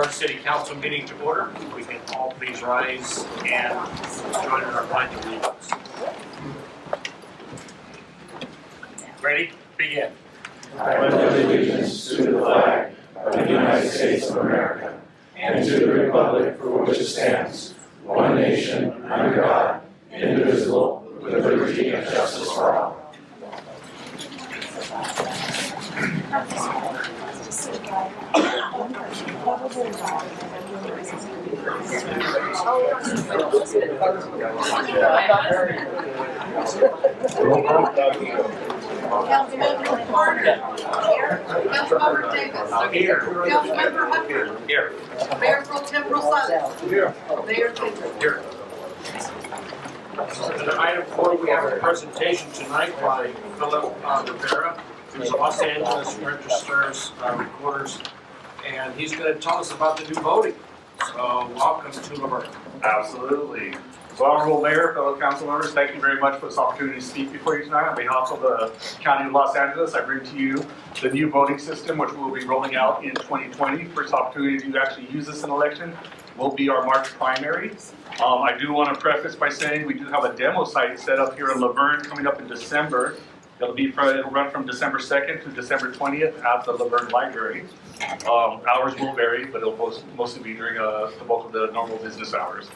Verne City Council meeting to order. We can all please rise and join in our pledge of allegiance. Ready? Begin. I pledge allegiance to the flag of the United States of America and to the republic for which it stands, one nation, under God, indivisible, with liberty and justice for all. Councilmember Carter. Here. Councilmember Davis. Here. Councilmember Hunter. Here. Mayor Pro Tem Rosales. Here. Mayor Taylor. Here. Under item 4, we have a presentation tonight by Philip Rivera, who's Los Angeles Registrar's Recorders, and he's going to tell us about the new voting. So welcome to Laverne. Absolutely. So, Honorable Mayor, fellow council members, thank you very much for this opportunity to speak before you tonight. On behalf of the County of Los Angeles, I bring to you the new voting system, which we'll be rolling out in 2020. First opportunity to actually use this in election will be our March primary. I do want to preface by saying we do have a demo site set up here in Laverne coming up in December. It'll run from December 2nd to December 20th at the Laverne Library. Hours will vary, but it'll mostly be during the bulk of the normal business hours.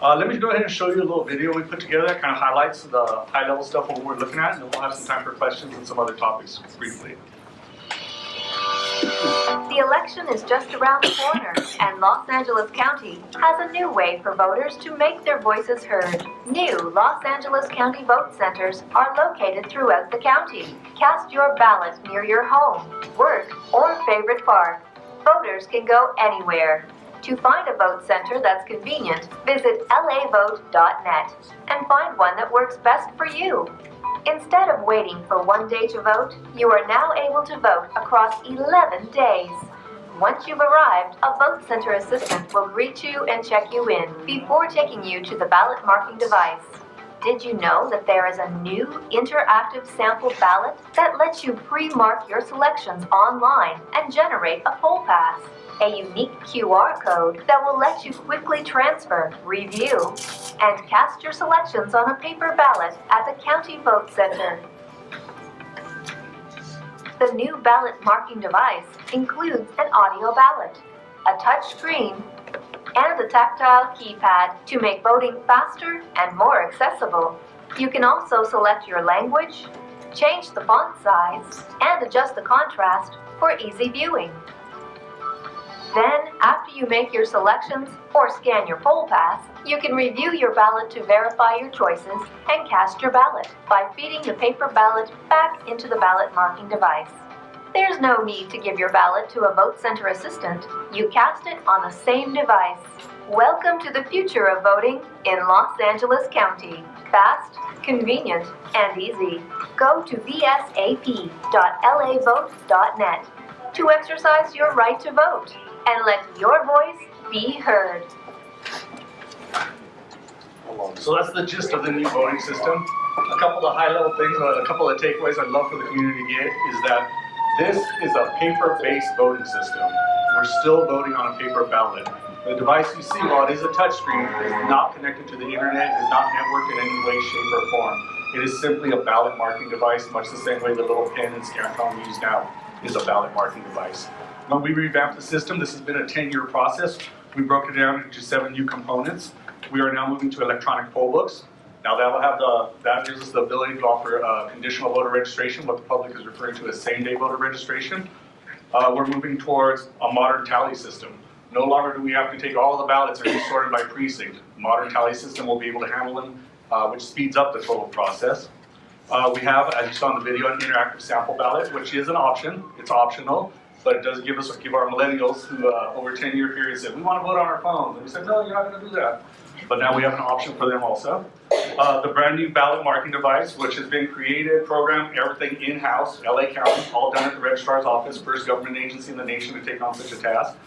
Let me go ahead and show you a little video we put together that kind of highlights the high-level stuff what we're looking at, and then we'll have some time for questions and some other topics briefly. The election is just around the corner, and Los Angeles County has a new way for voters to make their voices heard. New Los Angeles County vote centers are located throughout the county. Cast your ballot near your home, work, or favorite park. Voters can go anywhere. To find a vote center that's convenient, visit lavote.net and find one that works best for you. Instead of waiting for one day to vote, you are now able to vote across 11 days. Once you've arrived, a vote center assistant will greet you and check you in before taking you to the ballot marking device. Did you know that there is a new interactive sample ballot that lets you pre-mark your selections online and generate a poll pass? A unique QR code that will let you quickly transfer, review, and cast your selections on a paper ballot at the county vote center. The new ballot marking device includes an audio ballot, a touch screen, and a tactile keypad to make voting faster and more accessible. You can also select your language, change the font size, and adjust the contrast for easy viewing. Then, after you make your selections or scan your poll pass, you can review your ballot to verify your choices and cast your ballot by feeding the paper ballot back into the ballot marking device. There's no need to give your ballot to a vote center assistant. You cast it on the same device. Welcome to the future of voting in Los Angeles County. Fast, convenient, and easy. Go to vsap.lavote.net to exercise your right to vote and let your voice be heard. So that's the gist of the new voting system. A couple of high-level things, a couple of takeaways I'd love for the community to get is that this is a paper-based voting system. We're still voting on a paper ballot. The device you see, while it is a touchscreen, is not connected to the internet, is not networked in any way, shape, or form. It is simply a ballot marking device, much the same way the little pen and scan phone we use now is a ballot marking device. When we revamped the system, this has been a 10-year process. We broke it down into 7 new components. We are now moving to electronic poll books. Now that gives us the ability to offer conditional voter registration, what the public is referring to as same-day voter registration. We're moving towards a modern tally system. No longer do we have to take all the ballots and be sorted by precinct. Modern tally system will be able to handle them, which speeds up the total process. We have, as you saw in the video, an interactive sample ballot, which is an option. It's optional, but it does give our millennials who over a 10-year period said, we want to vote on our phones. And we said, no, you're not going to do that. But now we have an option for them also. The brand new ballot marking device, which has been created, programmed, everything in-house, LA County, all done at the registrar's office, first government agency in the nation to take on such a task.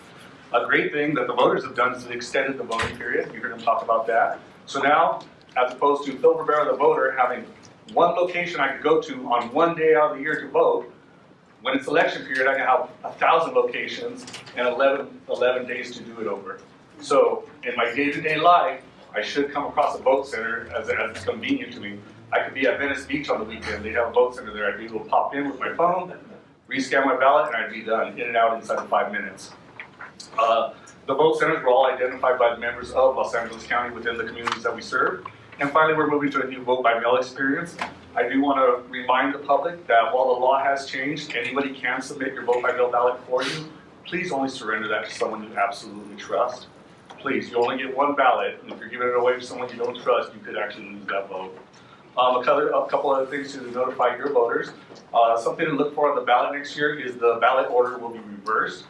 A great thing that the voters have done is they've extended the voting period. You heard them talk about that. So now, as opposed to Phil Rivera, the voter, having one location I could go to on one day out of the year to vote, When it's election period, I can have 1,000 locations and 11 days to do it over. So in my day-to-day life, I should come across a vote center as it's convenient to me. I could be at Venice Beach on the weekend. They'd have a vote center there. I'd be able to pop in with my phone, rescan my ballot, and I'd be done, in and out inside of 5 minutes. The vote centers were all identified by the members of Los Angeles County within the communities that we serve. And finally, we're moving to a new vote-by-mail experience. I do want to remind the public that while the law has changed, anybody can submit your vote-by-mail ballot for you. Please only surrender that to someone you absolutely trust. Please, you only get one ballot, and if you're giving it away to someone you don't trust, you could actually lose that vote. A couple other things to notify your voters. Something to look for on the ballot next year is the ballot order will be reversed.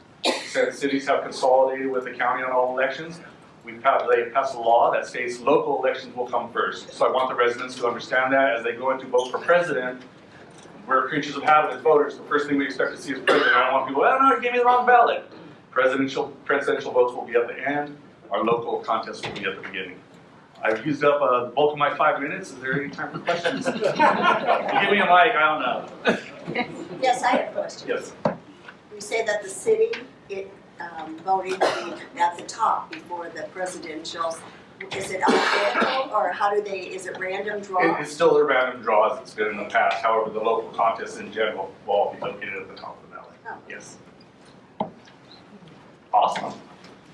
Since cities have consolidated with the county on all elections, they passed a law that states local elections will come first. So I want the residents to understand that as they go in to vote for president. We're creatures of habit as voters. The first thing we expect to see is president. I don't want people, oh no, you gave me the wrong ballot. Presidential votes will be at the end. Our local contest will be at the beginning. I've used up the bulk of my 5 minutes. Is there any time for questions? Give me a mic, I don't know. Yes, I have a question. Yes. You say that the city, voting will be at the top before the presidential. Is it alphabetical, or how do they, is it random draw? It's still a random draw as it's been in the past. However, the local contests in general will all be located at the top of the ballot. Oh. Yes. Awesome.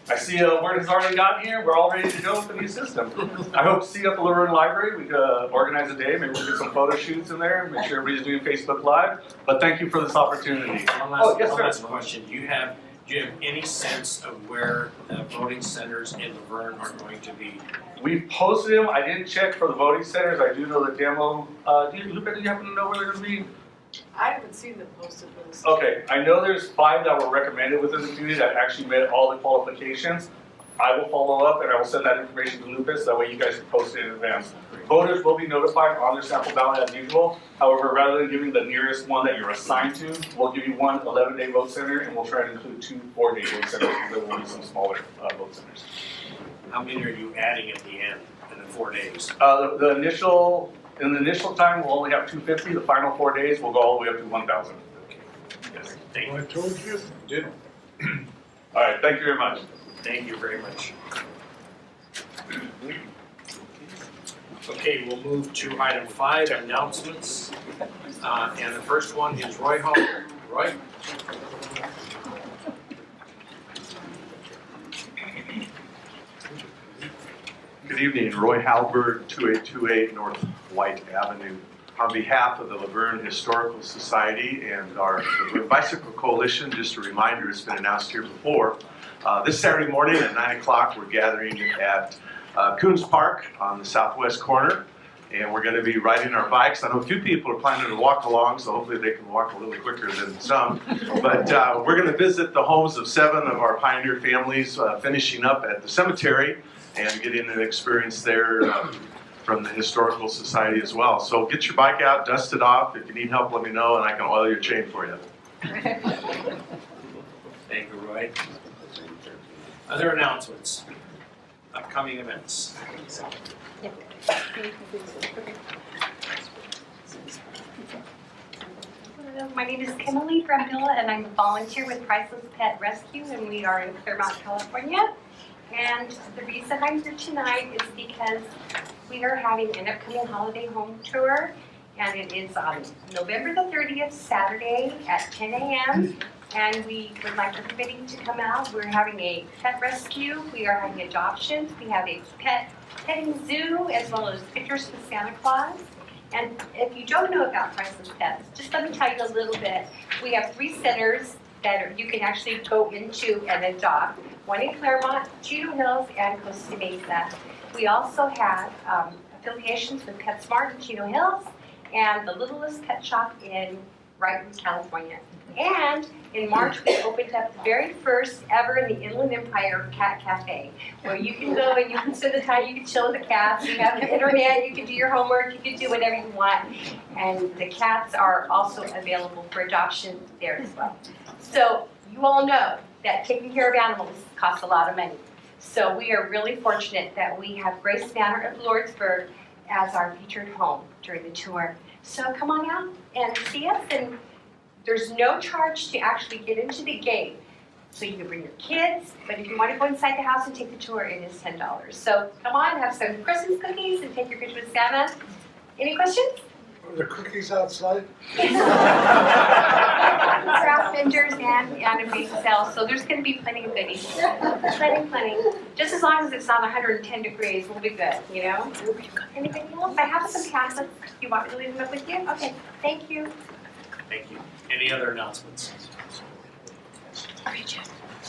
I see word has already gotten here. We're all ready to go with the new system. I hope to see you at the Laverne Library. We could organize a day. Maybe we'll get some photo shoots in there. Make sure everybody's doing Facebook Live. But thank you for this opportunity. One yes, sir. last question. Do you have any sense of where the voting centers in Laverne are going to be? We've posted them. I didn't check for the voting centers. I do know the demo. Luca, do you happen to know where they're going to be? I haven't seen the posted list. Okay, I know there's 5 that were recommended within the community that actually met all the qualifications. I will follow up and I will send that information to Lucas. That way you guys can post it in advance. Voters will be notified on their sample ballot as usual. However, rather than giving the nearest one that you're assigned to, we'll give you one 11-day vote center and we'll try to include 2 4-day vote centers because there will be some smaller vote centers. How many are you adding at the end in the 4 days? In the initial time, we'll only have 250. The final 4 days, we'll go all the way up to 1,000. Yes. Thank you. I told you, did. All right, thank you very much. Thank you very much. Okay, we'll move to item 5, announcements. And the first one is Roy Hall. Roy? Good evening, Roy Halberg, 2828 North White Avenue. On behalf of the Laverne Historical Society and our Laverne Bicycle Coalition, just a reminder, it's been announced here before. This Saturday morning at 9 o'clock, we're gathering at Coons Park on the southwest corner, and we're going to be riding our bikes. I know a few people are planning to walk along, so hopefully they can walk a little quicker than some. But we're going to visit the homes of 7 of our pioneer families, finishing up at the cemetery and getting an experience there from the Historical Society as well. So get your bike out, dust it off. If you need help, let me know, and I can oil your chain for you. Thank you, Roy. Other announcements? Upcoming events? Hello, my name is Kimberly Brambilla, and I'm a volunteer with Priceless Pet Rescue, and we are in Claremont, California. And the reason I'm here tonight is because we are having an upcoming holiday home tour, and it is on November the 30th, Saturday at 10 a.m. And we would like everybody to come out. We're having a pet rescue, we are having adoptions, we have a petting zoo, as well as pictures with Santa Claus. And if you don't know about Priceless Pets, just let me tell you a little bit. We have 3 centers that you can actually go into and adopt. One in Claremont, Chino Hills, and Costa Mesa. We also have affiliations with PetSmart in Chino Hills and the Littlest Pet Shop in Brighton, California. And in March, we opened up the very first ever in the Inland Empire Cat Cafe, where you can go and you can spend the time, you can chill with the cats, you have the internet, you can do your homework, you can do whatever you want. And the cats are also available for adoption there as well. So you all know that taking care of animals costs a lot of money. So we are really fortunate that we have Grace Manor of Lordsburg as our featured home during the tour. So come on out and see us and There's no charge to actually get into the gate. So you can bring your kids, but if you want to go inside the house and take the tour, it is $10. So come on, have some Christmas cookies and take your picture with Santa. Any questions? Are there cookies outside? Craft vendors and a bake sale, so there's gonna be plenty of goodies. Plenty. Just as long as it's not 110 degrees, we'll be good, you know? Anybody else? I have some pamphlets. You want me to leave them up with you? Okay, thank you. Thank you. Any other announcements?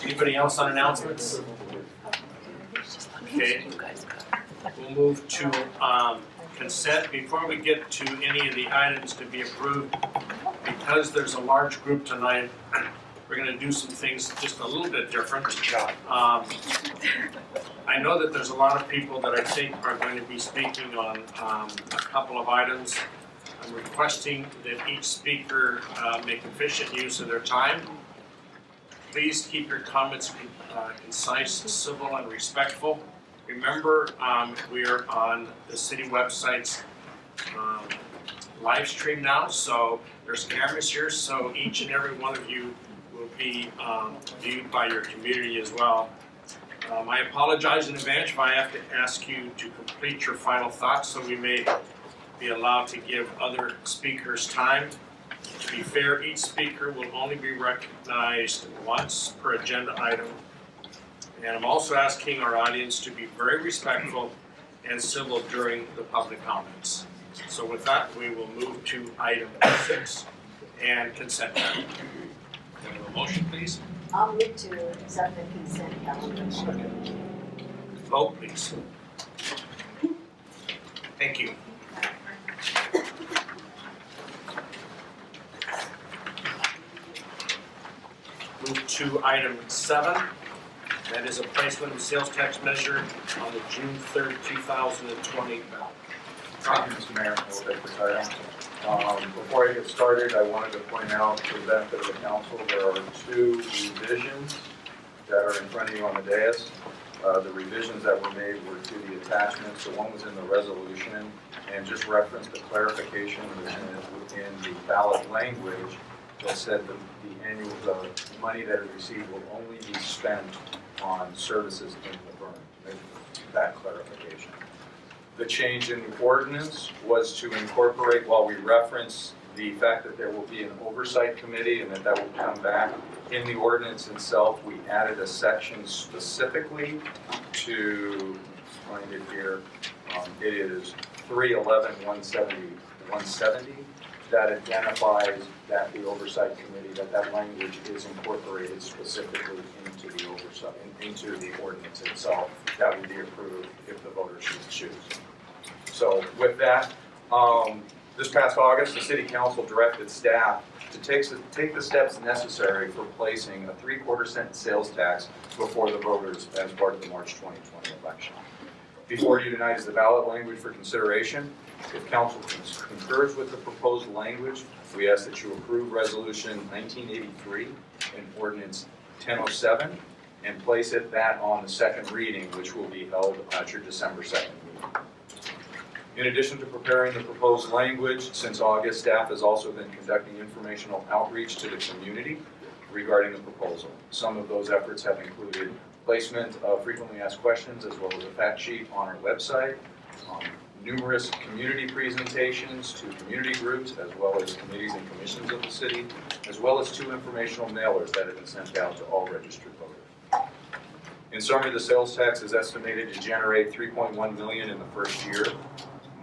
Anybody else on announcements? Okay. We'll move to consent. Before we get to any of the items to be approved, because there's a large group tonight, we're going to do some things just a little bit different. I know that there's a lot of people that I think are going to be speaking on a couple of items. I'm requesting that each speaker make efficient use of their time. Please keep your comments concise, civil, and respectful. Remember, we are on the city website's live stream now, so there's cameras here, so each and every one of you will be viewed by your community as well. I apologize in advance if I have to ask you to complete your final thoughts, so we may be allowed to give other speakers time. To be fair, each speaker will only be recognized once per agenda item. And I'm also asking our audience to be very respectful and civil during the public comments. So with that, we will move to item 6 and consent. Can we have a motion, please? I'll move to accept the consent calendar. Vote, please. Thank you. Move to item 7. That is a placement of sales tax measure on the June 3rd, 2020 ballot. Thank you, Mr. Mayor. We'll take this item. Before I get started, I wanted to point out to the benefit of the council, there are 2 revisions that are in front of you on the dais. The revisions that were made were to the attachments. So one was in the resolution and just referenced the clarification within the ballot language that said the money that is received will only be spent on services in Laverne. That clarification. The change in the ordinance was to incorporate, while we reference the fact that there will be an oversight committee and that will come back, in the ordinance itself, we added a section specifically to, find it here, it is 311-170, that identifies that the oversight committee, that language is incorporated specifically into the oversight, into the ordinance itself. That would be approved if the voters should choose. So with that, this past August, the City Council directed staff to take the steps necessary for placing a 3/4 cent sales tax before the voters as part of the March 2020 election. Before you tonight is the ballot language for consideration. If council concurs with the proposed language, we ask that you approve Resolution 1983 and Ordinance 1007 and place that on the second reading, which will be held at your December 2nd meeting. In addition to preparing the proposed language, since August, staff has also been conducting informational outreach to the community regarding the proposal. Some of those efforts have included placement of frequently asked questions as well as a fact sheet on our website, numerous community presentations to community groups as well as committees and commissions of the city, as well as 2 informational mailers that have been sent out to all registered voters. In summary, the sales tax is estimated to generate $3.1 million in the first year.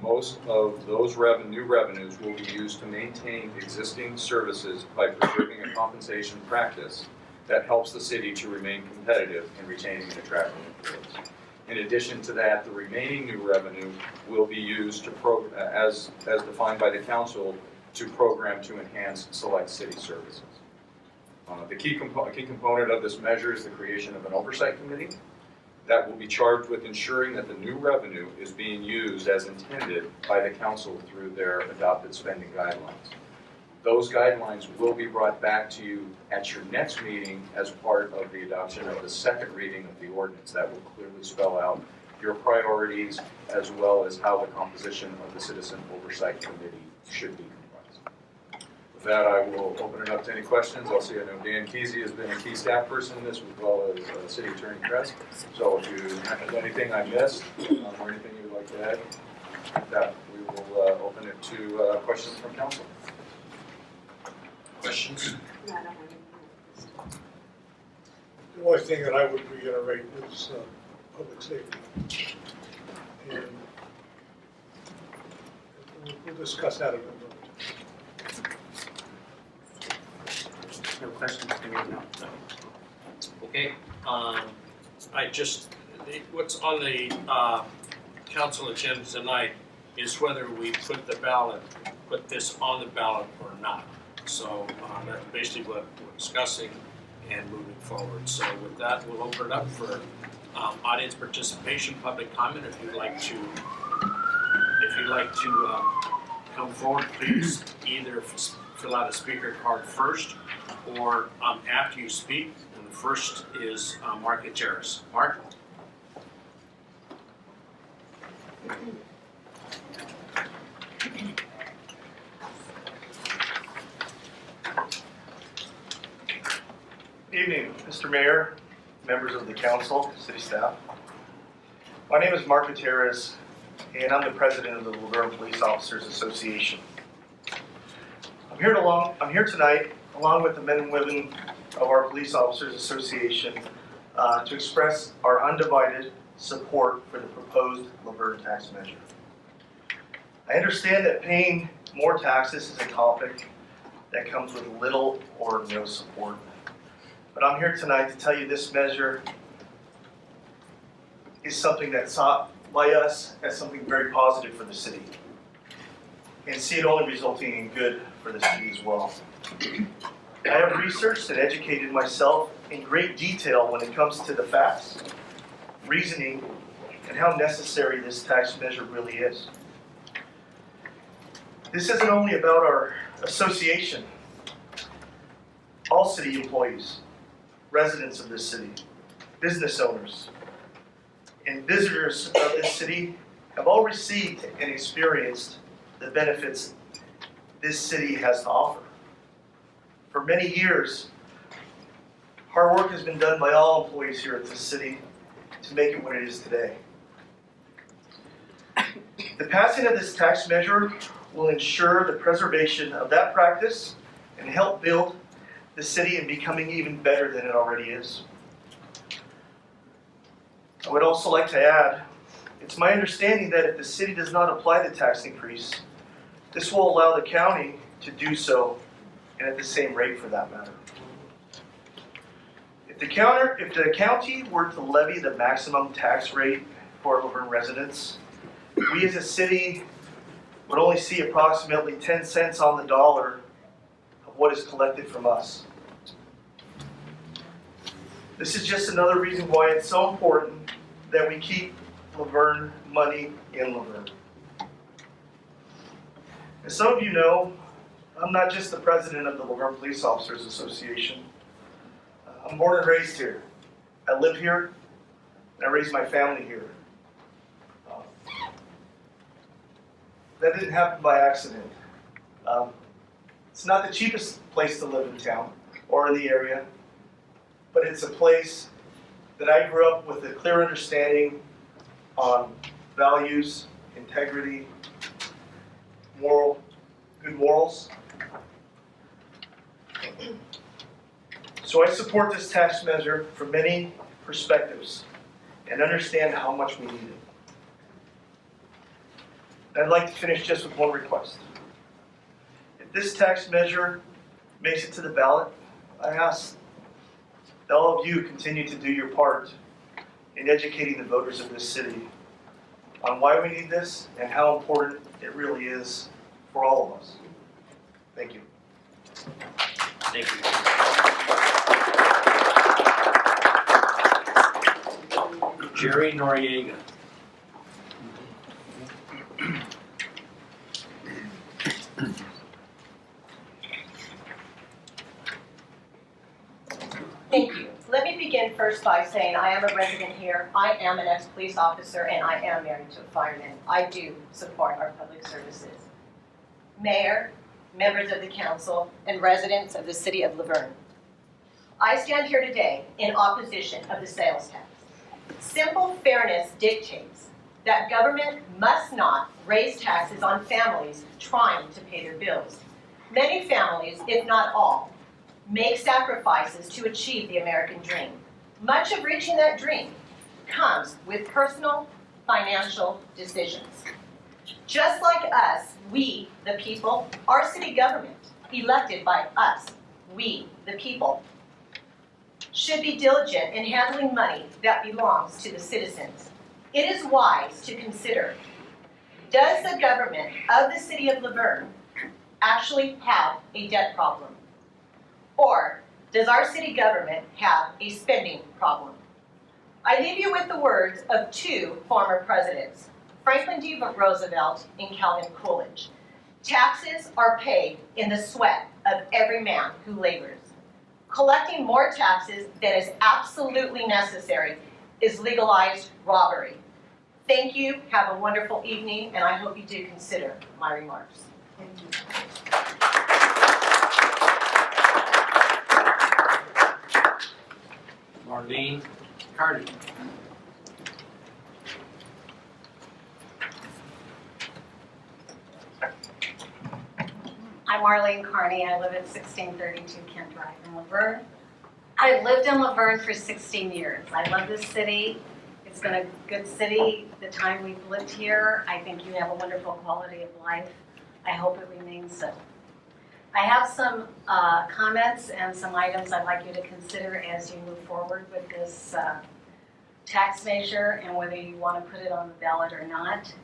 Most of those new revenues will be used to maintain existing services by preserving a compensation practice that helps the city to remain competitive in retaining and attracting employees. In addition to that, the remaining new revenue will be used to as defined by the council to program to enhance select city services. The key component of this measure is the creation of an oversight committee that will be charged with ensuring that the new revenue is being used as intended by the council through their adopted spending guidelines. Those guidelines will be brought back to you at your next meeting as part of the adoption of the second reading of the ordinance. That will clearly spell out your priorities as well as how the composition of the Citizen Oversight Committee should be comprised. With With that, I will open it up to any questions. I'll see I know Dan Kesey has been a key staff person in this, as well as City Attorney Kress. So if there's anything I missed, or anything you would like to add, with that, we will open it to questions from council. Questions? No, I don't have any. The only thing that I would reiterate is public safety. And we'll discuss that in a minute. No questions, no. Okay, what's on the council agenda tonight is whether we put this on the ballot or not. So that's basically what we're discussing and moving forward. So with that, we'll open it up for audience participation, public comment. If you'd like to come forward, please either fill out a speaker card first or after you speak. And the first is Mark Gutierrez. Mark? Evening, Mr. Mayor, members of the council, city staff. My name is Mark Gutierrez, and I'm the president of the Laverne Police Officers Association. I'm here tonight, along with the men and women of our Police Officers Association, to express our undivided support for the proposed Laverne tax measure. I understand that paying more taxes is a topic that comes with little or no support. But I'm here tonight to tell you this measure is something that's sought by us as something very positive for the city, and see it only resulting in good for the city as well. I have researched and educated myself in great detail when it comes to the facts, reasoning, and how necessary this tax measure really is. This isn't only about our association. All city employees, residents of this city, business owners, and visitors of this city have all received and experienced the benefits this city has to offer. For many years, hard work has been done by all employees here at this city to make it what it is today. The passing of this tax measure will ensure the preservation of that practice and help build the city in becoming even better than it already is. I would also like to add, it's my understanding that if the city does not apply the tax increase, this will allow the county to do so, and at the same rate for that matter. If the county were to levy the maximum tax rate for Laverne residents, we as a city would only see approximately 10 cents on the dollar of what is collected from us. This is just another reason why it's so important that we keep Laverne money in Laverne. As some of you know, I'm not just the president of the Laverne Police Officers Association. I'm born and raised here. I live here, and I raised my family here. That didn't happen by accident. It's not the cheapest place to live in town or in the area, but it's a place that I grew up with a clear understanding on values, integrity, good morals. So I support this tax measure from many perspectives and understand how much we need it. I'd like to finish just with one request. If this tax measure makes it to the ballot, I ask that all of you continue to do your part in educating the voters of this city on why we need this and how important it really is for all of us. Thank you. Thank you. Jerry Noriega. Thank you. Let me begin first by saying I am a resident here. I am an ex-police officer and I am married to a fireman. I do support our public services. Mayor, members of the council, and residents of the city of Laverne. I stand here today in opposition of the sales tax. Simple fairness dictates that government must not raise taxes on families trying to pay their bills. Many families, if not all, make sacrifices to achieve the American dream. Much of reaching that dream comes with personal financial decisions. Just like us, we, the people, our city government, elected by us, we, the people, should be diligent in handling money that belongs to the citizens. It is wise to consider, does the government of the city of Laverne actually have a debt problem? Or does our city government have a spending problem? I leave you with the words of two former presidents, Franklin D. Roosevelt and Calvin Coolidge. Taxes are paid in the sweat of every man who labors. Collecting more taxes than is absolutely necessary is legalized robbery. Thank you, have a wonderful evening, and I hope you do consider my remarks. Thank you. Marlene Carney. I'm Marlene Carney. I live at 1632 Kent Drive in Laverne. I've lived in Laverne for 16 years. I love this city. It's been a good city the time we've lived here. I think you have a wonderful quality of life. I hope it remains so. I have some comments and some items I'd like you to consider as you move forward with this tax measure and whether you want to put it on the ballot or not.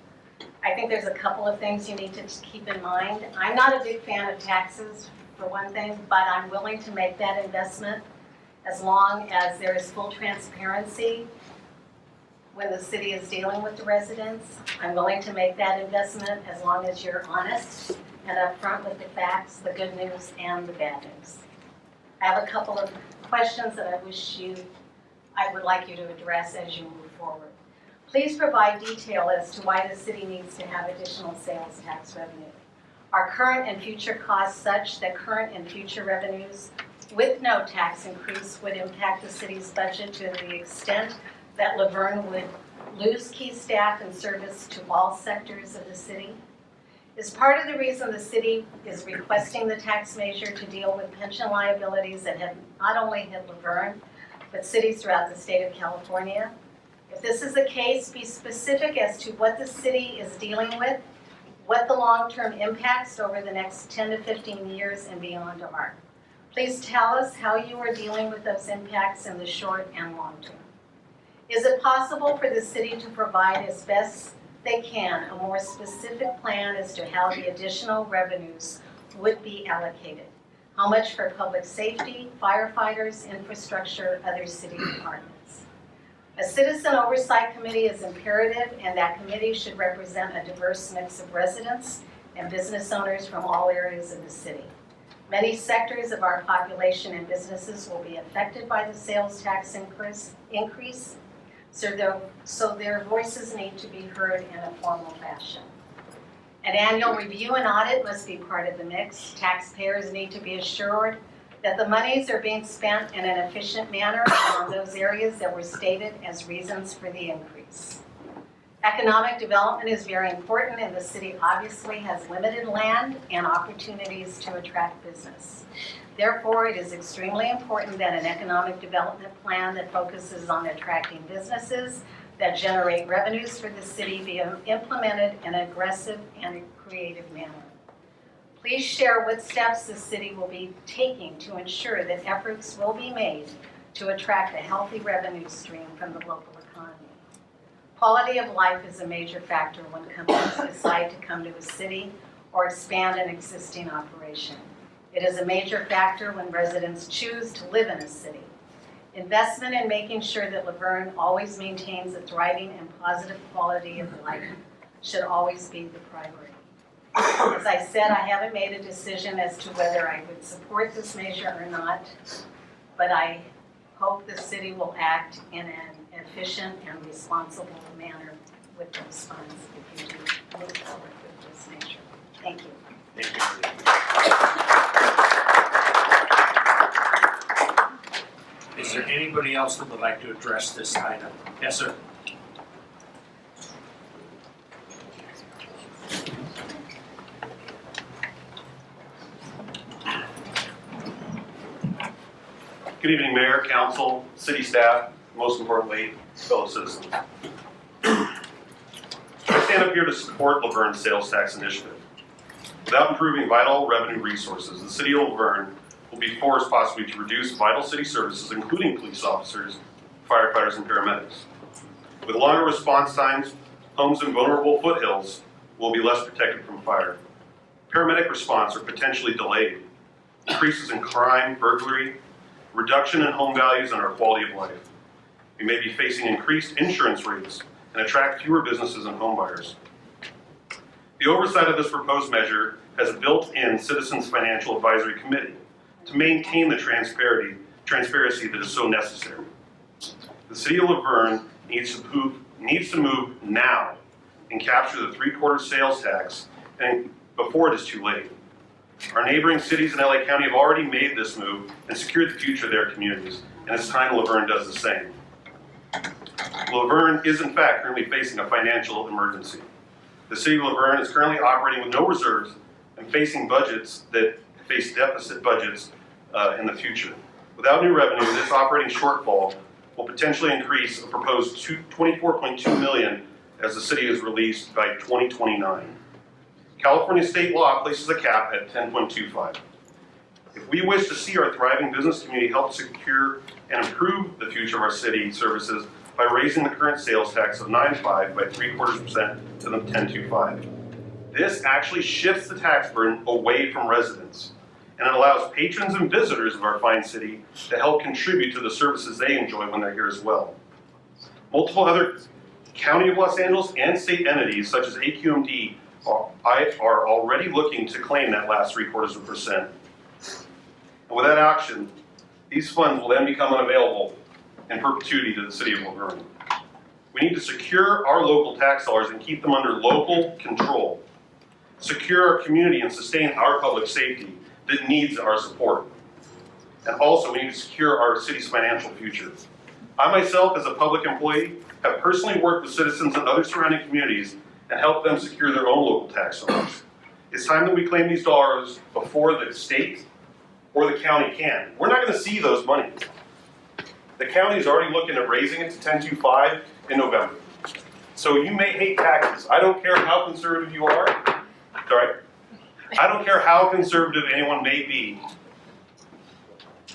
I think there's a couple of things you need to keep in mind. I'm not a big fan of taxes, for one thing, but I'm willing to make that investment as long as there is full transparency when the city is dealing with the residents. I'm willing to make that investment as long as you're honest and upfront with the facts, the good news and the bad news. I have a couple of questions that I would like you to address as you move forward. Please provide detail as to why the city needs to have additional sales tax revenue. Are current and future costs such that current and future revenues with no tax increase would impact the city's budget to the extent that Laverne would lose key staff and service to all sectors of the city? Is part of the reason the city is requesting the tax measure to deal with pension liabilities that have not only hit Laverne, but cities throughout the state of California? If this is the case, be specific as to what the city is dealing with, what the long-term impacts over the next 10 to 15 years and beyond are. Please tell us how you are dealing with those impacts in the short and long term. Is it possible for the city to provide as best they can a more specific plan as to how the additional revenues would be allocated? How much for public safety, firefighters, infrastructure, other city departments? A citizen oversight committee is imperative, and that committee should represent a diverse mix of residents and business owners from all areas of the city. Many sectors of our population and businesses will be affected by the sales tax increase, so their voices need to be heard in a formal fashion. An annual review and audit must be part of the mix. Taxpayers need to be assured that the monies are being spent in an efficient manner on those areas that were stated as reasons for the increase. Economic development is very important, and the city obviously has limited land and opportunities to attract business. Therefore, it is extremely important that an economic development plan that focuses on attracting businesses that generate revenues for the city be implemented in an aggressive and creative manner. Please share what steps the city will be taking to ensure that efforts will be made to attract a healthy revenue stream from the local economy. Quality of life is a major factor when companies decide to come to a city or expand an existing operation. It is a major factor when residents choose to live in a city. Investment in making sure that Laverne always maintains a thriving and positive quality of life should always be the priority. As I said, I haven't made a decision as to whether I would support this measure or not, but I hope the city will act in an efficient and responsible manner with those funds if you do move forward with this measure. Thank you. Thank you. Is there anybody else that would like to address this item? Yes, sir. Good evening, Mayor, Council, City staff, most importantly, fellow citizens. I stand up here to support Laverne's sales tax initiative. Without improving vital revenue resources, the City of Laverne will be forced possibly to reduce vital city services, including police officers, firefighters, and paramedics. With longer response times, homes in vulnerable foothills will be less protected from fire. Paramedic response are potentially delayed. Increases in crime, burglary, reduction in home values, and our quality of life. We may be facing increased insurance rates and attract fewer businesses and home buyers. The oversight of this proposed measure has a built-in Citizens Financial Advisory Committee to maintain the transparency that is so necessary. The City of Laverne needs to move now and capture the 3/4 sales tax and before it is too late. Our neighboring cities in LA County have already made this move and secured the future of their communities, and it's time Laverne does the same. Laverne is in fact currently facing a financial emergency. The City of Laverne is currently operating with no reserves and facing budgets that face deficit budgets in the future. Without new revenue, this operating shortfall will potentially increase a proposed $24.2 million as the city is released by 2029. California state law places a cap at 10.25. If we wish to see our thriving business community help secure and improve the future of our city services by raising the current sales tax of 9.5 by 3/4% to the 10.25. This actually shifts the tax burden away from residents, and it allows patrons and visitors of our fine city to help contribute to the services they enjoy when they're here as well. Multiple other County of Los Angeles and state entities such as AQMD are already looking to claim that last 3/4%. And with that action, these funds will then become unavailable in perpetuity to the City of Laverne. We need to secure our local tax dollars and keep them under local control. Secure our community and sustain our public safety that needs our support. And also, we need to secure our city's financial future. I myself, as a public employee, have personally worked with citizens in other surrounding communities and help them secure their own local tax dollars. It's time that we claim these dollars before the state or the county can. We're not going to see those monies. The county is already looking at raising it to 10.25 in November. So you may hate taxes. I don't care how conservative you are. Sorry. I don't care how conservative anyone may be.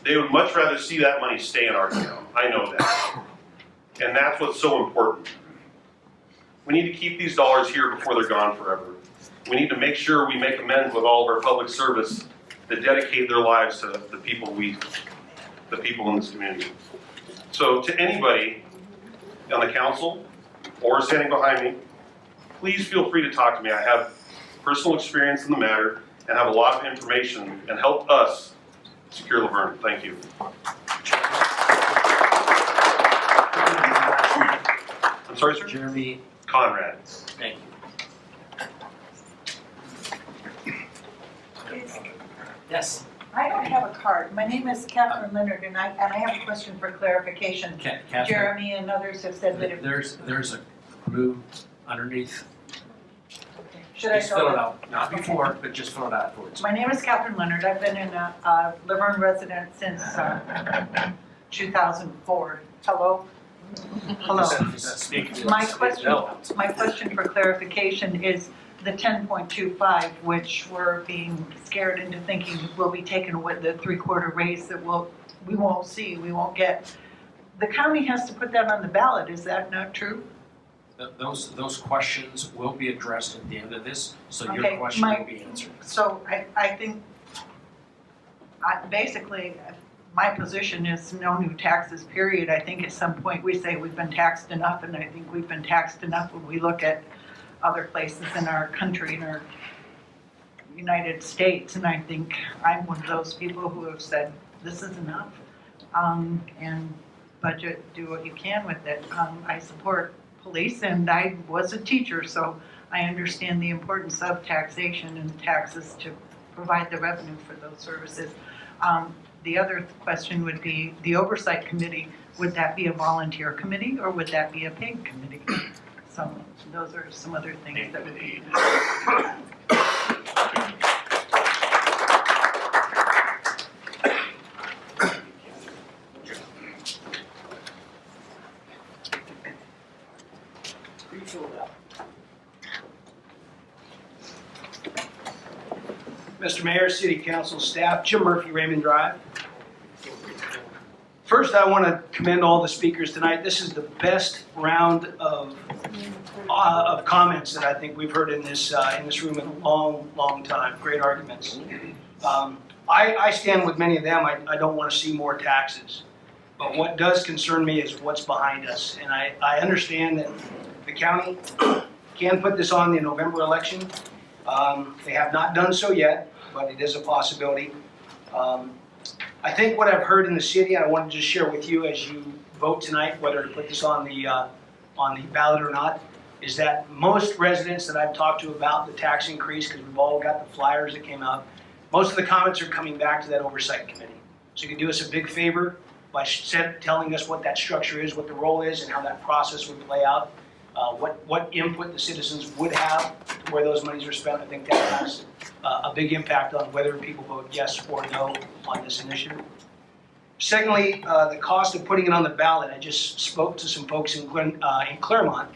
They would much rather see that money stay in our town. I know that. And that's what's so important. We need to keep these dollars here before they're gone forever. We need to make sure we make amends with all of our public service that dedicate their lives to the people in this community. So to anybody on the council or standing behind me, please feel free to talk to me. I have personal experience in the matter and have a lot of information and help us secure Laverne. Thank you. I'm sorry, sir? Jeremy Conrad. Thank you. Yes. I don't have a card. My name is Catherine Leonard, and I have a question for clarification. Catherine, Jeremy and others have said that if, there's a blue underneath. should I Just fill it go? out, not before, but just fill it out afterwards. My name is Catherine Leonard. I've been in a Laverne resident since 2004. Hello? Hello. Speak to My us. question for clarification is the 10.25, which we're being scared into thinking will be taken with the 3/4 raise that we won't see, we won't get. The county has to put that on the ballot, is that not true? Those questions will be addressed at the end of this, so your Okay, question will be answered. So I think, basically, my position is no new taxes, period. I think at some point we say we've been taxed enough, and I think we've been taxed enough when we look at other places in our country, in our United States, and I think I'm one of those people who have said, this is enough, and budget, do what you can with it. I support police and I was a teacher, so I understand the importance of taxation and taxes to provide the revenue for those services. The other question would be the oversight committee, would that be a volunteer committee or would that be a paid committee? So those are some other things that would be. Mr. Mayor, City Council staff, Jim Murphy, Raymond Drive. First, I want to commend all the speakers tonight. This is the best round of comments that I think we've heard in this room in a long, long time. Great arguments. I stand with many of them. I don't want to see more taxes. But what does concern me is what's behind us. And I understand that the county can put this on the November election. They have not done so yet, but it is a possibility. I think what I've heard in the city, and I want to just share with you as you vote tonight whether to put this on the ballot or not, is that most residents that I've talked to about the tax increase, because we've all got the flyers that came out, most of the comments are coming back to that oversight committee. So you can do us a big favor by telling us what that structure is, what the role is, and how that process would play out. What input the citizens would have to where those monies are spent. I think that has a big impact on whether people vote yes or no on this initiative. Secondly, the cost of putting it on the ballot. I just spoke to some folks in Claremont.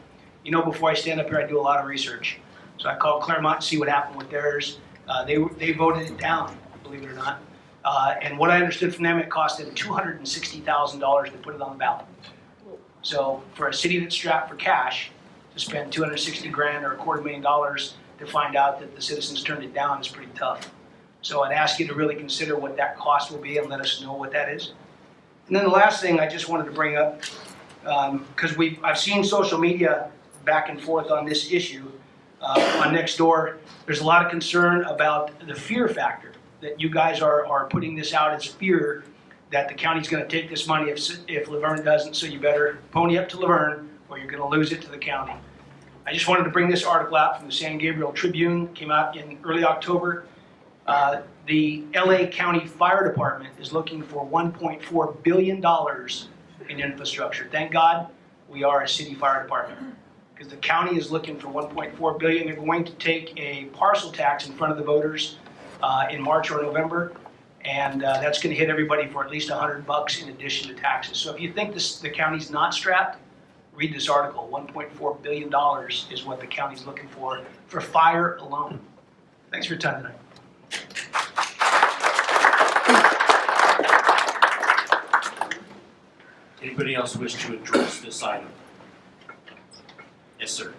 You know, before I stand up here, I do a lot of research. So I called Claremont to see what happened with theirs. They voted it down, believe it or not. And what I understood from them, it cost them $260,000 to put it on the ballot. So for a city that's strapped for cash, to spend $260 grand or $250,000 to find out that the citizens turned it down is pretty tough. So I'd ask you to really consider what that cost will be and let us know what that is. And then the last thing I just wanted to bring up, because I've seen social media back and forth on this issue on Nextdoor. There's a lot of concern about the fear factor, that you guys are putting this out as fear that the county's going to take this money if Laverne doesn't, so you better pony up to Laverne or you're going to lose it to the county. I just wanted to bring this article out from the San Gabriel Tribune, came out in early October. The LA County Fire Department is looking for $1.4 billion in infrastructure. Thank God we are a city fire department, because the county is looking for $1.4 billion. They're going to take a parcel tax in front of the voters in March or November. And that's going to hit everybody for at least $100 in addition to taxes. So if you think the county's not strapped, read this article. $1.4 billion is what the county's looking for fire alone. Thanks for your time tonight. Anybody else wish to address this item? Yes, sir.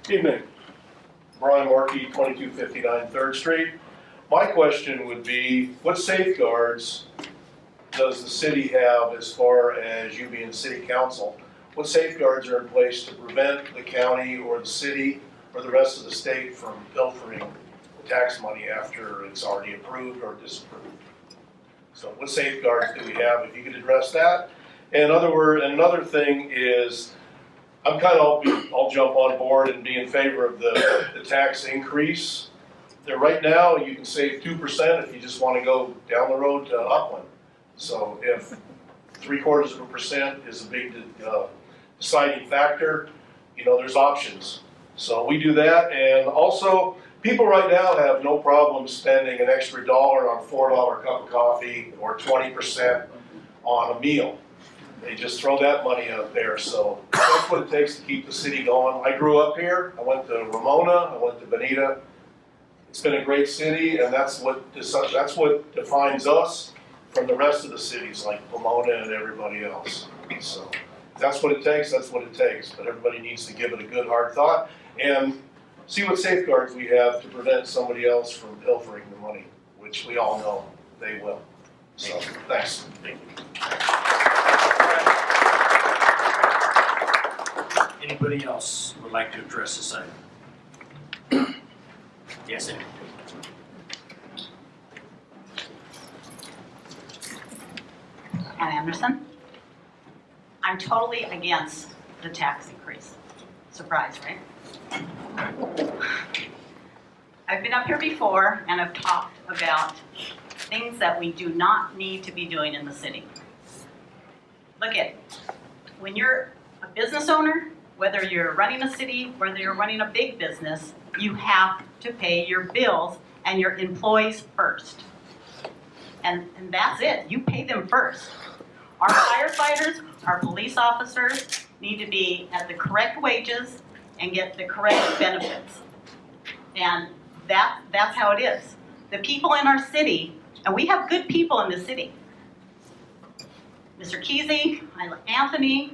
Evening. Brian Markey, 2259 3rd Street. My question would be, what safeguards does the city have as far as you being city council? What safeguards are in place to prevent the county or the city or the rest of the state from pilfering tax money after it's already approved or disapproved? So what safeguards do we have, if you could address that? And another thing is, I'm kind of, I'll jump on board and be in favor of the tax increase. There, right now, you can save 2% if you just want to go down the road to Upland. So if 0.75% is a big deciding factor, you know, there's options. So we do that, and also, people right now have no problem spending an extra $1 on a $4 cup of coffee or 20% on a meal. They just throw that money out there, so that's what it takes to keep the city going. I grew up here, I went to Ramona, I went to Bonita. It's been a great city, and that's what defines us from the rest of the cities like Pomona and everybody else. So that's what it takes, but everybody needs to give it a good hard thought and see what safeguards we have to prevent somebody else from pilfering the money, which we all know they will. So, thanks. Thank you. Anybody else would like to address this item? Yes, Andy. Ann Anderson. I'm totally against the tax increase. Surprise, right? I've been up here before and I've talked about things that we do not need to be doing in the city. Look at, when you're a business owner, whether you're running a city, whether you're running a big business, you have to pay your bills and your employees first. And that's it, you pay them first. Our firefighters, our police officers need to be at the correct wages and get the correct benefits. And that's how it is. The people in our city, and we have good people in the city. Mr. Kesey, Anthony,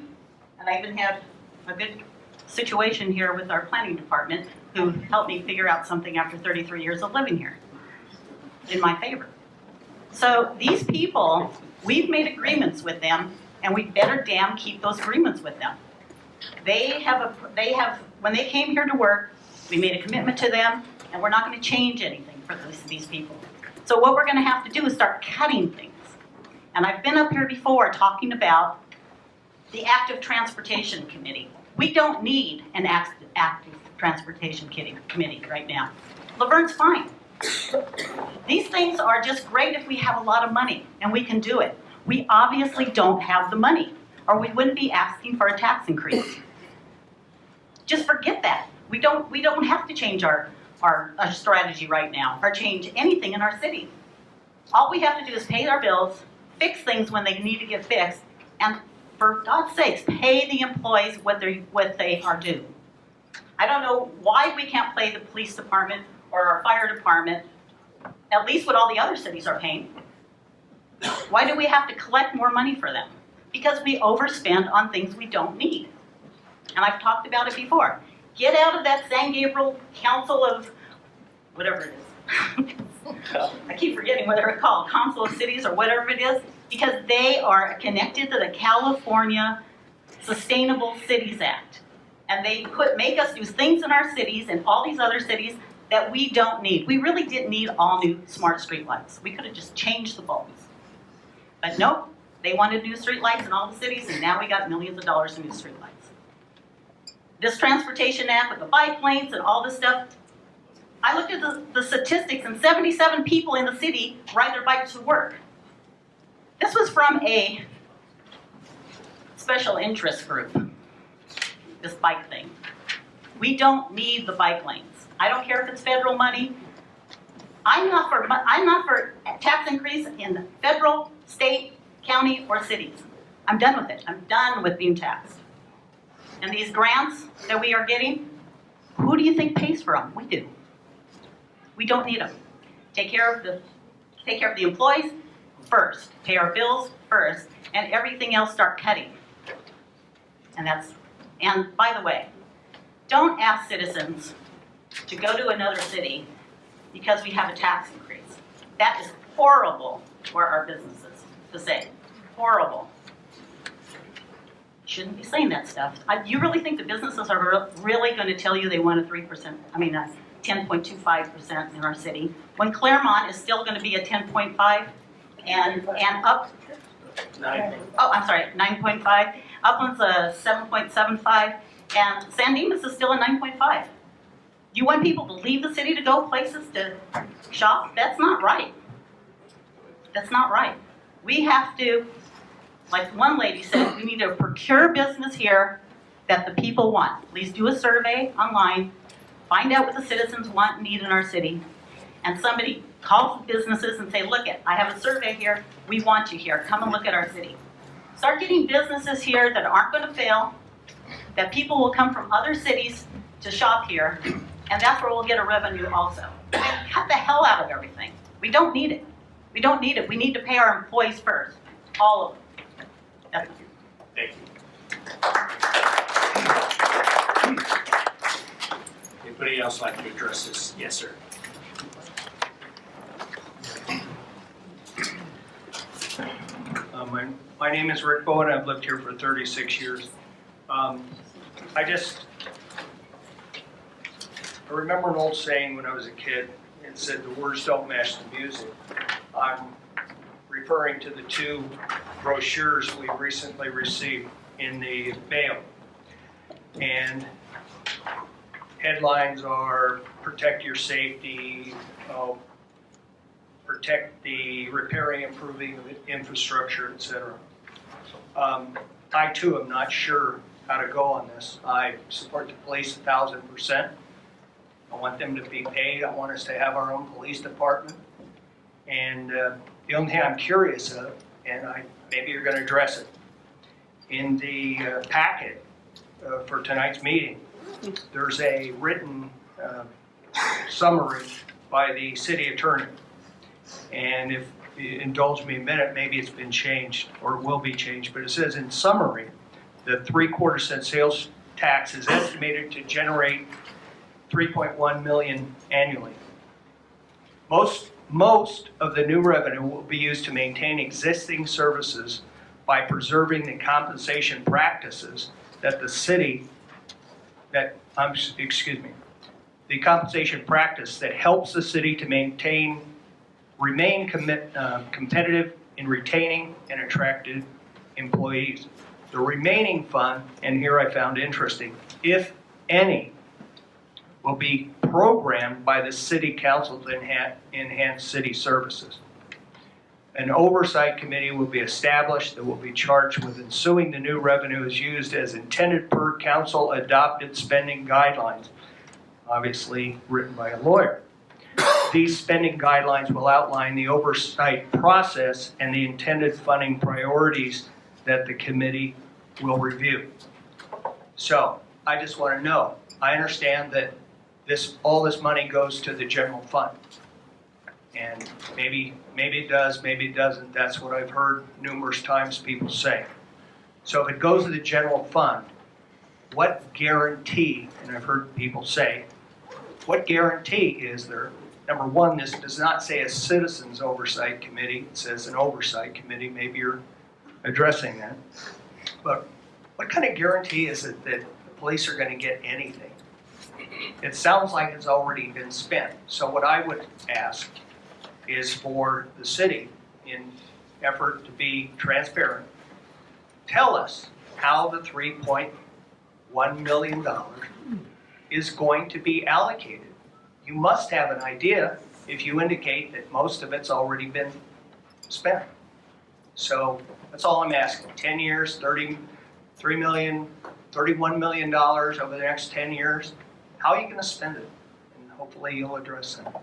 and I even had a good situation here with our planning department who helped me figure out something after 33 years of living here in my favor. So these people, we've made agreements with them, and we better damn keep those agreements with them. When they came here to work, we made a commitment to them, and we're not going to change anything for these people. So what we're going to have to do is start cutting things. And I've been up here before talking about the Active Transportation Committee. We don't need an active transportation committee right now. Laverne's fine. These things are just great if we have a lot of money and we can do it. We obviously don't have the money, or we wouldn't be asking for a tax increase. Just forget that. We don't have to change our strategy right now, or change anything in our city. All we have to do is pay our bills, fix things when they need to get fixed, and for God's sakes, pay the employees what they are due. I don't know why we can't pay the police department or our fire department at least what all the other cities are paying. Why do we have to collect more money for them? Because we overspend on things we don't need. And I've talked about it before. Get out of that San Gabriel Council of, whatever it is. I keep forgetting what they're called, Council of Cities or whatever it is, because they are connected to the California Sustainable Cities Act. And they make us do things in our cities and all these other cities that we don't need. We really didn't need all new smart streetlights. We could have just changed the bulbs. But nope, they wanted new streetlights in all the cities, and now we got millions of dollars in new streetlights. This Transportation Act with the bike lanes and all this stuff, I looked at the statistics, and 77 people in the city ride their bikes to work. This was from a special interest group, this bike thing. We don't need the bike lanes. I don't care if it's federal money. I'm not for tax increase in federal, state, county, or cities. I'm done with it. I'm done with being taxed. And these grants that we are getting, who do you think pays for them? We do. We don't need them. Take care of the employees first. Pay our bills first, and everything else start cutting. And by the way, don't ask citizens to go to another city because we have a tax increase. That is horrible for our businesses to say. Horrible. Shouldn't be saying that stuff. You really think the businesses are really going to tell you they want a 10.25% in our city, when Claremont is still going to be a 10.5 and up? 9.5. Upland's a 7.75, and San Dimas is still a 9.5. You want people to leave the city to go places to shop? That's not right. That's not right. We have to, like one lady said, we need to procure business here that the people want. Please do a survey online, find out what the citizens want and need in our city, and somebody calls the businesses and say, look I have a survey here, we want you here, come and look at our city. Start getting businesses here that aren't going to fail, that people will come from other cities to shop here, and that's where we'll get a revenue also. And cut the hell out of everything. We don't need it. We don't need it. We need to pay our employees first. All of them. That's it. Thank you. Anybody else like to address this? Yes, sir. My name is Rick Bowen. I've lived here for 36 years. I remember an old saying when I was a kid. It said the words don't match the music. I'm referring to the two brochures we recently received in the mail. And headlines are protect your safety, protect the repairing, improving of infrastructure, etc. I too am not sure how to go on this. I support the police 1,000%. I want them to be paid. I want us to have our own police department. And the only thing I'm curious of, and maybe you're going to address it, in the packet for tonight's meeting, there's a written summary by the city attorney. And if you indulge me a minute, maybe it's been changed or will be changed, but it says in summary, the 3/4 cent sales tax is estimated to generate 3.1 million annually. Most of the new revenue will be used to maintain existing services by preserving the compensation practices that the compensation practice that helps the city to remain competitive in retaining and attracting employees. The remaining fund, and here I found interesting, if any, will be programmed by the city council to enhance city services. An oversight committee will be established that will be charged with ensuring the new revenue is used as intended per council adopted spending guidelines, obviously written by a lawyer. These spending guidelines will outline the oversight process and the intended funding priorities that the committee will review. So I just want to know, I understand that all this money goes to the general fund. And maybe it does, maybe it doesn't. That's what I've heard numerous times people say. So if it goes to the general fund, what guarantee, and I've heard people say, what guarantee is there? Number one, this does not say a citizens oversight committee, it says an oversight committee. Maybe you're addressing that. But what kind of guarantee is it that the police are going to get anything? It sounds like it's already been spent. So what I would ask is for the city, in effort to be transparent, tell us how the $3.1 million is going to be allocated. You must have an idea if you indicate that most of it's already been spent. So that's all I'm asking. 10 years, $33 million, $31 million over the next 10 years. How are you going to spend it? And hopefully you'll address that.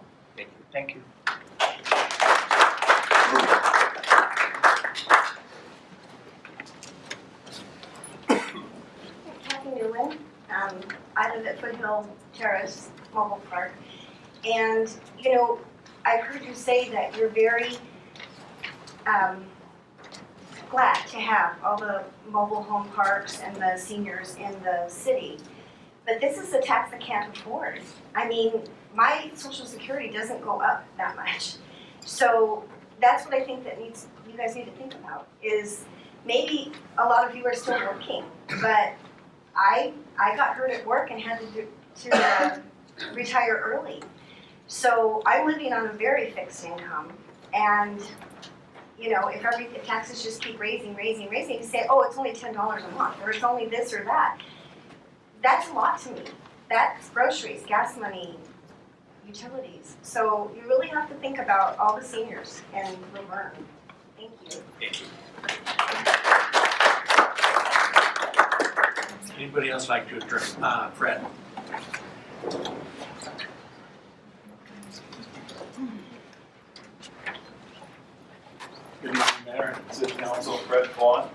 Thank you. Kathy Newland. I live at Foothill Terrace Mobile Park. And, you know, I've heard you say that you're very glad to have all the mobile home parks and the seniors in the city. But this is a tax I can't afford. I mean, my Social Security doesn't go up that much. So that's what I think that you guys need to think about, is maybe a lot of you are still working, but I got hurt at work and had to retire early. So I'm living on a very fixed income, and you know, if taxes just keep raising, you say, oh, it's only $10 a month, or it's only this or that. That's a lot to me. That's groceries, gas money, utilities. So you really have to think about all the seniors in Laverne. Thank you. Thank you. Anybody else like to address? Fred. Good evening, Mayor, City Council, Fred Vaughn.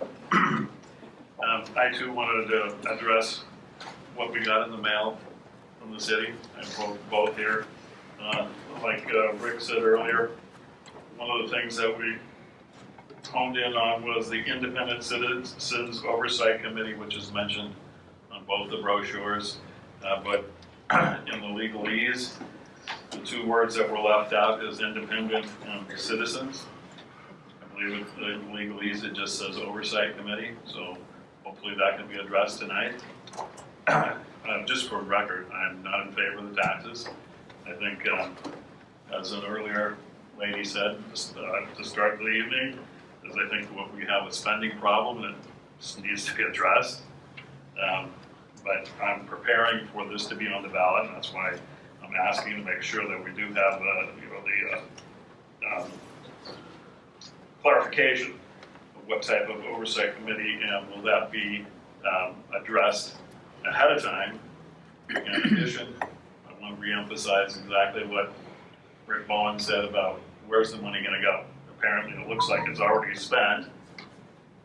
I too wanted to address what we got in the mail from the city, and both here. Like Rick said earlier, one of the things that we honed in on was the Independent Citizens Oversight Committee, which is mentioned on both the brochures, but in the legalese, the two words that were left out is independent citizens. I believe in legalese it just says Oversight Committee, so hopefully that can be addressed tonight. Just for record, I'm not in favor of the taxes. I think, as an earlier lady said to start the evening, is I think what we have a spending problem that just needs to be addressed. But I'm preparing for this to be on the ballot, and that's why I'm asking to make sure that we do have the clarification of what type of oversight committee, and will that be addressed ahead of time. In addition, I want to reemphasize exactly what Rick Bowen said about where's the money going to go. Apparently, it looks like it's already spent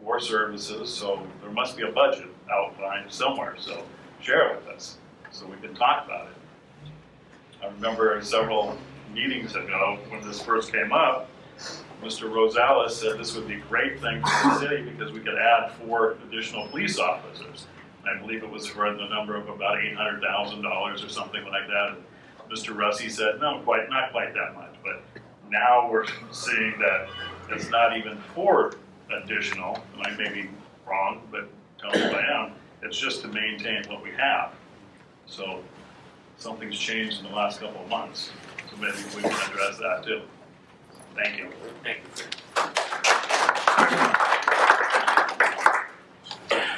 for services, so there must be a budget outlined somewhere. So share it with us so we can talk about it. I remember several meetings ago when this first came up, Mr. Rosales said this would be a great thing for the city because we could add 4 additional police officers. I believe it was for the number of about $800,000 or something like that. And Mr. Russi said, no, not quite that much. But now we're seeing that it's not even 4 additional, and I may be wrong, but tell me if I am. It's just to maintain what we have. So something's changed in the last couple of months. So maybe we can address that too. Thank you. Thank you.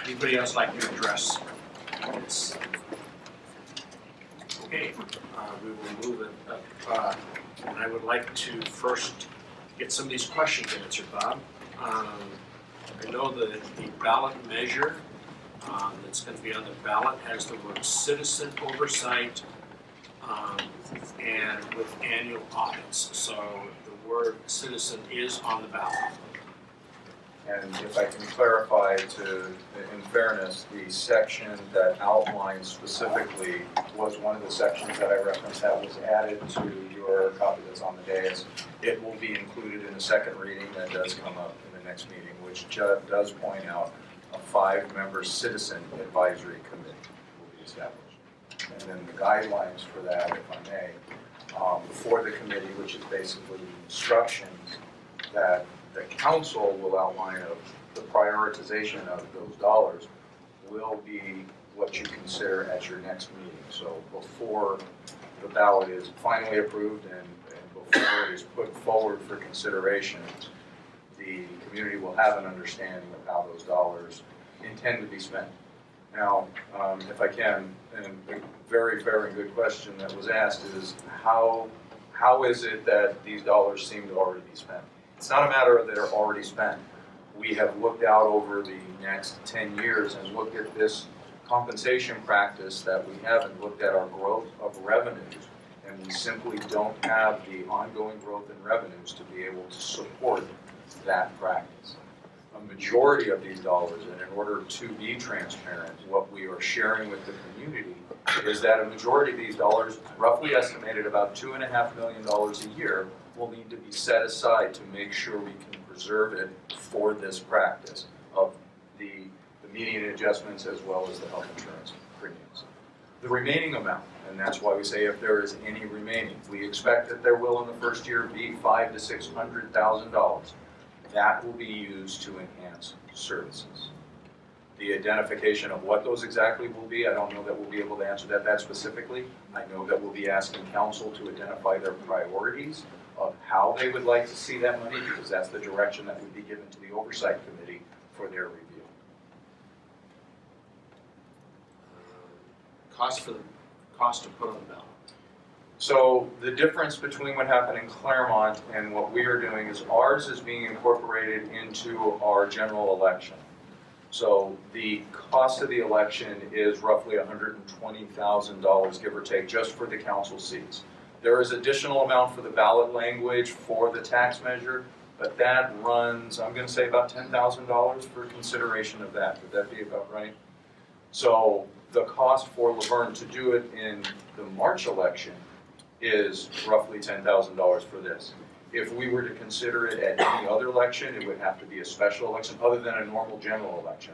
Anybody else like to address this? Okay, we will move it up. And I would like to first get some of these questions answered, Bob. I know the ballot measure that's going to be on the ballot has the word citizen oversight and with annual audits. So the word citizen is on the ballot. And if I can clarify in fairness, the section that outlines specifically was one of the sections that I referenced that was added to your copy that's on the dais. It will be included in the second reading that does come up in the next meeting, which does point out a 5-member citizen advisory committee will be established. And then the guidelines for that, if I may, for the committee, which is basically instructions that the council will outline of the prioritization of those dollars will be what you consider at your next meeting. So before the ballot is finally approved and before it is put forward for consideration, the community will have an understanding of how those dollars intend to be spent. Now, if I can, and a very, very good question that was asked is how is it that these dollars seem to already be spent? It's not a matter of they're already spent. We have looked out over the next 10 years and looked at this compensation practice that we have and looked at our growth of revenues, and we simply don't have the ongoing growth in revenues to be able to support that practice. A majority of these dollars, and in order to be transparent, what we are sharing with the community is that a majority of these dollars, roughly estimated about $2.5 million a year, will need to be set aside to make sure we can preserve it for this practice of the median adjustments as well as the health insurance premiums. The remaining amount, and that's why we say if there is any remaining, we expect that there will in the first year be $500,000 to $600,000. That will be used to enhance services. The identification of what those exactly will be, I don't know that we'll be able to answer that specifically. I know that we'll be asking council to identify their priorities of how they would like to see that money, because that's the direction that would be given to the oversight committee for their review. Cost to put on the ballot. So the difference between what happened in Claremont and what we are doing is ours is being incorporated into our general election. So the cost of the election is roughly $120,000, give or take, just for the council seats. There is additional amount for the ballot language for the tax measure, but that runs, I'm going to say about $10,000 for consideration of that. Would that be about right? So the cost for Laverne to do it in the March election is roughly $10,000 for this. If we were to consider it at any other election, it would have to be a special election other than a normal general election.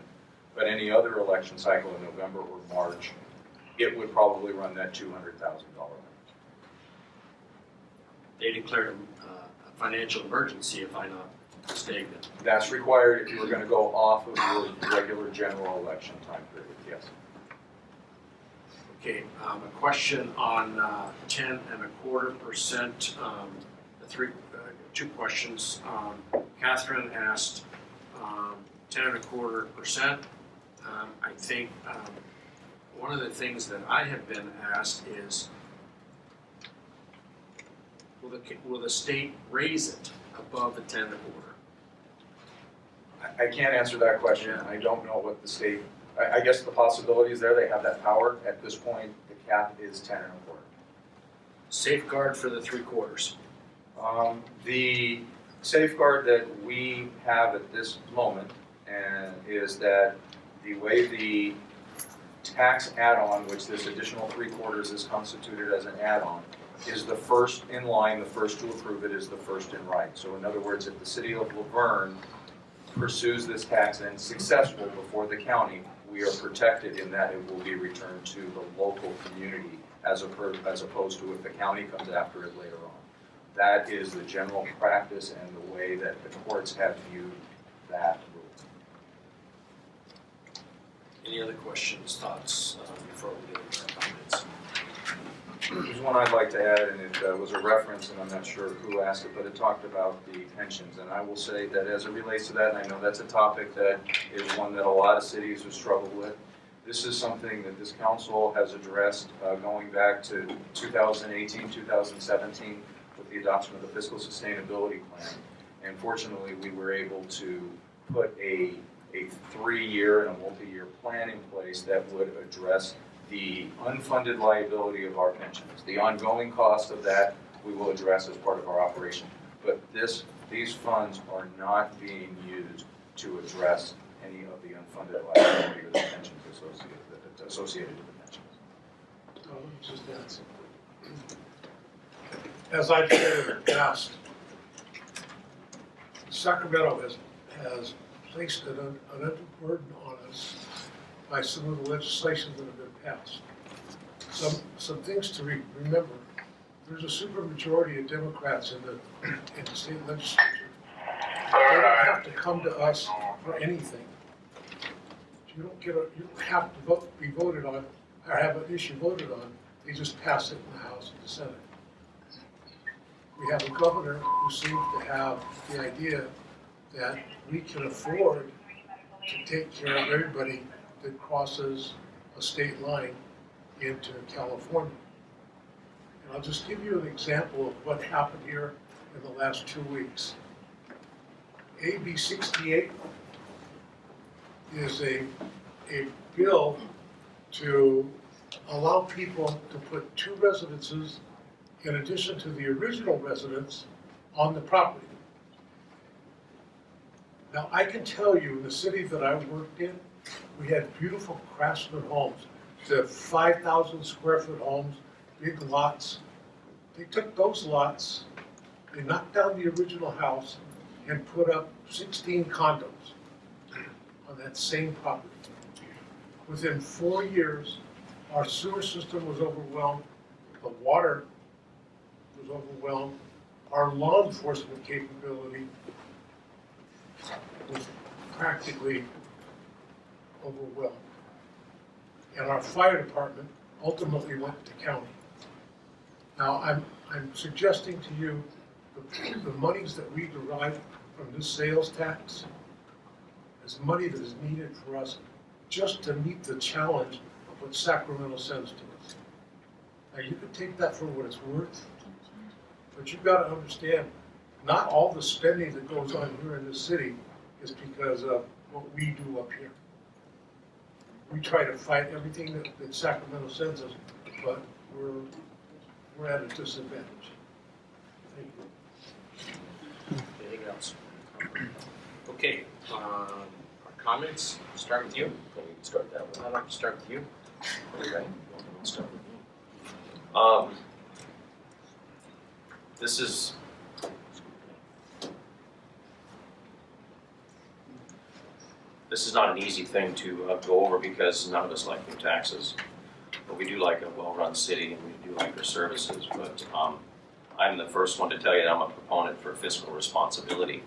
But any other election cycle in November or March, it would probably run that $200,000 range. They declared a financial emergency, if I'm not mistaken. That's required if you were going to go off of your regular general election time period, yes. Okay, a question on 10.25%, two questions. Catherine asked 10.25%. I think one of the things that I have been asked is, will the state raise it above the 10.25? I can't answer that question. I don't know what the state, I guess the possibility is there, they have that power. At this point, the cap is 10.25. Safeguard for the 3/4. The safeguard that we have at this moment is that the way the tax add-on, which this additional 3/4 is constituted as an add-on, is the first in line, the first to approve it is the first in right. So in other words, if the city of Laverne pursues this tax and is successful before the county, we are protected in that it will be returned to the local community as opposed to if the county comes after it later on. That is the general practice and the way that the courts have viewed that rule. Any other questions, thoughts before we get into our comments? There's one I'd like to add, and it was a reference, and I'm not sure who asked it, but it talked about the pensions. And I will say that as it relates to that, and I know that's a topic that is one that a lot of cities have struggled with, this is something that this council has addressed going back to 2018, 2017 with the adoption of the fiscal sustainability plan. And fortunately, we were able to put a 3-year and a multi-year plan in place that would address the unfunded liability of our pensions. The ongoing cost of that we will address as part of our operation. But these funds are not being used to address any of the unfunded liability of the pensions associated with the pensions. As I've said in the past, Sacramento has placed an undue burden on us by some of the legislation that have been passed. Some things to remember. There's a supermajority of Democrats in the state legislature. They don't have to come to us for anything. You don't have to be voted on or have an issue voted on. They just pass it in the House and the Senate. We have a governor who seems to have the idea that we can afford to take care of everybody that crosses a state line into California. And I'll just give you an example of what happened here in the last 2 weeks. AB 68 is a bill to allow people to put 2 residences in addition to the original residence on the property. Now, I can tell you, in the city that I worked in, we had beautiful craftsman homes, the 5,000 square foot homes, big lots. They took those lots, they knocked down the original house and put up 16 condos on that same property. Within 4 years, our sewer system was overwhelmed, the water was overwhelmed, our law enforcement capability was practically overwhelmed. And our fire department ultimately went to county. Now, I'm suggesting to you the monies that we derive from this sales tax is money that is needed for us just to meet the challenge of what Sacramento sends to us. Now, you can take that for what it's worth, but you've got to understand, not all the spending that goes on here in this city is because of what we do up here. We try to fight everything that Sacramento sends us, but we're at a disadvantage. Thank you. Anything else? Okay, our comments, start with you. Can we start that one? I'd like to start with you. Okay, we'll start with you. This is not an easy thing to go over because none of us like new taxes. But we do like a well-run city and we do like our services. But I'm the first one to tell you that I'm a proponent for fiscal responsibility.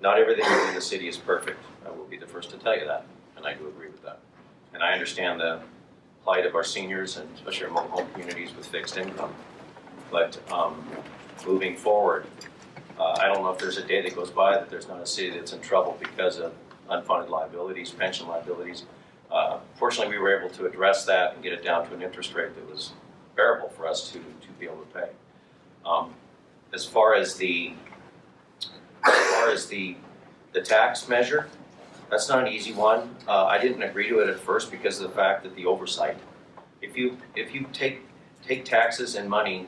Not everything in the city is perfect. I will be the first to tell you that, and I do agree with that. And I understand the plight of our seniors and especially our mobile home communities with fixed income. But moving forward, I don't know if there's a day that goes by that there's not a city that's in trouble because of unfunded liabilities, pension liabilities. Fortunately, we were able to address that and get it down to an interest rate that was bearable for us to be able to pay. As far as the tax measure, that's not an easy one. I didn't agree to it at first because of the fact that the oversight. If you take taxes and money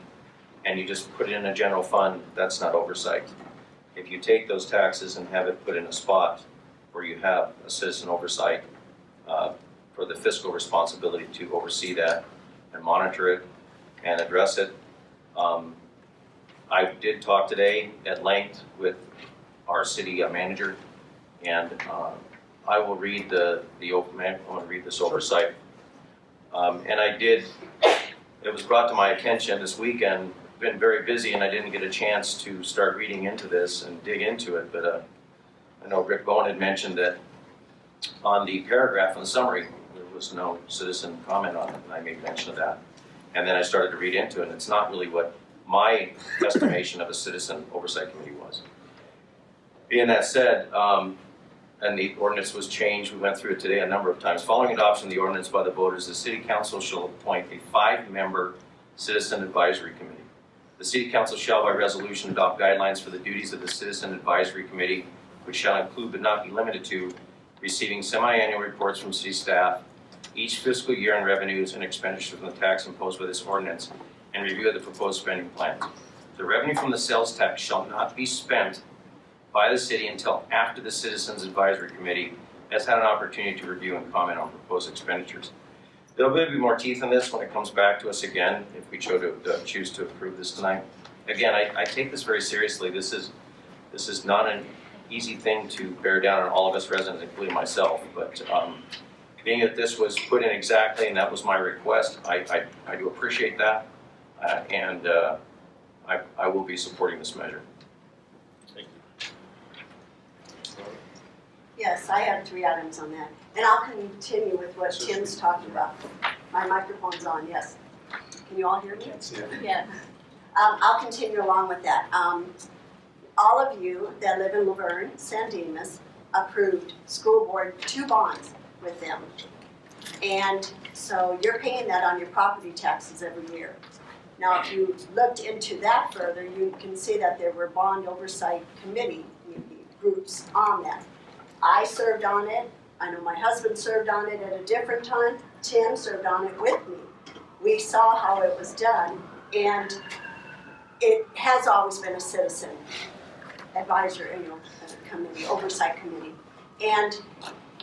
and you just put it in a general fund, that's not oversight. If you take those taxes and have it put in a spot where you have a citizen oversight for the fiscal responsibility to oversee that and monitor it and address it. I did talk today at length with our city manager, and I will read I want to read this oversight. And I did, it was brought to my attention this weekend, been very busy and I didn't get a chance to start reading into this and dig into it, but I know Rick Bowen had mentioned that on the paragraph in the summary, there was no citizen comment on it, and I made mention of that. And then I started to read into it, and it's not really what my estimation of a citizen oversight committee was. Being that said, and the ordinance was changed, we went through it today a number of times. Following adoption of the ordinance by the voters, the City Council shall appoint a 5-member Citizen Advisory Committee. The City Council shall by resolution adopt guidelines for the duties of the Citizen Advisory Committee, which shall include but not be limited to receiving semi-annual reports from city staff each fiscal year on revenues and expenditures from the tax imposed by this ordinance, and review of the proposed spending plans. The revenue from the sales tax shall not be spent by the city until after the Citizens Advisory Committee has had an opportunity to review and comment on proposed expenditures. There'll be more teeth in this when it comes back to us again, if we choose to approve this tonight. Again, I take this very seriously. This is not an easy thing to bear down on all of us residents, including myself, but being that this was put in exactly and that was my request, I do appreciate that, and I will be supporting this measure. Yes, I had 3 items on that. And I'll continue with what Tim's talking about. My microphone's on, yes. Can you all hear me? Can't see it. Yeah. I'll continue along with that. All of you that live in Laverne, San Dimas, approved school board 2 bonds with them. And so you're paying that on your property taxes every year. Now, if you looked into that further, you can see that there were bond oversight committee groups on that. I served on it. I know my husband served on it at a different time. Tim served on it with me. We saw how it was done, and it has always been a citizen advisory, committee, oversight committee. And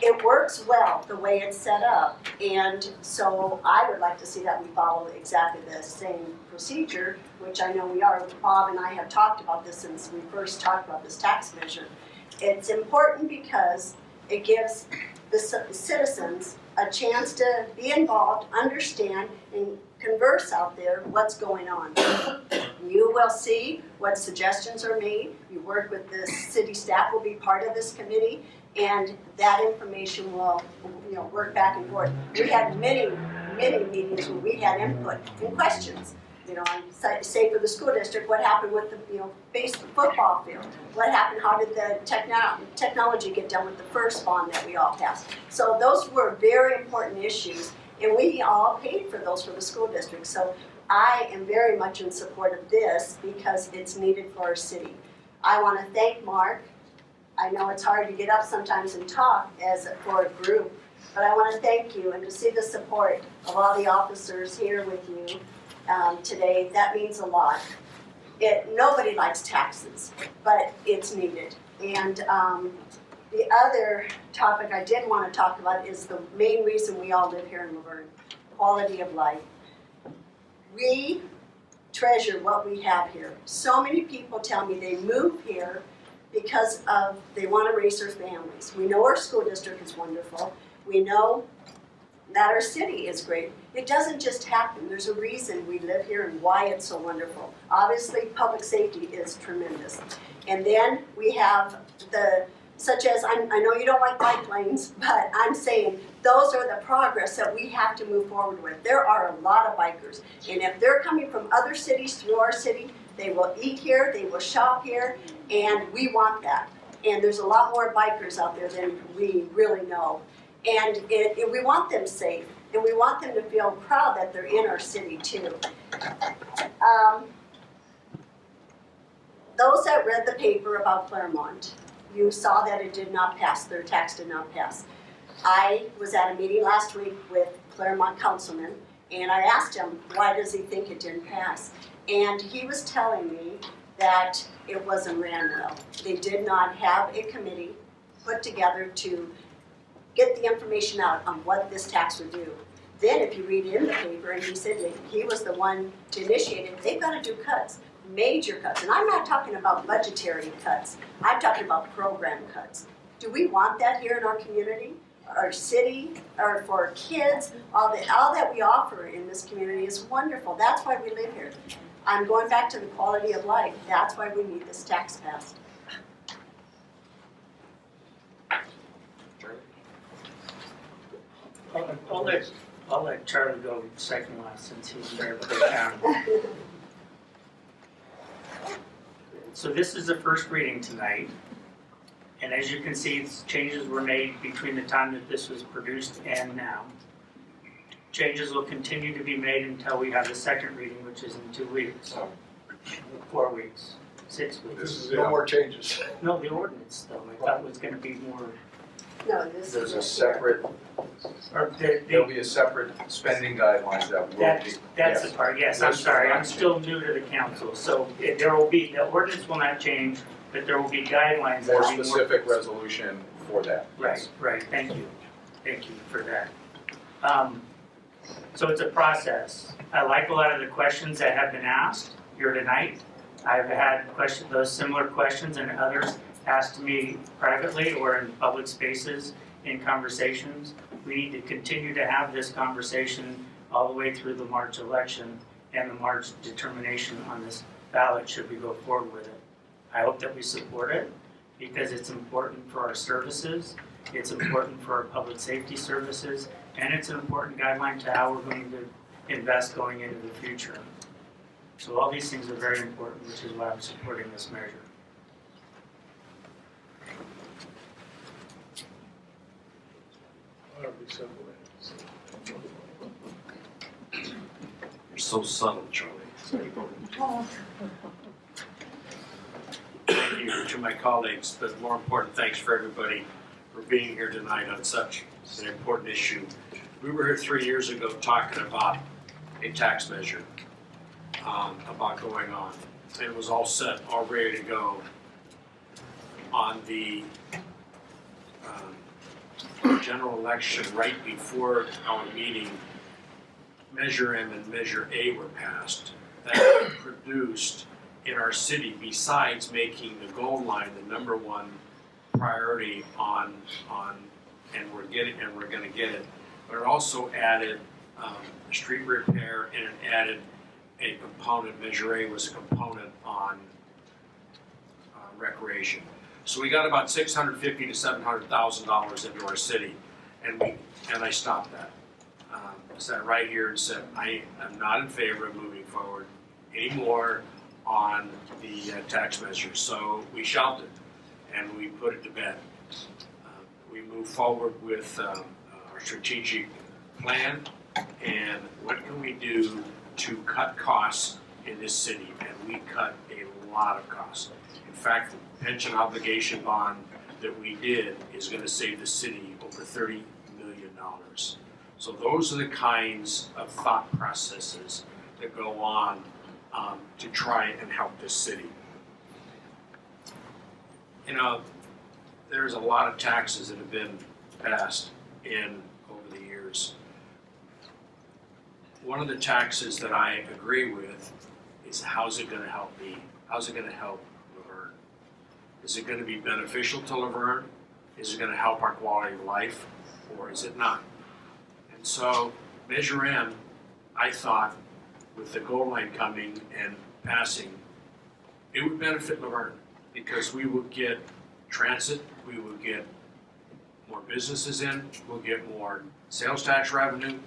it works well the way it's set up. And so I would like to see that we follow exactly the same procedure, which I know we are. Bob and I have talked about this since we first talked about this tax measure. It's important because it gives the citizens a chance to be involved, understand, and converse out there what's going on. You will see what suggestions are made. You work with the city staff, will be part of this committee, and that information will, work back and forth. We had many meetings where we had input and questions. Say for the school district, what happened with the football field? What happened? How did the technology get done with the first bond that we all passed? So those were very important issues, and we all paid for those for the school district. So I am very much in support of this because it's needed for our city. I want to thank Mark. I know it's hard to get up sometimes and talk for a group, but I want to thank you and to see the support of all the officers here with you. Today, that means a lot. Nobody likes taxes, but it's needed. And the other topic I did want to talk about is the main reason we all live here in Laverne, quality of life. We treasure what we have here. So many people tell me they move here because they want to raise their families. We know our school district is wonderful. We know that our city is great. It doesn't just happen. There's a reason we live here and why it's so wonderful. Obviously, public safety is tremendous. And then we have such as, I know you don't like bike lanes, but I'm saying those are the progress that we have to move forward with. There are a lot of bikers. And if they're coming from other cities through our city, They will eat here, they will shop here, and we want that. And there's a lot more bikers out there than we really know. And we want them safe, and we want them to feel proud that they're in our city too. Those that read the paper about Claremont, you saw that it did not pass, their tax did not pass. I was at a meeting last week with Claremont councilman, and I asked him, why does he think it didn't pass? And he was telling me that it wasn't ran well. They did not have a committee put together to get the information out on what this tax would do. Then if you read in the paper, and he said that he was the one to initiate it, they've got to do cuts, major cuts. And I'm not talking about budgetary cuts, I'm talking about program cuts. Do we want that here in our community, our city, or for our kids? All that we offer in this community is wonderful. That's why we live here. I'm going back to the quality of life. That's why we need this tax passed. I'll let Charlie go second last since he's there for the county. So this is the first reading tonight. And as you can see, changes were made between the time that this was produced and now. Changes will continue to be made until we have the second reading, which is in 2 weeks. 4 weeks, 6 weeks. No more changes. No, the ordinance though, I thought was gonna be more. No, this There's a is separate, there'll be a separate spending guidelines that will be. That's yes. the part, yes, I'm sorry, I'm still new to the council, so there will be, the ordinance will not change, but there will be guidelines that More will be more. specific resolution for that. Right, right, thank you for that. So it's a process. I like a lot of the questions that have been asked here tonight. I've had those similar questions and others asked me privately or in public spaces in conversations. We need to continue to have this conversation all the way through the March election and the March determination on this ballot should we go forward with it. I hope that we support it because it's important for our services, it's important for our public safety services, and it's an important guideline to how we're going to invest going into the future. So all these things are very important, which is why I'm supporting this measure. You're so subtle, Charlie. Thank you to my colleagues, but more important, thanks for everybody for being here tonight on such an important issue. We were here 3 years ago talking about a tax measure about going on. It was all set, all ready to go on the general election right before our meeting. Measure M and Measure A were passed. That produced in our city, besides making the gold line the number one priority and we're gonna get it, but it also added street repair and it added a component. Measure A was a component on recreation. So we got about $650,000 to $700,000 into our city, and I stopped that. Sat right here and said I am not in favor of moving forward anymore on the tax measure. So we shelved it and we put it to bed. We moved forward with our strategic plan and what can we do to cut costs in this city, and we cut a lot of costs. In fact, the pension obligation bond that we did is going to save the city over $30 million. So those are the kinds of thought processes that go on to try and help this city. You know, there's a lot of taxes that have been passed in over the years. One of the taxes that I agree with is how's it going to help me? How's it going to help Laverne? Is it going to be beneficial to Laverne? Is it going to help our quality of life, or is it not? And so Measure M, I thought, with the gold line coming and passing, it would benefit Laverne because we will get transit, we will get more businesses in, we'll get more sales tax revenue.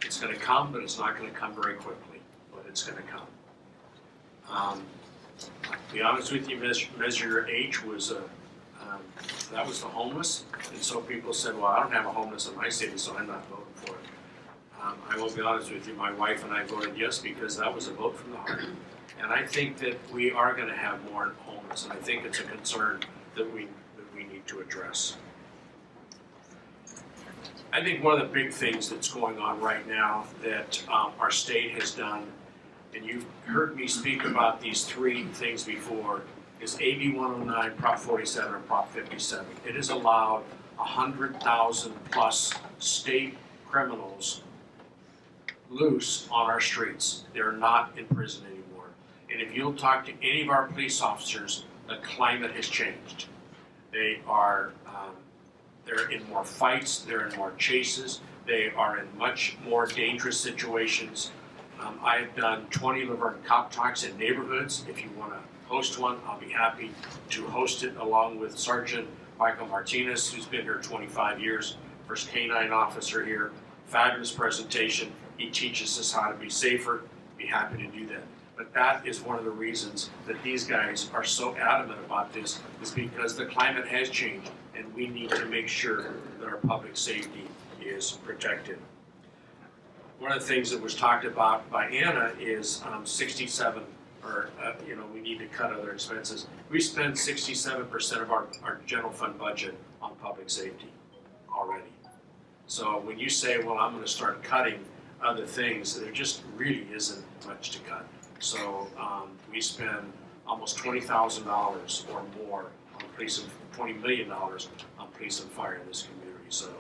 It's going to come, but it's not going to come very quickly, but it's going to come. To be honest with you, Measure H was that was the homeless, and so people said, well, I don't have a homeless in my city, so I'm not voting for it. I will be honest with you, my wife and I voted yes because that was a vote from the heart. And I think that we are going to have more homeless, and I think it's a concern that we need to address. I think one of the big things that's going on right now that our state has done, and you've heard me speak about these three things before, is AB 109, Prop 47, and Prop 57. It has allowed 100,000 plus state criminals loose on our streets. They're not in prison anymore. And if you'll talk to any of our police officers, the climate has changed. They are, they're in more fights, they're in more chases, they are in much more dangerous situations. I've done 20 Laverne cop talks in neighborhoods. If you want to host one, I'll be happy to host it along with Sergeant Michael Martinez, who's been here 25 years, first K-9 officer here. Fabulous presentation. He teaches us how to be safer. Be happy to do that. But that is one of the reasons that these guys are so adamant about this, is because the climate has changed and we need to make sure that our public safety is protected. One of the things that was talked about by Anna is 67, or we need to cut other expenses. We spend 67% of our general fund budget on public safety already. So when you say, well, I'm going to start cutting other things, there just really isn't much to cut. So we spend almost $20,000 or more on police and $20 million on police and fire in this community. So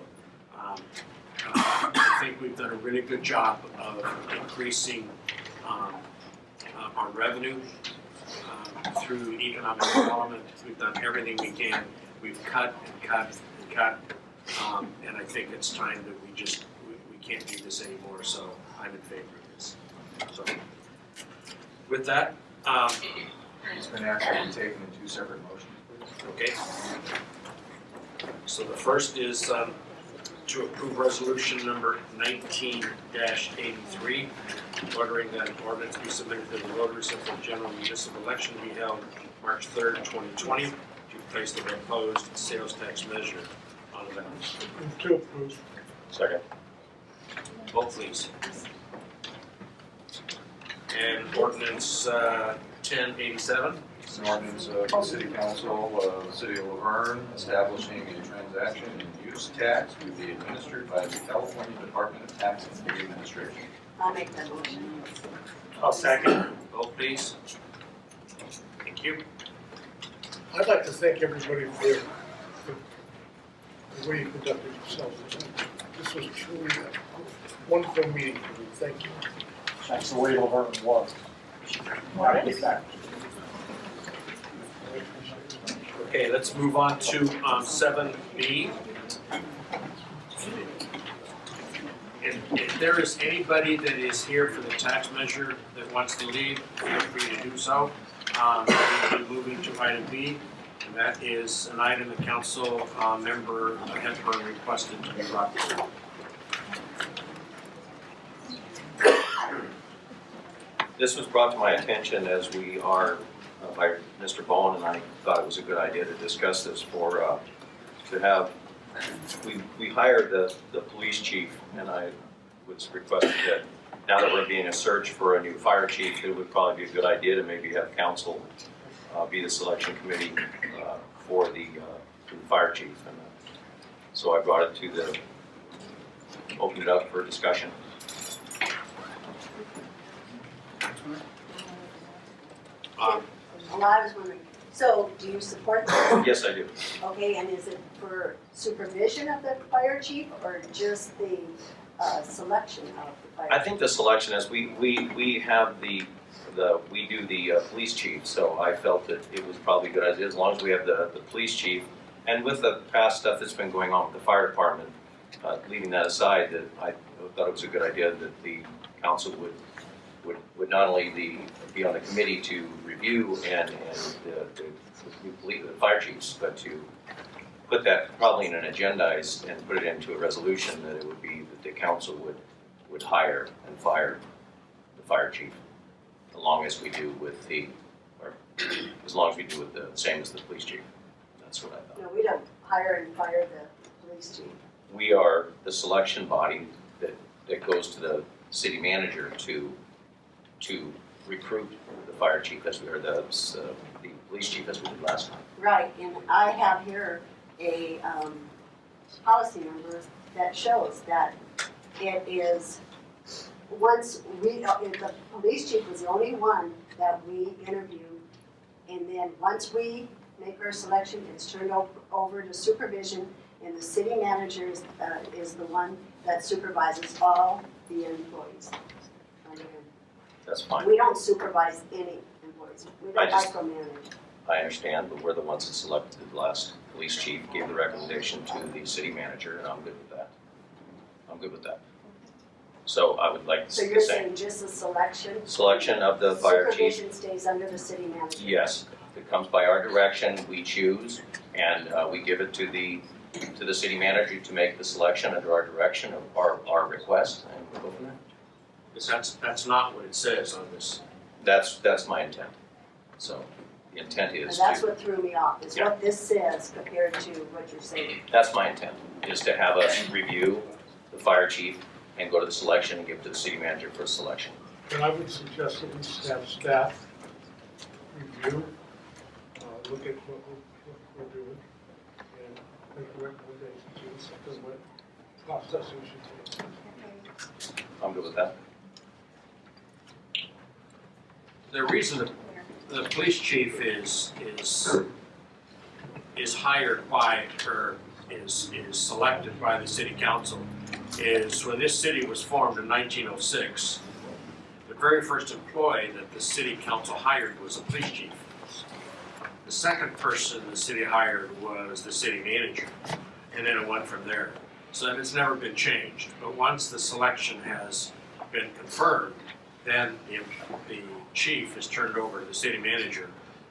I think we've done a really good job of increasing our revenue through economic development. We've done everything we can. We've cut and cut and cut. And I think it's time that we can't do this anymore, so I'm in favor of this. So with that, It's been asked to be taken in two separate motions, please. okay. So the first is to approve resolution number 19-83, ordering that an ordinance be submitted to the Rotary Central General Municipal Election to be held March 3rd, 2020, to place the proposed sales tax measure on the ballot. Move to approve. Second. Vote please. And ordinance 1087. It's an ordinance of the City Council of the City of Laverne establishing a transaction and use tax to be administered by the California Department of Tax and Administration. I'll make that motion. I'll second. Vote please. Thank you. I'd like to thank everybody for the way you conducted yourself. This was truly a wonderful meeting for me. Thank you. That's the way Laverne was. Okay, let's move on to 7B. If there is anybody that is here for the tax measure that wants to leave, feel free to do so. We'll be moving to item B, and that is an item the council member Hepburn requested to be brought forward. This was brought to my attention as we are, by Mr. Bowen, and I thought it was a good idea to discuss this for, to have, we hired the police chief, and I was requesting that now that we're being a search for a new fire chief, it would probably be a good idea to maybe have council be the selection committee for the fire chief. And so I brought it to opened it up for discussion. Well, I was wondering, so do you support this? Yes, I do. Okay, and is it for supervision of the fire chief or just the selection of the fire chief? I think the selection is we have we do the police chief, so I felt that it was probably a good idea as long as we have the police chief, and with the past stuff that's been going on with the fire department, leaving that aside, that I thought it was a good idea that the council would not only be on the committee to review and the fire chiefs, but to put that probably in an agendized and put it into a resolution that it would be that the council would hire and fire the fire chief, along as we do with as long as we do it the same as the police chief. That's what I thought. No, we don't hire and fire the police chief. We are the selection body that goes to the city manager to recruit the fire chief as we are the police chief as we did last time. Right, and I have here a policy number that shows that it is, once we, the police chief was the only one that we interviewed. And then once we make our selection, it's turned over to supervision, and the city manager is the one that supervises all the employees. That's fine. We don't supervise any employees. We don't I micromanage. I understand, but we're the ones that selected the last police chief, gave the recommendation to the city manager, and I'm good with that. I'm good with that. So I would like to So see you're the same saying just the selection? selection of the fire chief. Supervision stays under the city manager? Yes, it comes by our direction, we choose, and we give it to the city manager to make the selection under our direction of our request, and we'll go from there. Because that's not what it says on this. That's my intent. So the intent And is that's to, what threw me off, is what this says compared to what you're saying. that's my intent, is to have us review the fire chief and go to the selection and give it to the city manager for selection. And I would suggest that we have staff review, look at what we're doing, and make a recommendation to us as to what process we should take. I'm good with that. The reason the police chief is hired by, or is selected by the city council is when this city was formed in 1906, the very first employee that the city council hired was a police chief. The second person the city hired was the city manager, and then it went from there. So it's never been changed. But once the selection has been confirmed, then the chief is turned over to the city manager,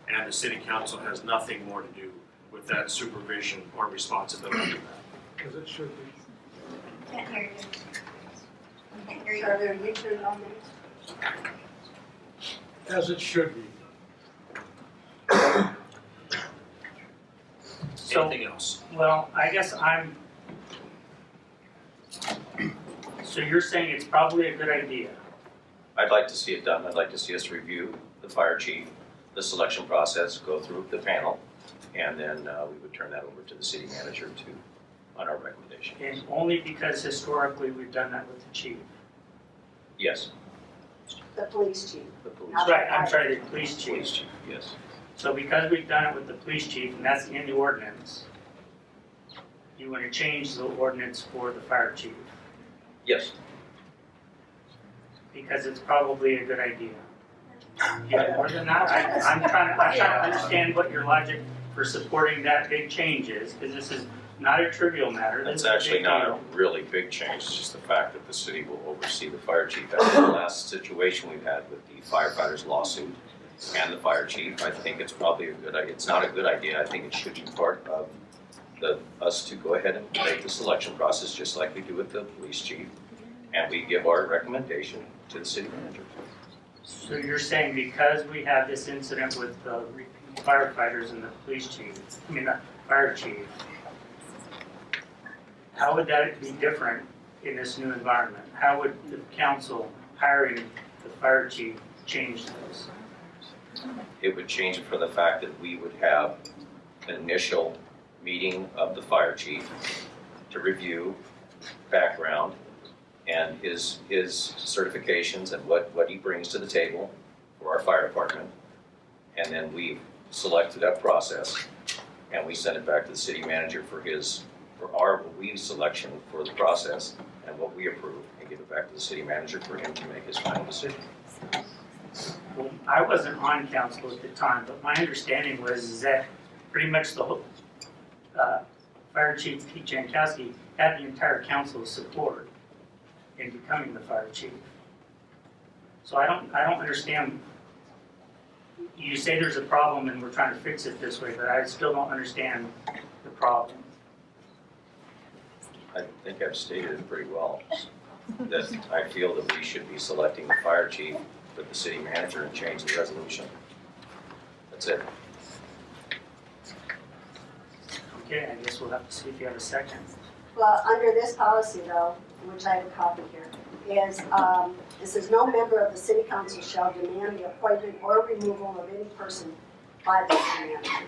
and the city council has nothing more to do with that supervision or responsibility of that. As it should be. Can't hear you. Can't hear you. Are there YouTube on there? As it should be. Anything else? Well, I guess so you're saying it's probably a good idea. I'd like to see it done. I'd like to see us review the fire chief, the selection process, go through the panel, and then we would turn that over to the city manager on our recommendation. And only because historically we've done that with the chief. Yes. The police chief. The police. Not Right, the I'm fire. sorry, the police chief. Police chief, yes. So because we've done it with the police chief, and that's in the ordinance, you want to change the ordinance for the fire chief, Yes. because it's probably a good idea. Yeah, more than that, I'm trying to understand what your logic for supporting that big change is, because this is not a trivial matter. This It's is a actually big not deal. a really big change, it's just the fact that the city will oversee the fire chief. After the last situation we've had with the firefighters lawsuit and the fire chief, I think it's probably a good idea. It's not a good idea, I think it should be part of us to go ahead and make the selection process just like we do with the police chief. And we give our recommendation to the city manager. So you're saying because we had this incident with the firefighters and the police chief, the fire chief, how would that be different in this new environment? How would the council hiring the fire chief change this? It would change it for the fact that we would have an initial meeting of the fire chief to review background and his certifications and what he brings to the table for our fire department. And then we selected that process and we send it back to the city manager for our selection for the process and what we approve, and give it back to the city manager for him to make his final decision. Well, I wasn't on council at the time, but my understanding was that pretty much the whole, Fire Chief Pete Jankowski had the entire council's support in becoming the fire chief. So I don't understand, you say there's a problem and we're trying to fix it this way, but I still don't understand the problem. I think I've stated it pretty well, that I feel that we should be selecting the fire chief with the city manager and change the resolution. That's it. Okay, I guess we'll have to see if you have a second. Well, under this policy though, which I have a copy here, is, it says no member of the city council shall demand the appointment or removal of any person by the city manager.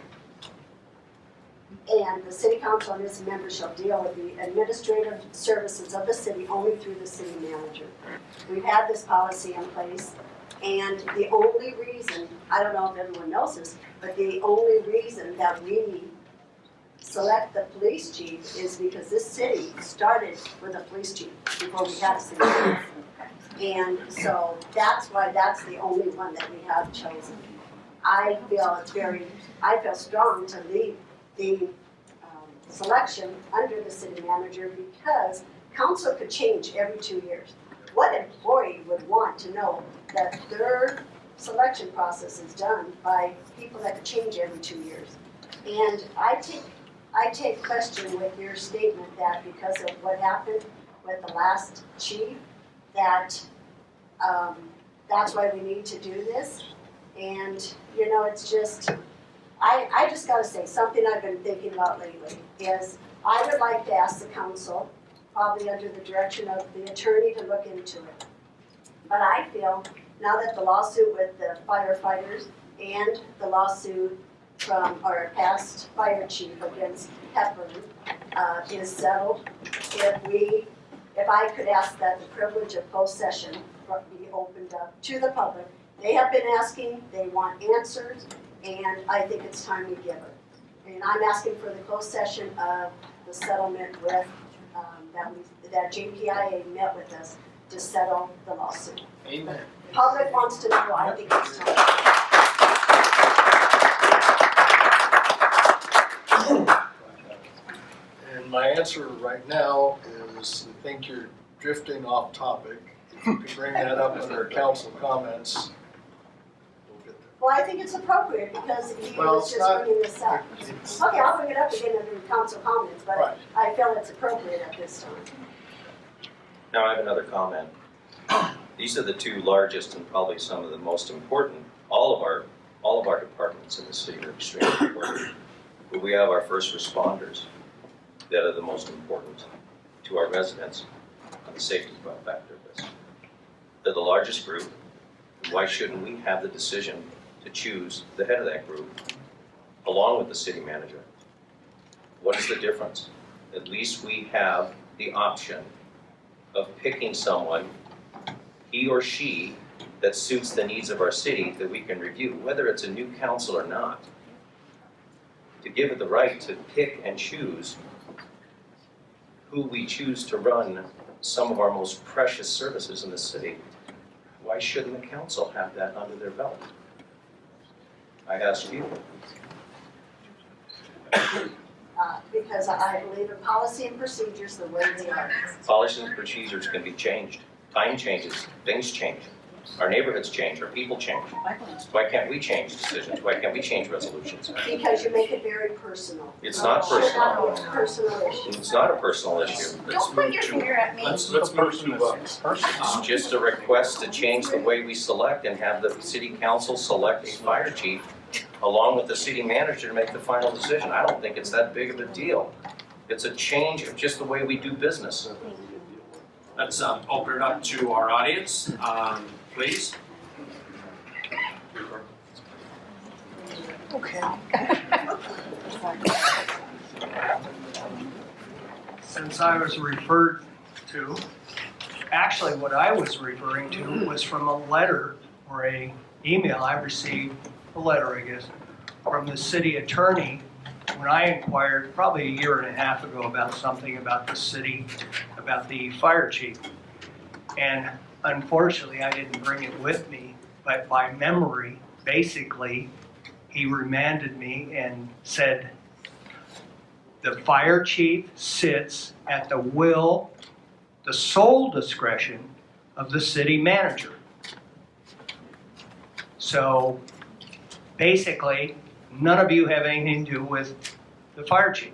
And the city council and its members shall deal with the administrative services of the city only through the city manager. We've had this policy in place, and the only reason, I don't know if everyone knows this, but the only reason that we select the police chief is because this city started with a police chief before we had a city council. And so that's why that's the only one that we have chosen. I feel strong to leave the selection under the city manager because council could change every 2 years. What employee would want to know that their selection process is done by people that could change every 2 years? And I take question with your statement that because of what happened with the last chief, that that's why we need to do this. And, you know, it's just, I just gotta say, something I've been thinking about lately is I would like to ask the council, probably under the direction of the attorney, to look into it. But I feel, now that the lawsuit with the firefighters and the lawsuit from our past fire chief against Hepburn is settled, if I could ask that the privilege of closed session be opened up to the public. They have been asking, they want answers, and I think it's time we give it. And I'm asking for the closed session of the settlement with, that JPIA met with us to settle the lawsuit. Amen. The public wants to know, I think it's time. And my answer right now is, I think you're drifting off topic. If you could bring that up under council comments, we'll get there. Well, I think it's appropriate because he Well, was it's just not- bringing this up. Okay, I'll bring it up again under council comments, but Right. I feel it's appropriate at this time. Now I have another comment. These are the two largest and probably some of the most important. All of our departments in the city are extremely important. But we have our first responders that are the most important to our residents on the safety factor of this. They're the largest group. Why shouldn't we have the decision to choose the head of that group along with the city manager? What is the difference? At least we have the option of picking someone, he or she, that suits the needs of our city that we can review, whether it's a new council or not. To give it the right to pick and choose who we choose to run some of our most precious services in the city. Why shouldn't the council have that under their belt? I ask you. Because I believe in policy and procedures the way they are. Policies and procedures can be changed. Time changes, things change. Our neighborhoods change, our people change. Why can't we change decisions? Why can't we change resolutions? Because you make it very personal. It's not Should personal. not be a personal issue. It's not a personal issue. Don't point your finger at me. Let's move to, It's just a request to change the way we select and have the city council select a fire chief along with the city manager to make the final decision. I don't think it's that big of a deal. It's a change of just the way we do business. let's open it up to our audience, please. Okay. Since I was referred to, actually what I was referring to was from a letter or a email I received, a letter I guess, from the city attorney when I inquired probably a year and a half ago about something about the city, about the fire chief. And unfortunately I didn't bring it with me, but by memory, basically, he remanded me and said, the fire chief sits at the will, the sole discretion of the city manager. So basically, none of you have anything to do with the fire chief.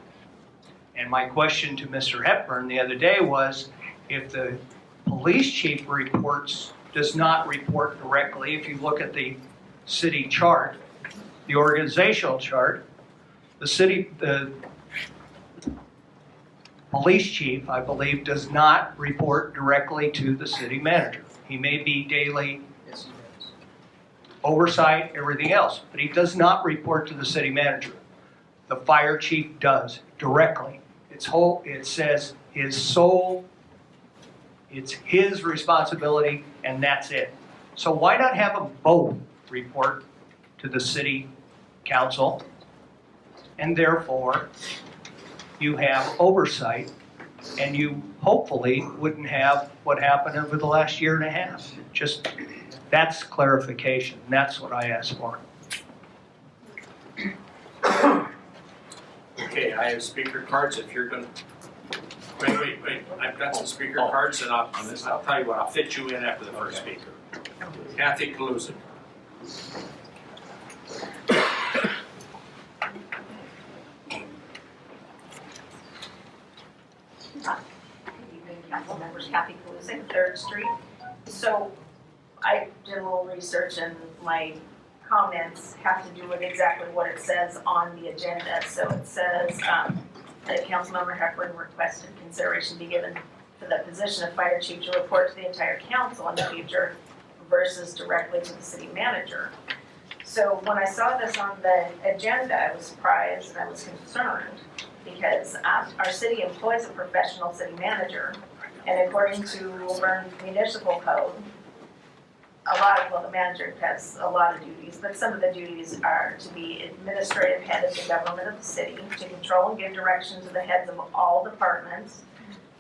And my question to Mr. Hepburn the other day was, if the police chief does not report directly, if you look at the city chart, the organizational chart, the police chief, I believe, does not report directly to the city manager. He may be daily oversight, everything else, but he does not report to the city manager. The fire chief does directly. It says it's his responsibility, and that's it. So why not have them both report to the city council, and therefore you have oversight, and you hopefully wouldn't have what happened over the last year and a half. Just, that's clarification. That's what I asked for. Okay, I have speaker cards if you're gonna, wait, I've got some speaker cards and I'll tell you what, I'll fit you in after the first speaker. Kathy Kaluza. Good evening, council members, Kathy Kaluza, 3rd Street. So I did a little research and my comments have to do with exactly what it says on the agenda. So it says that Councilmember Hepburn requested consideration be given for the position of fire chief to report to the entire council in the future versus directly to the city manager. So when I saw this on the agenda, I was surprised and I was concerned because our city employs a professional city manager, and according to Verne Municipal Code, the manager has a lot of duties, but some of the duties are to be administrative head of the government of the city, to control and give direction to the heads of all departments,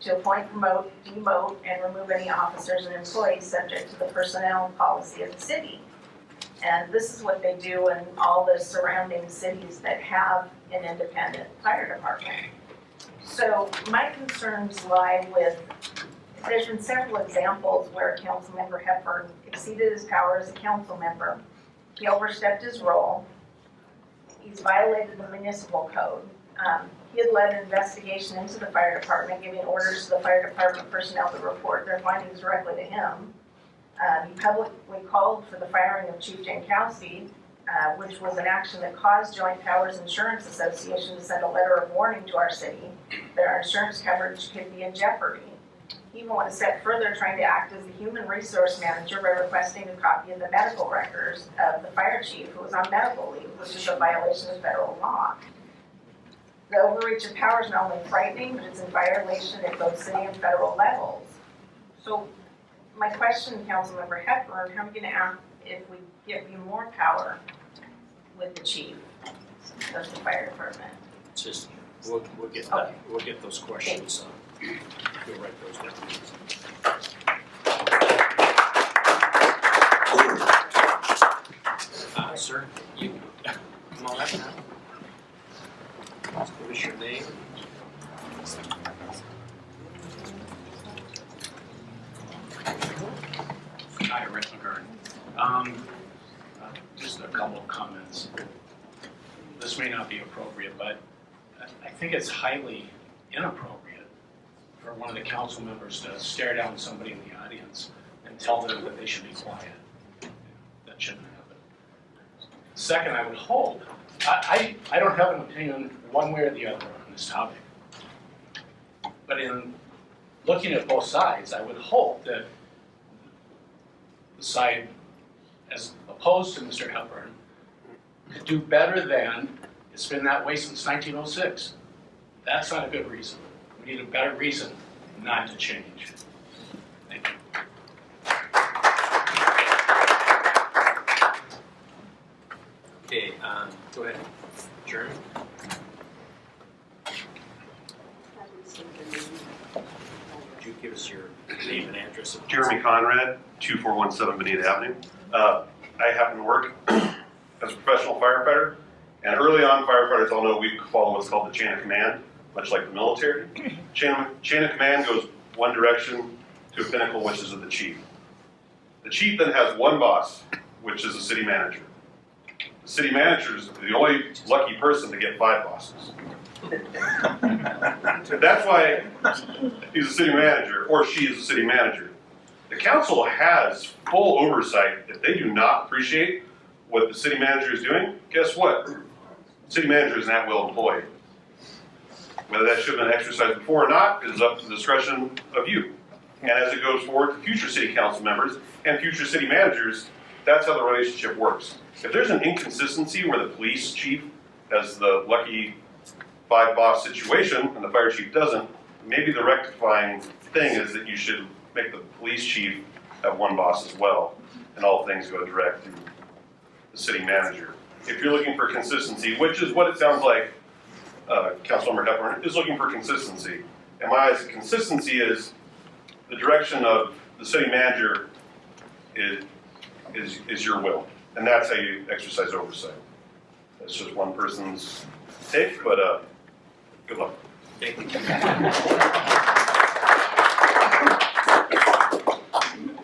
to appoint, promote, demote, and remove any officers and employees subject to the personnel policy of the city. And this is what they do in all the surrounding cities that have an independent fire department. So my concerns lie with, there's been several examples where Councilmember Hepburn exceeded his power as a council member. He overstepped his role. He's violated the municipal code. He had led an investigation into the fire department, giving orders to the fire department personnel to report their findings directly to him. He publicly called for the firing of Chief Jankowski, which was an action that caused Joint Powers Insurance Association to send a letter of warning to our city that our insurance coverage could be in jeopardy. He went a step further, trying to act as the human resource manager by requesting a copy of the medical records of the fire chief who was on medical leave, which is a violation of federal law. The overreach of power is not only frightening, but it's in violation at both city and federal levels. So my question, Councilmember Hepburn, how are we going to act if we give you more power with the chief of the fire department? Just, we'll get that, we'll get those questions, we'll write those down. Sir, you, come on up now. What is your name? Hi, Rick McGurn. Just a couple of comments. This may not be appropriate, but I think it's highly inappropriate for one of the council members to stare down somebody in the audience and tell them that they should be quiet. That shouldn't happen. Second, I would hope, I don't have an opinion one way or the other on this topic. But in looking at both sides, I would hope that the side as opposed to Mr. Hepburn could do better than it's been that way since 1906. That's not a good reason. We need a better reason not to change. Thank you. Okay, go ahead, Jeremy. Would you give us your name and address? Jeremy Conrad, 2417 Bonita Avenue. I happen to work as a professional firefighter, and early on, firefighters all know we follow what's called the chain of command, much like the military. Chain of command goes one direction to a pinnacle, which is of the chief. The chief then has one boss, which is the city manager. The city manager is the only lucky person to get 5 bosses. That's why he's a city manager, or she is a city manager. The council has full oversight. If they do not appreciate what the city manager is doing, guess what? The city manager is an at-will employee. Whether that should have been exercised before or not is up to the discretion of you. And as it goes forward to future city council members and future city managers, that's how the relationship works. If there's an inconsistency where the police chief has the lucky 5-boss situation and the fire chief doesn't, maybe the rectifying thing is that you should make the police chief have 1 boss as well, and all things go direct to the city manager. If you're looking for consistency, which is what it sounds like Councilmember Hepburn is looking for consistency. In my eyes, consistency is the direction of the city manager is your will, and that's how you exercise oversight. That's just one person's take, but good luck. Thank you.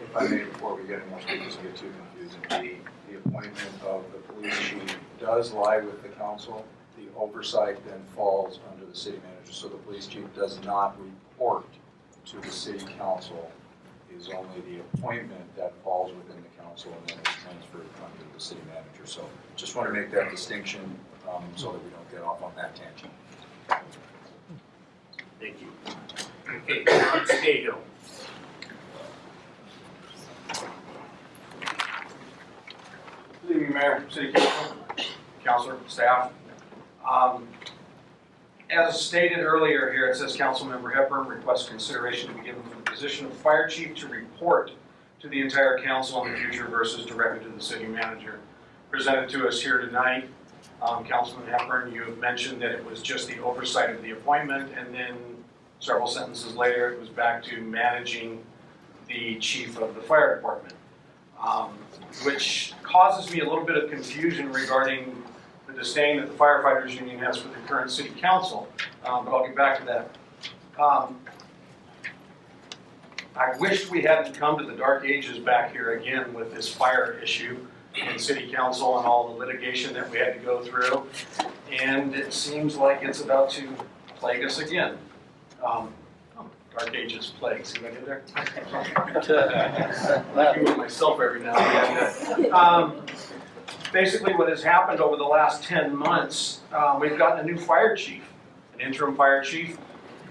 If I may, before we get any more speakers and get too confusing, the appointment of the police chief does lie with the council. The oversight then falls under the city manager, so the police chief does not report to the city council. It is only the appointment that falls within the council and then is transferred under the city manager. So just want to make that distinction so that we don't get off on that tangent. Thank you. Okay, John Cahill. Good evening, Mayor, City Council, Councilor, staff. As stated earlier here, it says Councilmember Hepburn requests consideration to be given for the position of fire chief to report to the entire council in the future versus directly to the city manager. Presented to us here tonight, Councilman Hepburn, you have mentioned that it was just the oversight of the appointment, and then several sentences later, it was back to managing the chief of the fire department, which causes me a little bit of confusion regarding the disdain that the firefighters union has for the current city council, but I'll get back to that. I wish we hadn't come to the dark ages back here again with this fire issue in city council and all the litigation that we had to go through, and it seems like it's about to plague us again. Dark ages plague, see what I did there? Laughing with myself every now and then. Basically what has happened over the last 10 months, we've gotten a new fire chief, an interim fire chief,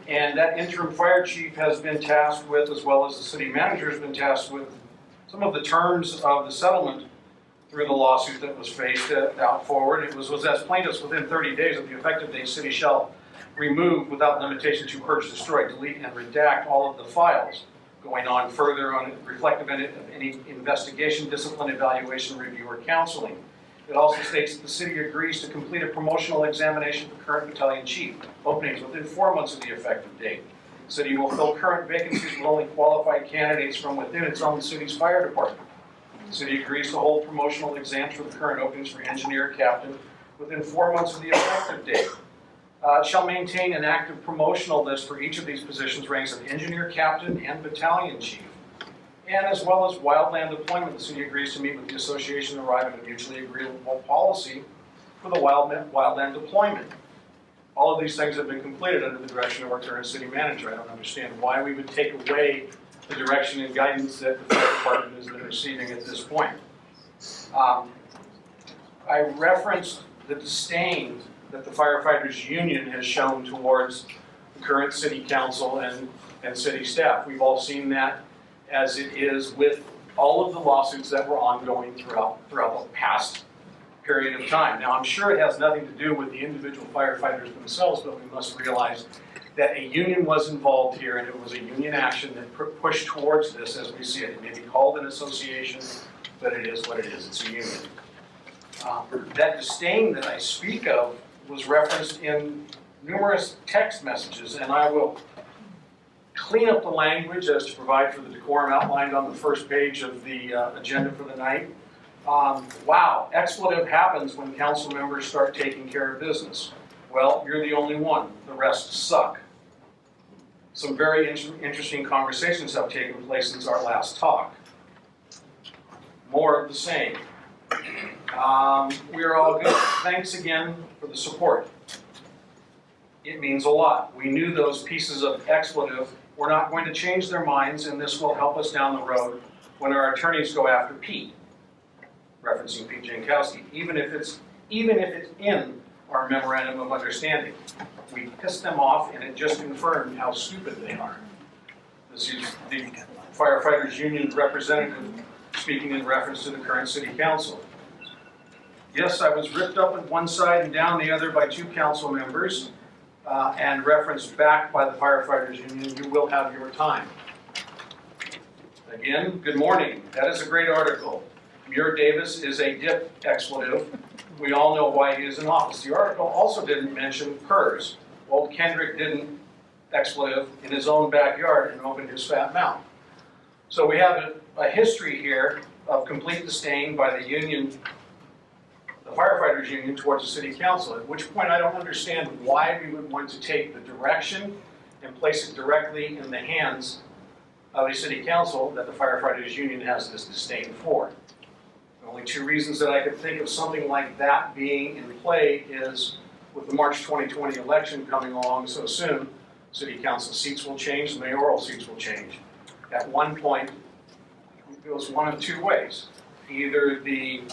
and that interim fire chief has been tasked with, as well as the city manager has been tasked with, some of the terms of the settlement through the lawsuit that was faced out forward. It was as plaintiffs within 30 days of the effective date, city shall remove without limitation to purge, destroy, delete, and redact all of the files going on further on reflective of any investigation, discipline, evaluation, review, or counseling. It also states that the city agrees to complete a promotional examination for current battalion chief openings within 4 months of the effective date. The city will fill current vacancies with only qualified candidates from within its own city's fire department. The city agrees to hold promotional exams for the current openings for engineer captain within 4 months of the effective date. It shall maintain an active promotional list for each of these positions, ranks of engineer captain and battalion chief. And as well as wildland deployment, the city agrees to meet with the association to arrive at a mutually agreeable policy for the wildland deployment. All of these things have been completed under the direction of our current city manager. I don't understand why we would take away the direction and guidance that the fire department has been receiving at this point. I referenced the disdain that the firefighters union has shown towards the current city council and city staff. We've all seen that as it is with all of the lawsuits that were ongoing throughout the past period of time. Now, I'm sure it has nothing to do with the individual firefighters themselves, but we must realize that a union was involved here, and it was a union action that pushed towards this as we see it. It may be called an association, but it is what it is. It's a union. That disdain that I speak of was referenced in numerous text messages, and I will clean up the language as to provide for the decorum outlined on the first page of the agenda for the night. Wow, expletive happens when council members start taking care of business. Well, you're the only one. The rest suck. Some very interesting conversations have taken place since our last talk. More of the same. We are all good. Thanks again for the support. It means a lot. We knew those pieces of expletive were not going to change their minds, and this will help us down the road when our attorneys go after Pete. referencing Pete Jankowski, even if it's in our memorandum of understanding. We pissed them off and it just confirmed how stupid they are. This is the firefighters union representative speaking in reference to the current city council. Yes, I was ripped up on one side and down the other by two council members and referenced back by the firefighters union. You will have your time. Again, good morning. That is a great article. Muir Davis is a dip expletive. We all know why he is in office. The article also didn't mention PERS. Old Kendrick didn't expletive in his own backyard and opened his fat mouth. So we have a history here of complete disdain by the union, the firefighters union, towards the city council, at which point I don't understand why we would want to take the direction and place it directly in the hands of a city council that the firefighters union has this disdain for. The only two reasons that I could think of something like that being in play is with the March 2020 election coming along so soon, city council seats will change, the mayoral seats will change. At one point, it goes one of two ways. Either the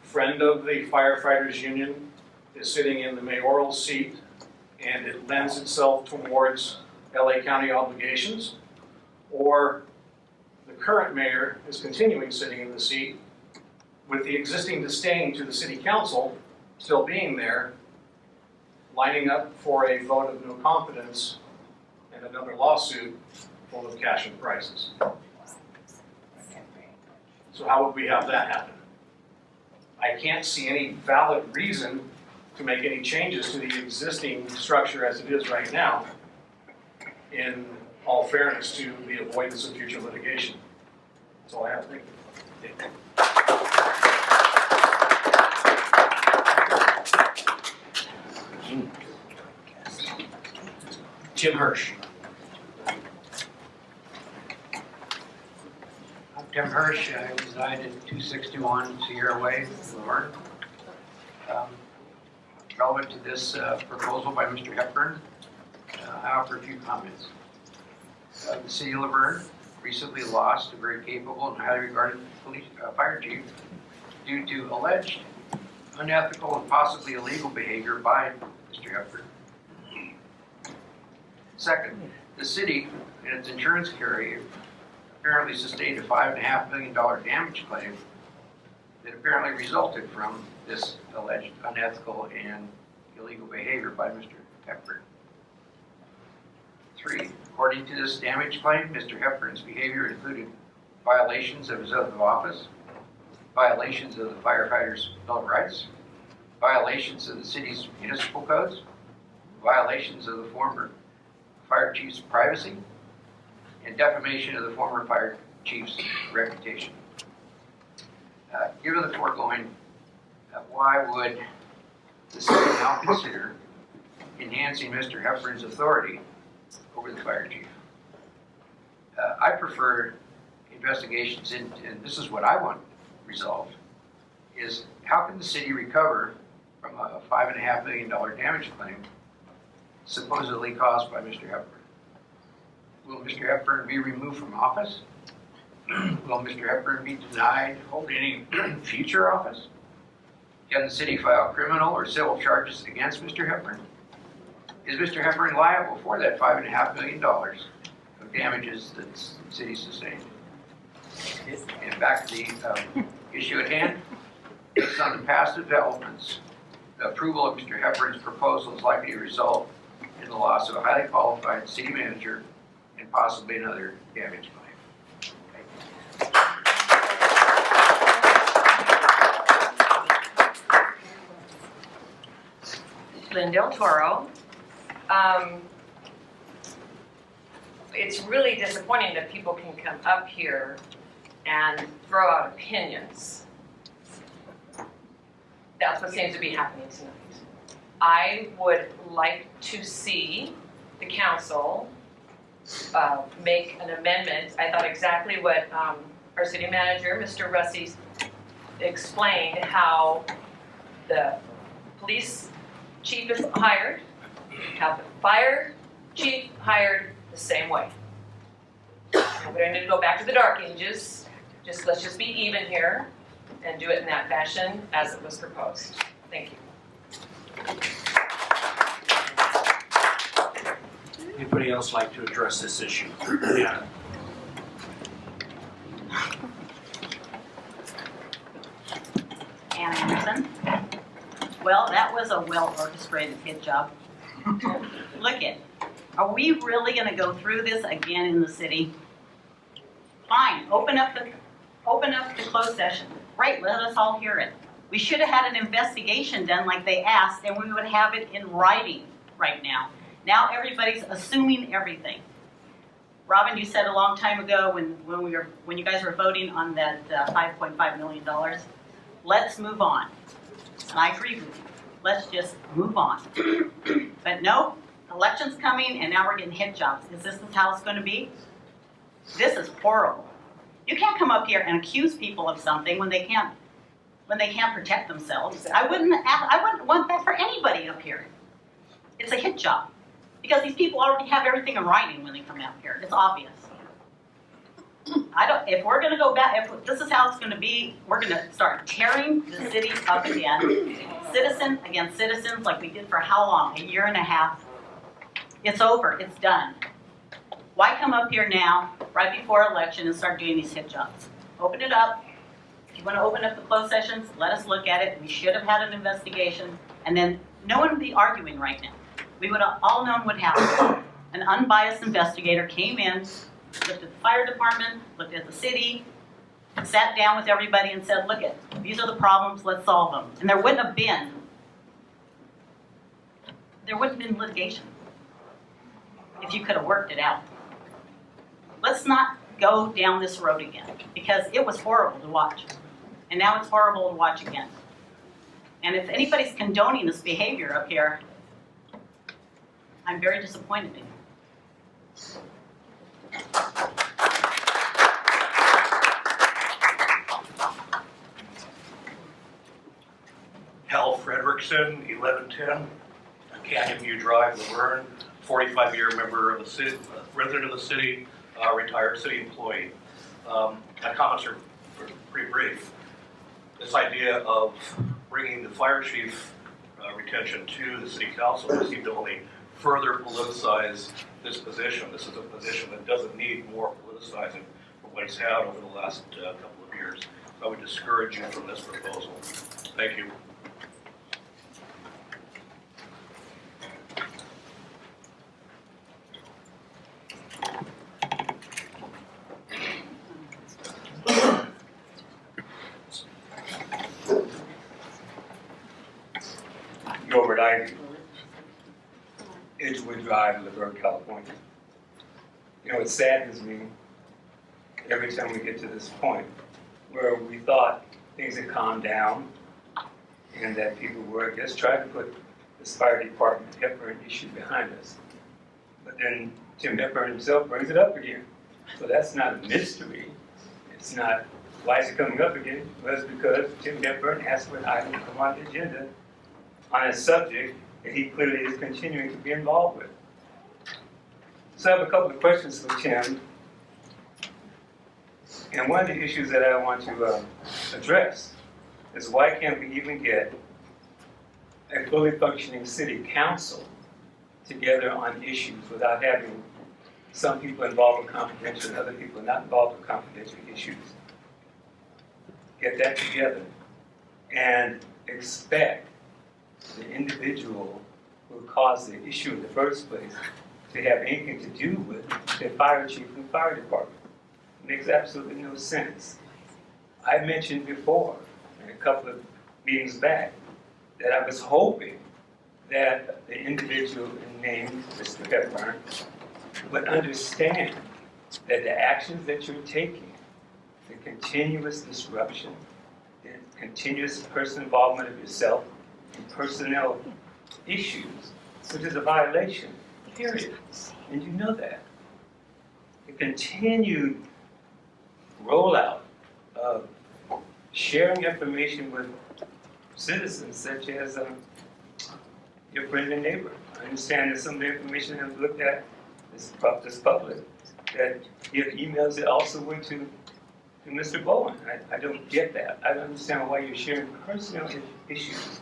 friend of the firefighters union is sitting in the mayoral seat and it lends itself towards LA County obligations, or the current mayor is continuing sitting in the seat with the existing disdain to the city council still being there, lining up for a vote of no confidence and another lawsuit full of cash and prizes. So how would we have that happen? I can't see any valid reason to make any changes to the existing structure as it is right now, in all fairness to the avoidance of future litigation. That's all I have to think. Jim Hirsch. I'm Tim Hirsch. I reside at 261 Sierra Way, Laverne. Relevant to this proposal by Mr. Hepburn, I offer a few comments. The city of Laverne recently lost a very capable and highly regarded fire chief due to alleged unethical and possibly illegal behavior by Mr. Hepburn. Second, the city and its insurance carrier apparently sustained a $5.5 million damage claim that apparently resulted from this alleged unethical and illegal behavior by Mr. Hepburn. 3, according to this damage claim, Mr. Hepburn's behavior included violations of his oath of office, violations of the firefighters' Bill of Rights, violations of the city's municipal codes, violations of the former fire chief's privacy, and defamation of the former fire chief's reputation. Given the foregoing, why would the city now consider enhancing Mr. Hepburn's authority over the fire chief? I prefer investigations in, and this is what I want resolved, is how can the city recover from a $5.5 million damage claim supposedly caused by Mr. Hepburn? Will Mr. Hepburn be removed from office? Will Mr. Hepburn be denied holding any future office? Can the city file criminal or civil charges against Mr. Hepburn? Is Mr. Hepburn liable for that $5.5 million of damages that the city sustained? And back to the issue at hand, based on the past developments, the approval of Mr. Hepburn's proposal is likely to result in the loss of a highly qualified city manager and possibly another damage claim. Lynn Del Toro. It's really disappointing that people can come up here and throw out opinions. That's what seems to be happening tonight. I would like to see the council make an amendment. I thought exactly what our city manager, Mr. Russi, explained, how the police chief is hired, have the fire chief hired the same way. We don't need to go back to the dark ages. Let's just be even here. and do it in that fashion as it was proposed. Thank you. Anybody else like to address this issue? Yeah. Ann Anderson. Well, that was a well-orchestrated hit job. Look it. Are we really gonna go through this again in the city? Fine, open up the closed session. Right, let us all hear it. We should have had an investigation done like they asked, and we would have it in writing right now. Now everybody's assuming everything. Robin, you said a long time ago when you guys were voting on that $5.5 million, let's move on. And I agree with you. Let's just move on. But no, election's coming and now we're getting hit jobs. Is this how it's going to be? This is horrible. You can't come up here and accuse people of something when they can't protect themselves. I wouldn't want that for anybody up here. It's a hit job. Because these people already have everything in writing when they come out here. It's obvious. If we're gonna go back, if this is how it's gonna be, we're gonna start tearing the city up again. Citizen against citizens like we did for how long? A year and a half. It's over, it's done. Why come up here now, right before election, and start doing these hit jobs? Open it up. If you wanna open up the closed sessions, let us look at it. We should have had an investigation, and then no one would be arguing right now. We would have all known what happened. An unbiased investigator came in, looked at the fire department, looked at the city, sat down with everybody and said, look it, these are the problems, let's solve them. And there wouldn't have been litigation if you could have worked it out. Let's not go down this road again because it was horrible to watch. And now it's horrible to watch again. And if anybody's condoning this behavior up here, I'm very disappointed in you. Hal Frederickson, 1110 Canyon View Drive, Laverne, 45-year member of the city, resident of the city, retired city employee. My comments are pretty brief. This idea of bringing the fire chief retention to the city council seemed to only further politicize this position. This is a position that doesn't need more politicizing from what it's had over the last couple of years. So I would discourage you from this proposal. Thank you. Gilbert Ivy, Edgewood Drive, Laverne, California. You know, it saddens me every time we get to this point where we thought things had calmed down and that people were just trying to put this fire department Hepburn issue behind us. But then Tim Hepburn himself brings it up again. So that's not a mystery. It's not, why is it coming up again? Well, it's because Tim Hepburn asked for an item to come on the agenda on a subject that he clearly is continuing to be involved with. So I have a couple of questions for Tim. And one of the issues that I want to address is why can't we even get a fully functioning city council together on issues without having some people involved with confidential and other people not involved with confidential issues? Get that together and expect the individual who caused the issue in the first place to have anything to do with the fire chief and fire department. It makes absolutely no sense. I mentioned before, a couple of meetings back, that I was hoping that the individual named Mr. Hepburn would understand that the actions that you're taking, the continuous disruption, the continuous personal involvement of yourself in personnel issues, which is a violation, period. And you know that. The continued rollout of sharing information with citizens such as your friend and neighbor. I understand that some of the information I've looked at is public, that you have emails that also went to to Mr. Bowen. I don't get that. I don't understand why you're sharing personal issues,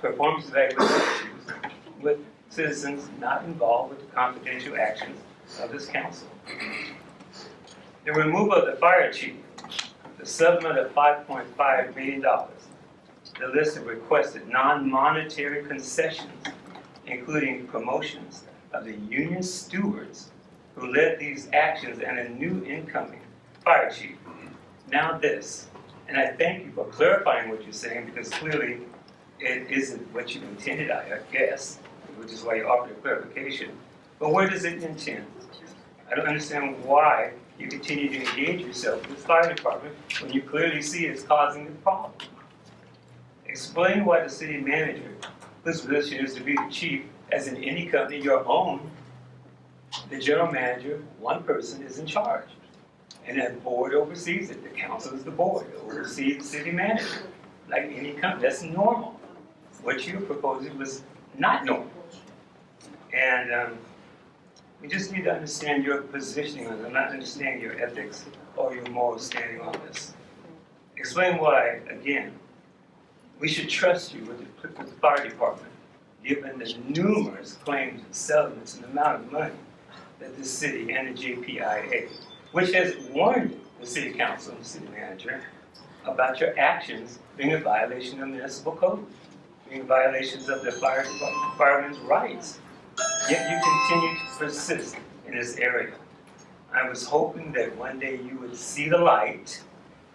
performance evaluation issues, with citizens not involved with the confidential actions of this council. The removal of the fire chief, the settlement of $5.5 million, the list of requested non-monetary concessions, including promotions of the union stewards who led these actions and a new incoming fire chief. Now this, and I thank you for clarifying what you're saying, because clearly it isn't what you intended, I guess, which is why you offered a clarification. But where does it intend? I don't understand why you continue to engage yourself with the fire department when you clearly see it's causing the problem. Explain why the city manager, whose position is to be the chief, as in any company your own, the general manager, one person, is in charge. And that board oversees it. The council is the board, oversees the city manager, like any company. That's normal. What you're proposing was not normal. And we just need to understand your positioning on it, not understand your ethics or your moral standing on this. Explain why, again, we should trust you with the fire department, given the numerous claims and settlements and the amount of money that the city and the JPIA, which has warned the city council and the city manager about your actions being a violation of municipal code, being violations of the firemen's rights. Yet you continue to persist in this area. I was hoping that one day you would see the light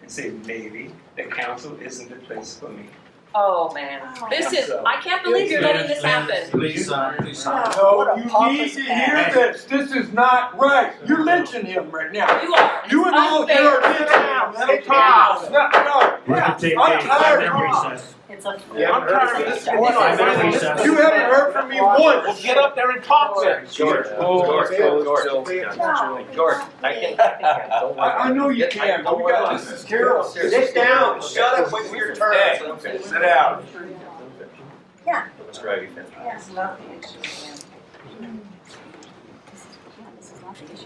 and say, maybe the council isn't the place for me. Oh, man. This is, I can't believe you're letting this happen. Please, No, you need to hear this. This is not right. You're lynching him right now. You are. You and all of you are lynching him. Let him talk. No. I'm tired of this. It's a. I'm tired of this. You You haven't heard from me once. Well, get up there and talk then. George, I know you can, but we got this is terrible. Sit down. Shut up. Wait for your turn. Okay, sit down. Yeah. Let's grab you, Finn. That's not the issue,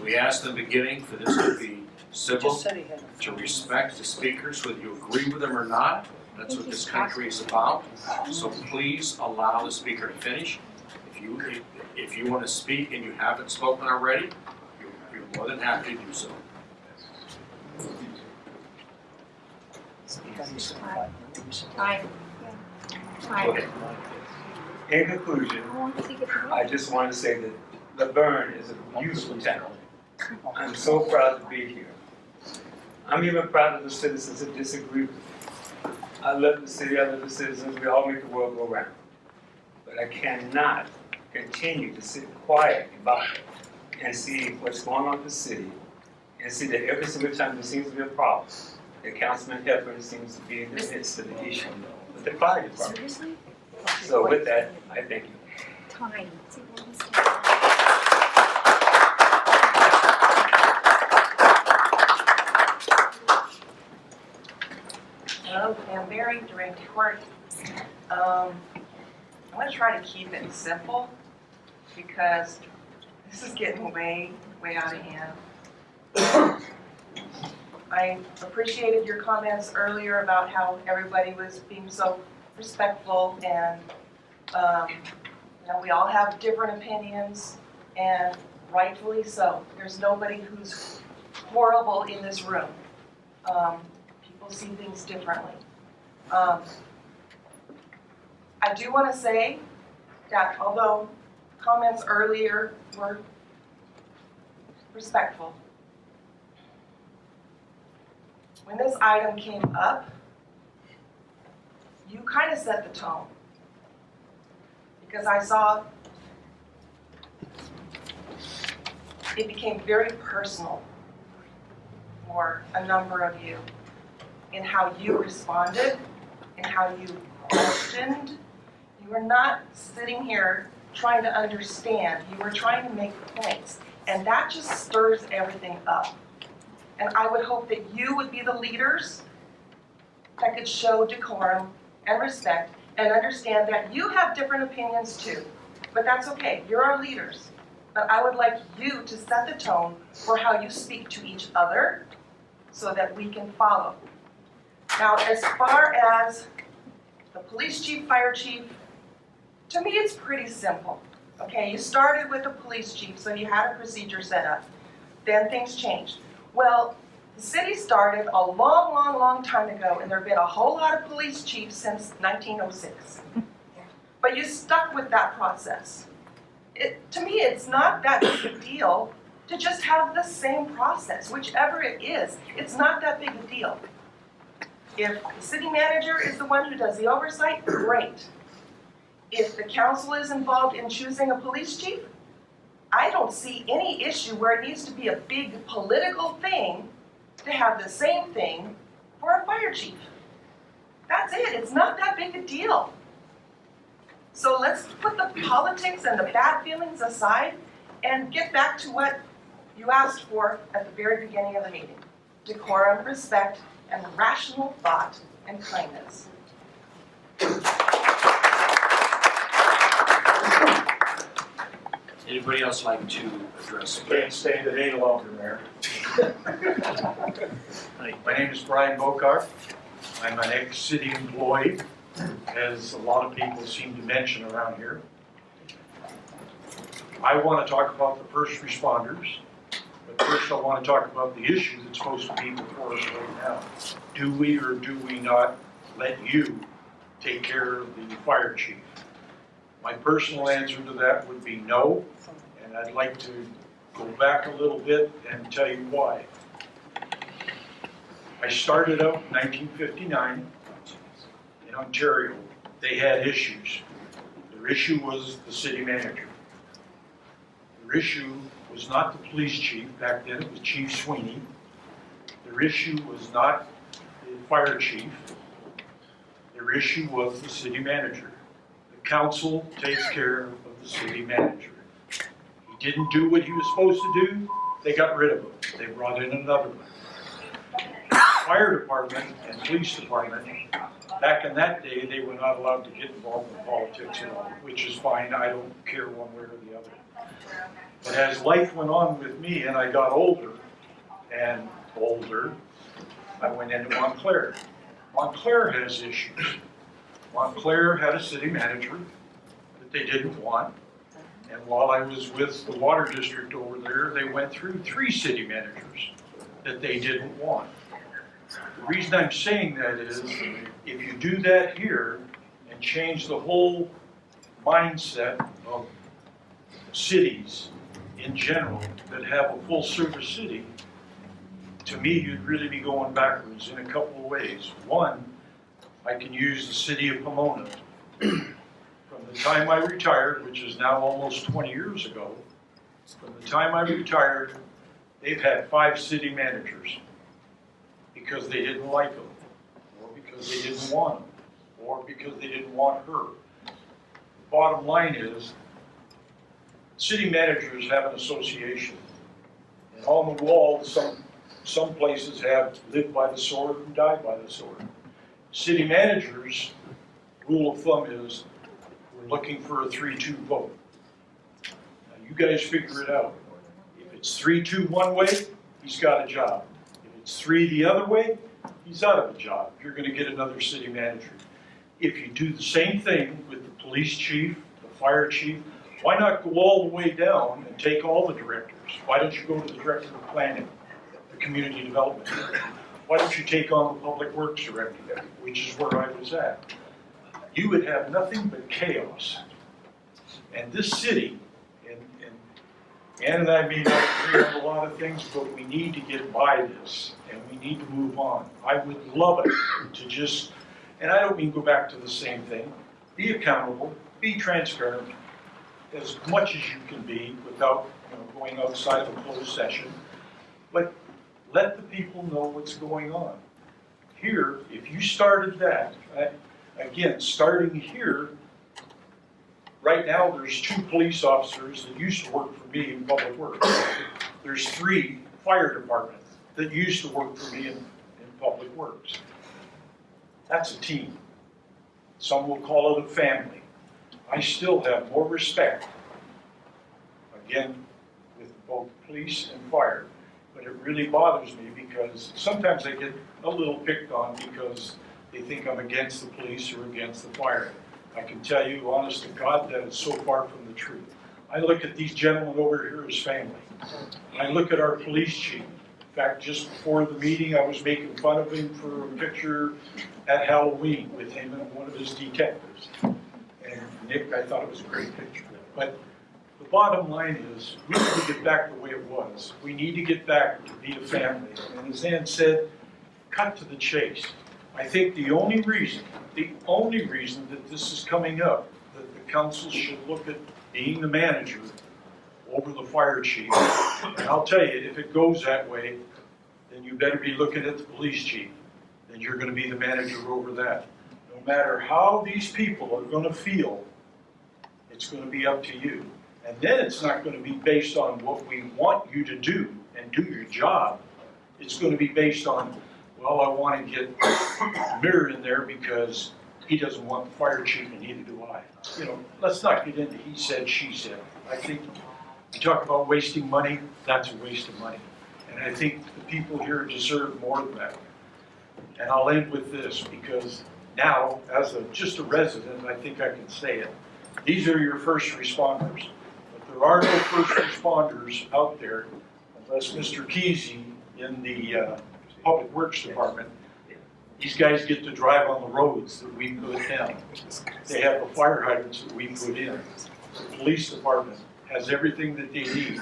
We asked in the beginning for this to be civil, to respect the speakers, whether you agree with them or not. That's what this country is about. So please allow the speaker to finish. If you want to speak and you haven't spoken already, you're more than happy to do so. Okay. In conclusion, I just want to say that Verne is a beautiful town. I'm so proud to be here. I'm even proud of the citizens that disagree with me. I love the city, I love the citizens, we all make the world go round. But I cannot continue to sit quiet about it and see what's going on in the city and see that every single time there seems to be a problem, that Councilman Hepburn seems to be in the midst of the issue with the fire department. Seriously? So with that, I thank you. Time. Okay, I'm very direct report. I'm gonna try to keep it simple because this is getting way out of hand. I appreciated your comments earlier about how everybody was being so respectful and, we all have different opinions and rightfully so. There's nobody who's horrible in this room. People see things differently. I do want to say that although comments earlier were respectful, when this item came up, you kind of set the tone. Because I saw it became very personal for a number of you in how you responded and how you questioned. You were not sitting here trying to understand. You were trying to make points. And that just stirs everything up. And I would hope that you would be the leaders that could show decorum and respect and understand that you have different opinions too. But that's okay. You're our leaders. But I would like you to set the tone for how you speak to each other so that we can follow. Now, as far as the police chief, fire chief, to me it's pretty simple. Okay, you started with a police chief, so you had a procedure set up. Then things changed. Well, the city started a long, long, long time ago, and there have been a whole lot of police chiefs since 1906. But you stuck with that process. To me, it's not that big a deal to just have the same process, whichever it is. It's not that big a deal. If the city manager is the one who does the oversight, great. If the council is involved in choosing a police chief, I don't see any issue where it needs to be a big political thing to have the same thing for a fire chief. That's it. It's not that big a deal. So let's put the politics and the bad feelings aside and get back to what you asked for at the very beginning of the meeting. Decorum, respect, and rational thought and kindness. Anybody else like to address? Can't stand it any longer, Mayor. My name is Brian Bokar. I'm an ex-city employee, as a lot of people seem to mention around here. I want to talk about the first responders, but first I want to talk about the issue that's supposed to be before us right now. Do we or do we not let you take care of the fire chief? My personal answer to that would be no, and I'd like to go back a little bit and tell you why. I started out in 1959 in Ontario. They had issues. Their issue was the city manager. Their issue was not the police chief. Back then it was Chief Sweeney. Their issue was not the fire chief. Their issue was the city manager. The council takes care of the city manager. He didn't do what he was supposed to do, they got rid of him. They brought in another one. Fire department and police department, back in that day, they were not allowed to get involved in politics at all, which is fine. I don't care one way or the other. But as life went on with me and I got older and older, I went into Montclair. Montclair has issues. Montclair had a city manager that they didn't want. And while I was with the water district over there, they went through 3 city managers that they didn't want. The reason I'm saying that is, if you do that here and change the whole mindset of cities in general that have a full service city, to me, you'd really be going backwards in a couple of ways. One, I can use the city of Pomona. From the time I retired, which is now almost 20 years ago, from the time I retired, they've had 5 city managers because they didn't like them, or because they didn't want them, or because they didn't want her. The bottom line is, city managers have an association. And on the wall, some places have lived by the sword and died by the sword. City managers, rule of thumb is, we're looking for a 3-2 vote. Now you guys figure it out. If it's 3-2 one way, he's got a job. If it's 3 the other way, he's out of a job. You're going to get another city manager. If you do the same thing with the police chief, the fire chief, why not go all the way down and take all the directors? Why don't you go to the director of planning, the community development? Why don't you take on the public works director, which is where I was at? You would have nothing but chaos. And this city, and Ann and I may not agree on a lot of things, but we need to get by this, and we need to move on. I would love it to just, and I don't mean go back to the same thing, be accountable, be transparent, as much as you can be without going outside of a closed session, but let the people know what's going on. Here, if you started that, again, starting here, right now there's 2 police officers that used to work for me in public works. There's 3 fire department that used to work for me in public works. That's a team. Some will call it a family. I still have more respect, again, with both police and fire, but it really bothers me because because sometimes I get a little picked on because they think I'm against the police or against the fire. I can tell you, honest to God, that is so far from the truth. I look at these gentlemen over here as family. I look at our police chief. In fact, just before the meeting, I was making fun of him for a picture at Halloween with him and one of his detectives. And Nick, I thought it was a great picture. But the bottom line is, we need to get back the way it was. We need to get back to be a family. And as Ann said, cut to the chase. I think the only reason that this is coming up, that the council should look at being the manager over the fire chief. And I'll tell you, if it goes that way, then you better be looking at the police chief. Then you're gonna be the manager over that. No matter how these people are gonna feel, it's gonna be up to you. And then it's not gonna be based on what we want you to do and do your job. It's gonna be based on, well, I wanna get Mirror in there because he doesn't want the fire chief and neither do I. You know, let's not get into he said, she said. I think you talk about wasting money, that's a waste of money. And I think the people here deserve more than that. And I'll end with this because now, as just a resident, I think I can say it. These are your first responders. But there are no first responders out there unless Mr. Kesey in the Public Works Department. These guys get to drive on the roads that we put down. They have the fire hydrants that we put in. The police department has everything that they need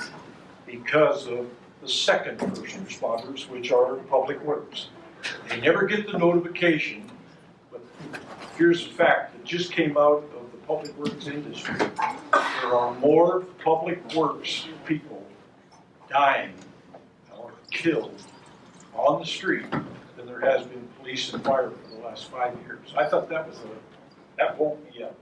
because of the second first responders, which are Public Works. They never get the notification, but here's a fact that just came out of the Public Works industry. There are more Public Works people dying or killed on the street than there has been police and fire for the last 5 years. I thought that won't be up.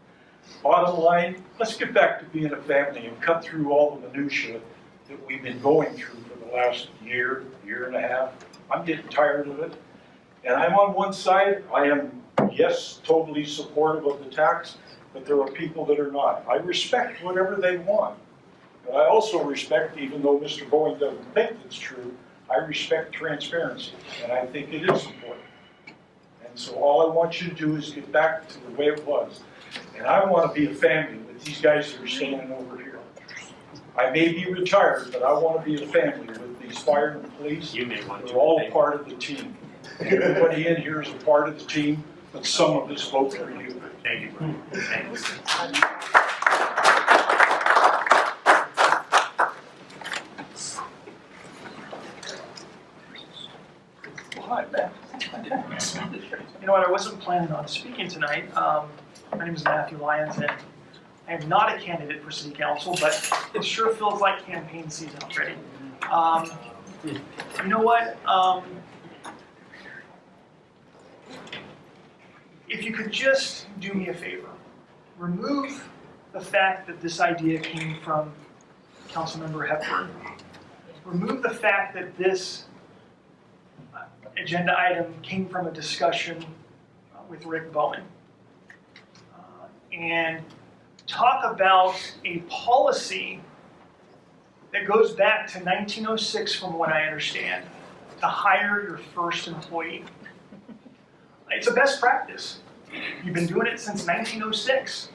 Bottom line, let's get back to being a family and cut through all the minutia that we've been going through for the last year and a half. I'm getting tired of it. And I'm on one side, I am, yes, totally supportive of the tax, but there are people that are not. I respect whatever they want. But I also respect, even though Mr. Boeing doesn't think it's true, I respect transparency, and I think it is important. And so all I want you to do is get back to the way it was. And I want to be a family with these guys that are standing over here. I may be retired, but I want to be a family with these fire and police. You may want to. They're all part of the team. Everybody in here is a part of the team, but some of us vote for you. Thank you, Brian. Thank you. Hi, Ben. You know what, I wasn't planning on speaking tonight. My name is Matthew Lyons, and I am not a candidate for city council, but it sure feels like campaign season already. You know what? If you could just do me a favor, remove the fact that this idea came from Councilmember Hepburn. Remove the fact that this agenda item came from a discussion with Rick Bowen. And talk about a policy that goes back to 1906 from what I understand, to hire your first employee. It's a best practice. You've been doing it since 1906.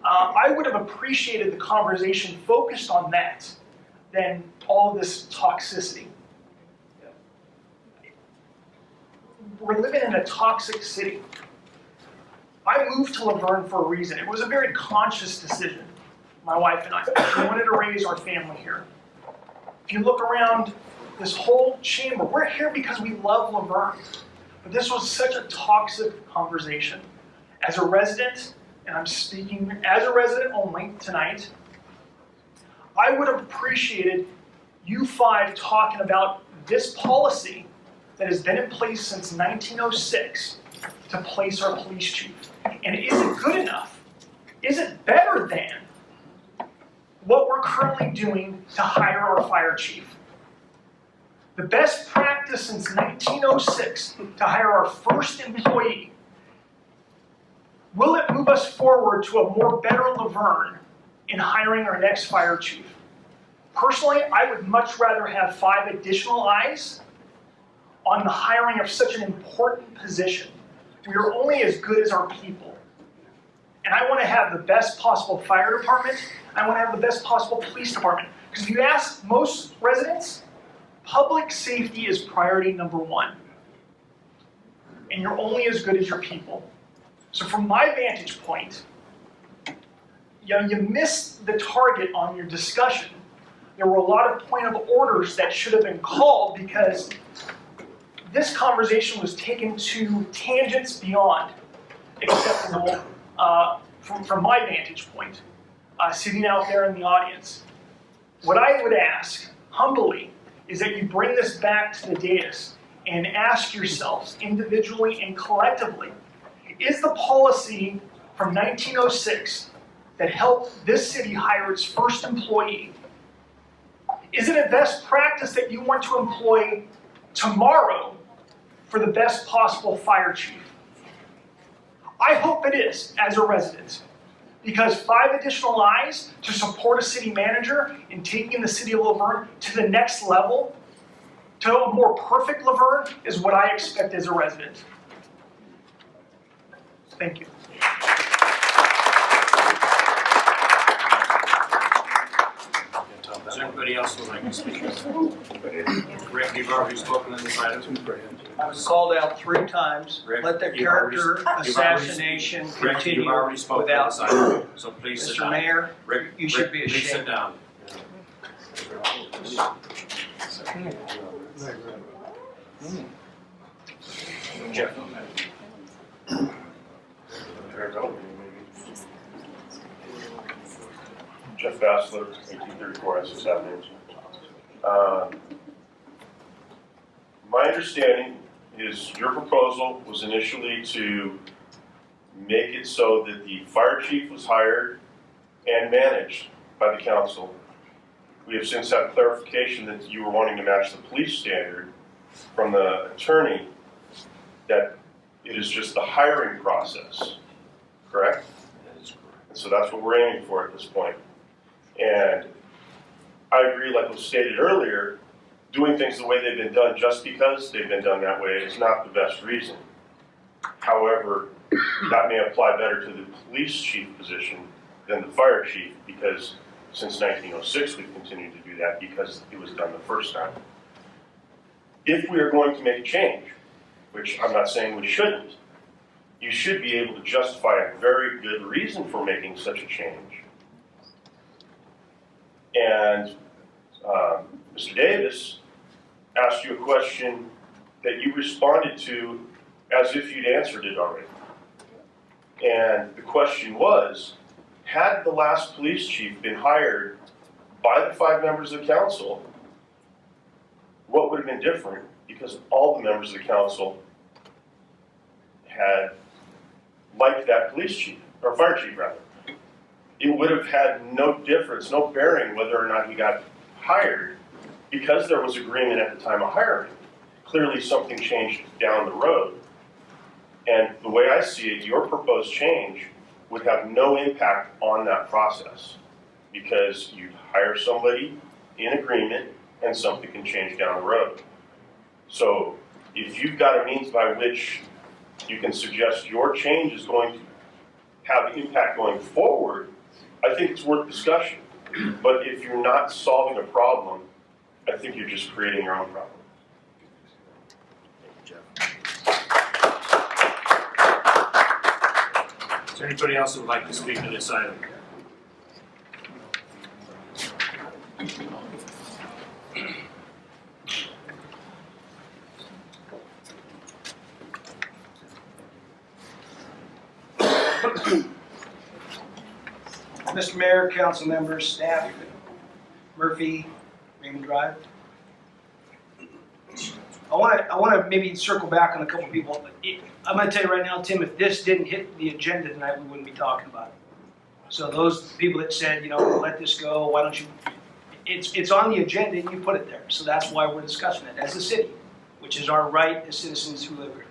I would have appreciated the conversation focused on that than all of this toxicity. We're living in a toxic city. I moved to Laverne for a reason. It was a very conscious decision, my wife and I. We wanted to raise our family here. If you look around this whole chamber, we're here because we love Laverne. But this was such a toxic conversation. As a resident, and I'm speaking as a resident only tonight, I would have appreciated you five talking about this policy that has been in place since 1906 to place our police chief. And is it good enough? Is it better than what we're currently doing to hire our fire chief? The best practice since 1906 to hire our first employee. Will it move us forward to a more better Laverne in hiring our next fire chief? Personally, I would much rather have 5 additional eyes on the hiring of such an important position. We are only as good as our people. And I want to have the best possible fire department. I want to have the best possible police department. Because if you ask most residents, public safety is priority number one. And you're only as good as your people. So from my vantage point, you missed the target on your discussion. There were a lot of point of orders that should have been called because this conversation was taken to tangents beyond acceptable from my vantage point, sitting out there in the audience. What I would ask, humbly, is that you bring this back to the dais and ask yourselves individually and collectively, is the policy from 1906 that helped this city hire its first employee, is it a best practice that you want to employ tomorrow for the best possible fire chief? I hope it is, as a resident, because 5 additional eyes to support a city manager in taking the city of Laverne to the next level, to a more perfect Laverne, is what I expect as a resident. Thank you. Is there anybody else who would like to speak? Rick, you've already spoken on this item. I was called out 3 times. Rick, Let the you've already- character you've already- assassination Rick, continue you've already spoken on without. this item, so please sit down. Mr. Mayor, Rick, you should be Rick, please sit ashamed. down. Jeff. Jeff Bassler, 1834 Essex Avenue. My understanding is your proposal was initially to make it so that the fire chief was hired and managed by the council. We have since had clarification that you were wanting to match the police standard from the attorney, that it is just the hiring process, correct? That is correct. And so that's what we're aiming for at this point. And I agree, like was stated earlier, doing things the way they've been done just because they've been done that way is not the best reason. However, that may apply better to the police chief position than the fire chief, because since 1906 we've continued to do that because it was done the first time. If we are going to make a change, which I'm not saying we shouldn't, you should be able to justify a very good reason for making such a change. And Mr. Davis asked you a question that you responded to as if you'd answered it already. And the question was, had the last police chief been hired by the 5 members of the council, what would have been different? Because all the members of the council had liked that police chief, or fire chief rather. It would have had no difference, no bearing whether or not he got hired, because there was agreement at the time of hiring. Clearly something changed down the road. And the way I see it, your proposed change would have no impact on that process, because you'd hire somebody in agreement and something can change down the road. So if you've got a means by which you can suggest your change is going to have impact going forward, I think it's worth discussion. But if you're not solving a problem, I think you're just creating your own problem. Is there anybody else who would like to speak to this item? Mr. Mayor, council members, staff, Murphy, Raymond Drive. I want to maybe circle back on a couple people. I'm going to tell you right now, Tim, if this didn't hit the agenda tonight, we wouldn't be talking about it. So those people that said, you know, let this go, why don't you? It's on the agenda and you put it there. So that's why we're discussing it as a city, which is our right as citizens who live here.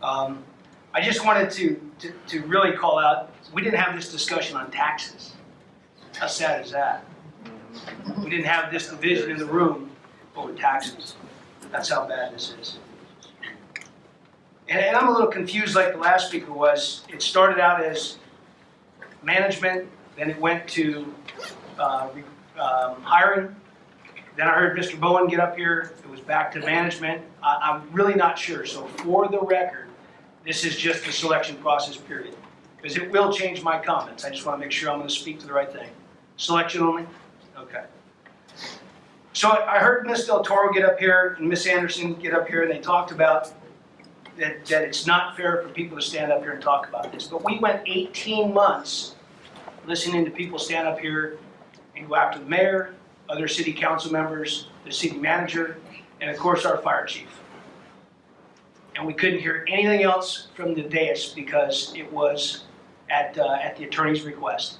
I just wanted to really call out, we didn't have this discussion on taxes. How sad is that? We didn't have this division in the room over taxes. That's how bad this is. And I'm a little confused like the last speaker was. It started out as management, then it went to hiring. Then I heard Mr. Bowen get up here, it was back to management. I'm really not sure, so for the record, this is just the selection process period. Because it will change my comments, I just want to make sure I'm going to speak to the right thing. Selection only? Okay. So I heard Ms. Del Toro get up here and Ms. Anderson get up here, and they talked about that it's not fair for people to stand up here and talk about this. But we went 18 months listening to people stand up here and go after the mayor, other city council members, the city manager, and of course our fire chief. And we couldn't hear anything else from the dais because it was at the attorney's request.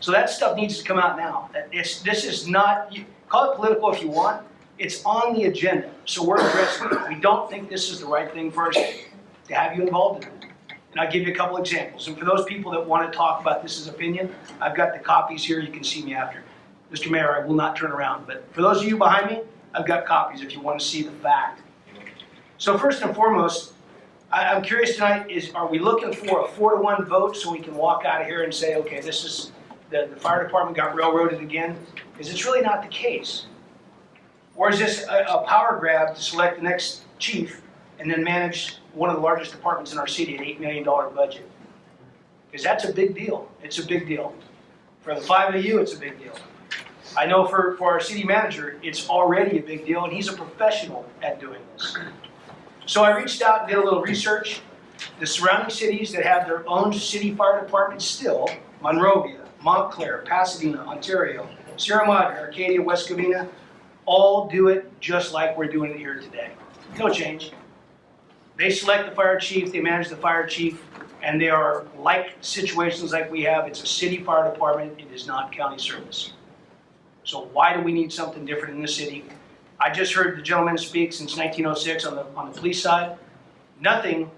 So that stuff needs to come out now. This is not, call it political if you want, it's on the agenda, so we're addressing it. We don't think this is the right thing for us to have you involved in it. And I'll give you a couple examples. And for those people that want to talk about this as opinion, I've got the copies here, you can see me after. Mr. Mayor, I will not turn around, but for those of you behind me, I've got copies if you want to see the fact. So first and foremost, I'm curious tonight, are we looking for a 4-to-1 vote so we can walk out of here and say, okay, this is, the fire department got railroaded again? Because it's really not the case. Or is this a power grab to select the next chief and then manage one of the largest departments in our city, an $8 million budget? Because that's a big deal. It's a big deal. For the 5 of you, it's a big deal. I know for our city manager, it's already a big deal, and he's a professional at doing this. So I reached out and did a little research. The surrounding cities that have their own city fire departments still, Monrovia, Montclair, Pasadena, Ontario, Sierra Madre, Arcadia, West Covina, all do it just like we're doing it here today. No change. They select the fire chief, they manage the fire chief, and they are like situations like we have. It's a city fire department, it is not county service. So why do we need something different in the city? I just heard the gentleman speak since 1906 on the police side. Nothing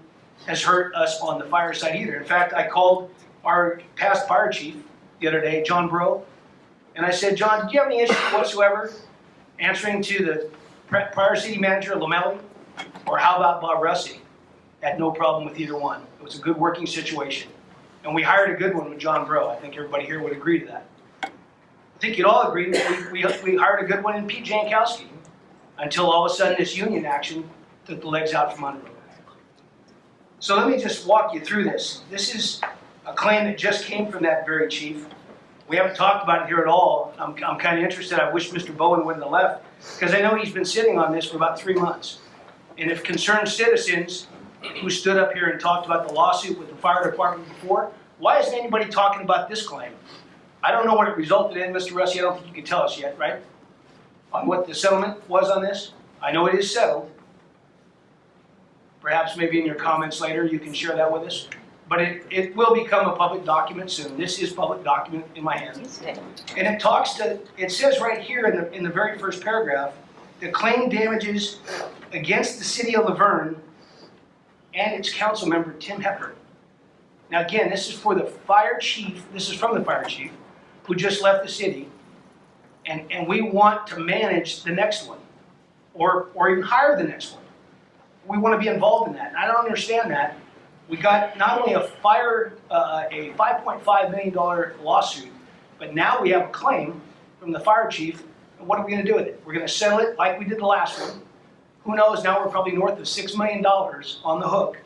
has hurt us on the fire side either. In fact, I called our past fire chief the other day, John Bro, and I said, John, did you have any issues whatsoever answering to the prior city manager, Lamelli? Or how about Bob Russi? Had no problem with either one. It was a good working situation. And we hired a good one with John Bro. I think everybody here would agree to that. I think you'd all agree that we hired a good one in Pete Jankowski until all of a sudden this union action took the legs out from under him. So let me just walk you through this. This is a claim that just came from that very chief. We haven't talked about it here at all. I'm kind of interested. I wish Mr. Bowen wouldn't have left because I know he's been sitting on this for about 3 months. And if concerned citizens who stood up here and talked about the lawsuit with the fire department before, why isn't anybody talking about this claim? I don't know what it resulted in, Mr. Russi. I don't think you can tell us yet, right? On what the settlement was on this. I know it is settled. Perhaps maybe in your comments later you can share that with us. But it will become a public document soon. This is public document in my hands. And it talks to, it says right here in the very first paragraph, the claim damages against the city of Laverne and its council member, Tim Hepburn. Now again, this is for the fire chief, this is from the fire chief, who just left the city, and we want to manage the next one, or even hire the next one. We want to be involved in that. And I don't understand that. We got not only a $5.5 million lawsuit, but now we have a claim from the fire chief. And what are we going to do with it? We're going to settle it like we did the last one. Who knows, now we're probably north of $6 million on the hook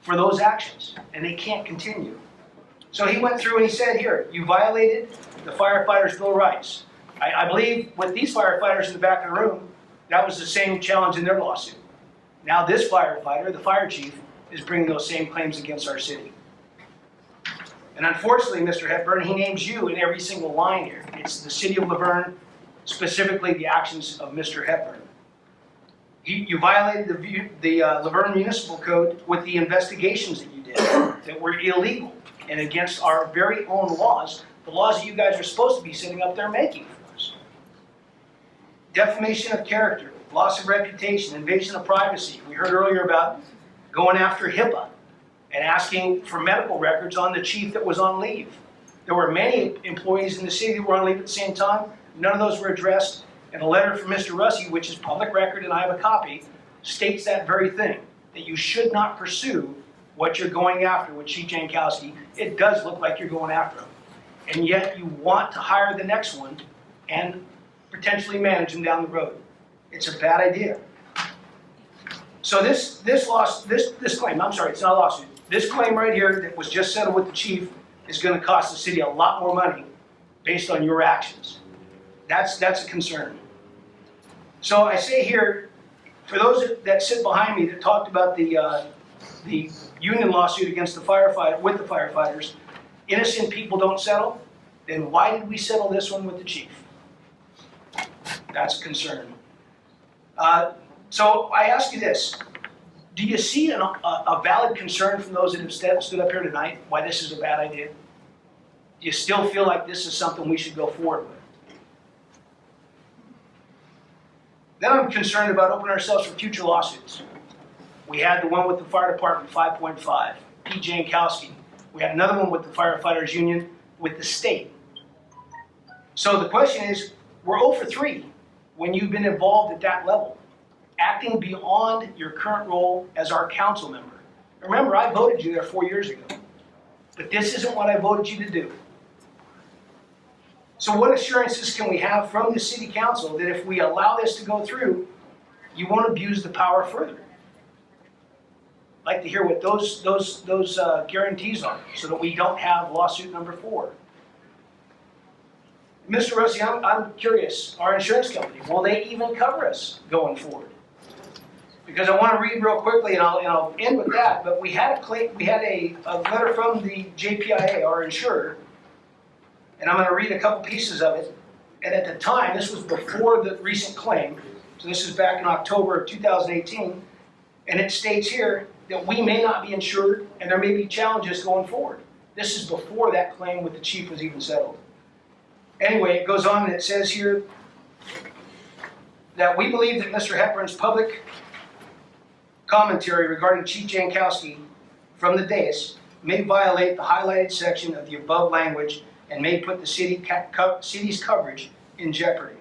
for those actions, and they can't continue. So he went through and he said, here, you violated the firefighters' Bill of Rights. I believe with these firefighters in the back of the room, that was the same challenge in their lawsuit. Now this firefighter, the fire chief, is bringing those same claims against our city. And unfortunately, Mr. Hepburn, he names you in every single line here. It's the city of Laverne, specifically the actions of Mr. Hepburn. You violated the Laverne Municipal Code with the investigations that you did that were illegal and against our very own laws, the laws that you guys are supposed to be sitting up there making for us. Defamation of character, loss of reputation, invasion of privacy. We heard earlier about going after HIPAA and asking for medical records on the chief that was on leave. There were many employees in the city that were on leave at the same time. None of those were addressed. And a letter from Mr. Russi, which is public record and I have a copy, states that very thing, that you should not pursue what you're going after with Chief Jankowski. It does look like you're going after him. And yet you want to hire the next one and potentially manage him down the road. It's a bad idea. So this claim, I'm sorry, it's not a lawsuit. This claim right here that was just settled with the chief is gonna cost the city a lot more money based on your actions. That's a concern. So I say here, for those that sit behind me that talked about the union lawsuit against the firefighters, innocent people don't settle, then why did we settle this one with the chief? That's a concern. So I ask you this, do you see a valid concern from those that have stood up here tonight, why this is a bad idea? Do you still feel like this is something we should go forward with? Then I'm concerned about opening ourselves for future lawsuits. We had the one with the fire department, 5.5, Pete Jankowski. We had another one with the firefighters union with the state. So the question is, we're 0 for 3 when you've been involved at that level, acting beyond your current role as our council member. Remember, I voted you there 4 years ago, but this isn't what I voted you to do. So what assurances can we have from the city council that if we allow this to go through, you won't abuse the power further? I'd like to hear what those guarantees are, so that we don't have lawsuit number 4. Mr. Russi, I'm curious, our insurance company, will they even cover us going forward? Because I want to read real quickly, and I'll end with that, but we had a letter from the JPIA, our insurer, and I'm going to read a couple pieces of it. And at the time, this was before the recent claim, so this is back in October of 2018, and it states here that we may not be insured and there may be challenges going forward. This is before that claim with the chief was even settled. Anyway, it goes on and it says here that we believe that Mr. Hepburn's public commentary regarding Chief Jankowski from the dais may violate the highlighted section of the above language and may put the city's coverage in jeopardy.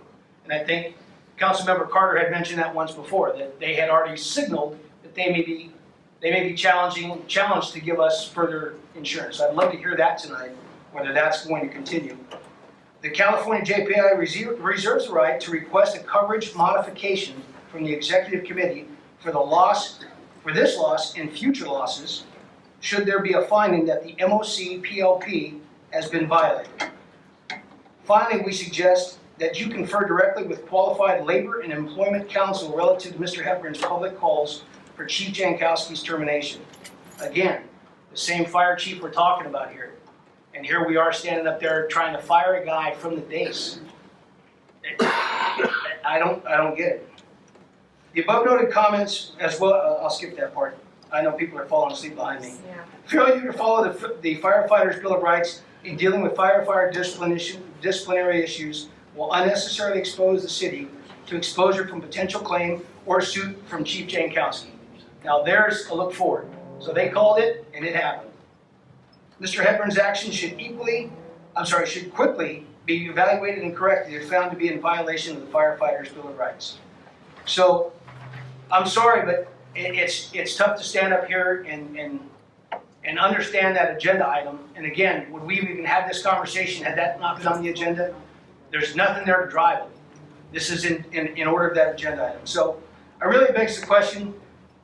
And I think Councilmember Carter had mentioned that once before, that they had already signaled that they may be challenged to give us further insurance. I'd love to hear that tonight, whether that's going to continue. The California JPI reserves the right to request a coverage modification from the executive committee for this loss and future losses, should there be a finding that the MOC PLP has been violated. Finally, we suggest that you confer directly with qualified labor and employment counsel relative to Mr. Hepburn's public calls for Chief Jankowski's termination. Again, the same fire chief we're talking about here. And here we are standing up there trying to fire a guy from the dais. I don't get it. The above noted comments as well, I'll skip that part. I know people are falling asleep behind me. Yeah. Failure to follow the Firefighters Bill of Rights in dealing with firefighter disciplinary issues will unnecessarily expose the city to exposure from potential claim or suit from Chief Jankowski. Now there's a look forward. So they called it and it happened. Mr. Hepburn's actions should quickly be evaluated and corrected if found to be in violation of the Firefighters Bill of Rights. So I'm sorry, but it's tough to stand up here and understand that agenda item. And again, would we even have this conversation had that not been on the agenda? There's nothing there to drive it. This is in order of that agenda item. So it really begs the question,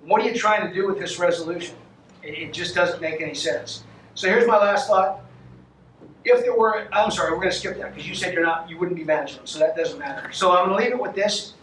what are you trying to do with this resolution? It just doesn't make any sense. So here's my last thought. If there were, I'm sorry, we're going to skip that because you said you wouldn't be managing them, so that doesn't matter. So I'm going to leave it with this.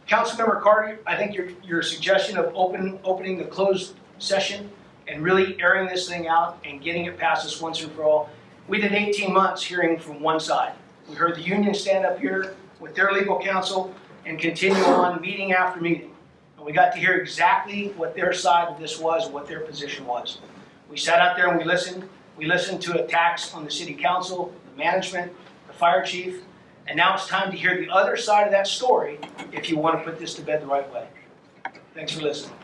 Councilmember Carter, I think your suggestion of opening the closed session and really airing this thing out and getting it past us once and for all. We did 18 months hearing from one side. We heard the union stand up here with their legal counsel and continue on meeting after meeting. And we got to hear exactly what their side of this was, what their position was. We sat out there and we listened. We listened to attacks on the city council, the management, the fire chief, and now it's time to hear the other side of that story if you want to put this to bed the right way. Thanks for listening.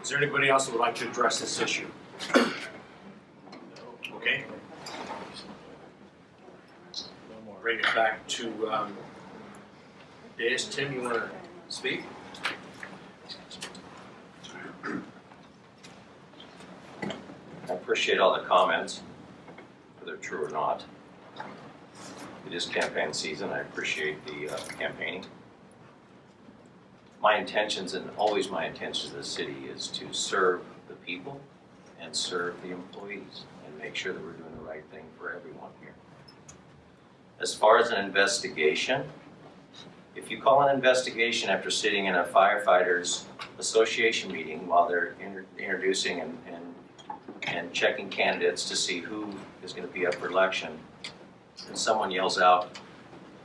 Is there anybody else who would like to address this issue? Okay. bring it back to Dais. Tim, you want to speak? I appreciate all the comments, whether true or not. It is campaign season. I appreciate the campaigning. My intentions, and always my intentions of the city, is to serve the people and serve the employees and make sure that we're doing the right thing for everyone here. As far as an investigation, if you call an investigation after sitting in a firefighters association meeting while they're introducing and checking candidates to see who is going to be up for election, and someone yells out,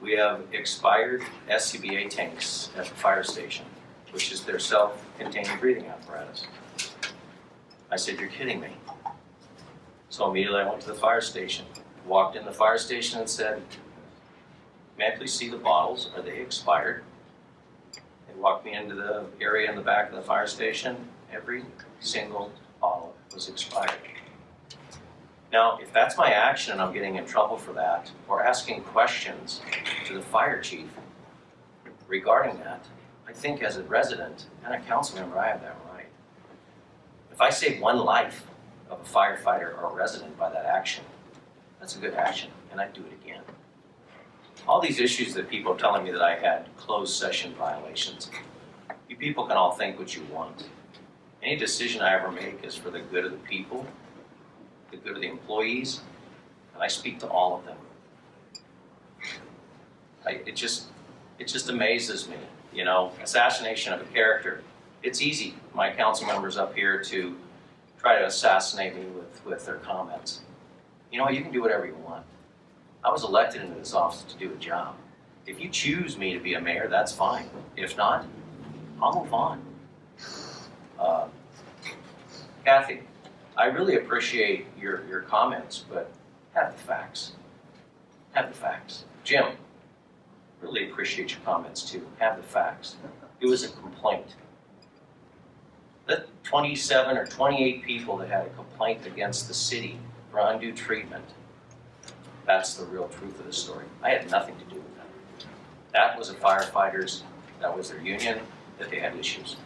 "We have expired SCBA tanks at the fire station," which is their self-contained breathing apparatus. I said, "You're kidding me." So immediately I went to the fire station, walked in the fire station and said, "May I please see the bottles? Are they expired?" They walked me into the area in the back of the fire station. Every single bottle was expired. Now, if that's my action and I'm getting in trouble for that, or asking questions to the fire chief regarding that, I think as a resident and a council member, I have that right. If I save one life of a firefighter or a resident by that action, that's a good action, and I'd do it again. All these issues that people are telling me that I had closed session violations, you people can all think what you want. Any decision I ever make is for the good of the people, the good of the employees, and I speak to all of them. It just amazes me, you know, assassination of a character. It's easy, my council members up here, to try to assassinate me with their comments. You know, you can do whatever you want. I was elected into this office to do a job. If you choose me to be a mayor, that's fine. If not, I'll move on. Kathy, I really appreciate your comments, but have the facts. Have the facts. Jim, really appreciate your comments too. Have the facts. It was a complaint. The 27 or 28 people that had a complaint against the city for undue treatment, that's the real truth of the story. I had nothing to do with that. That was the firefighters, that was their union, that they had issues.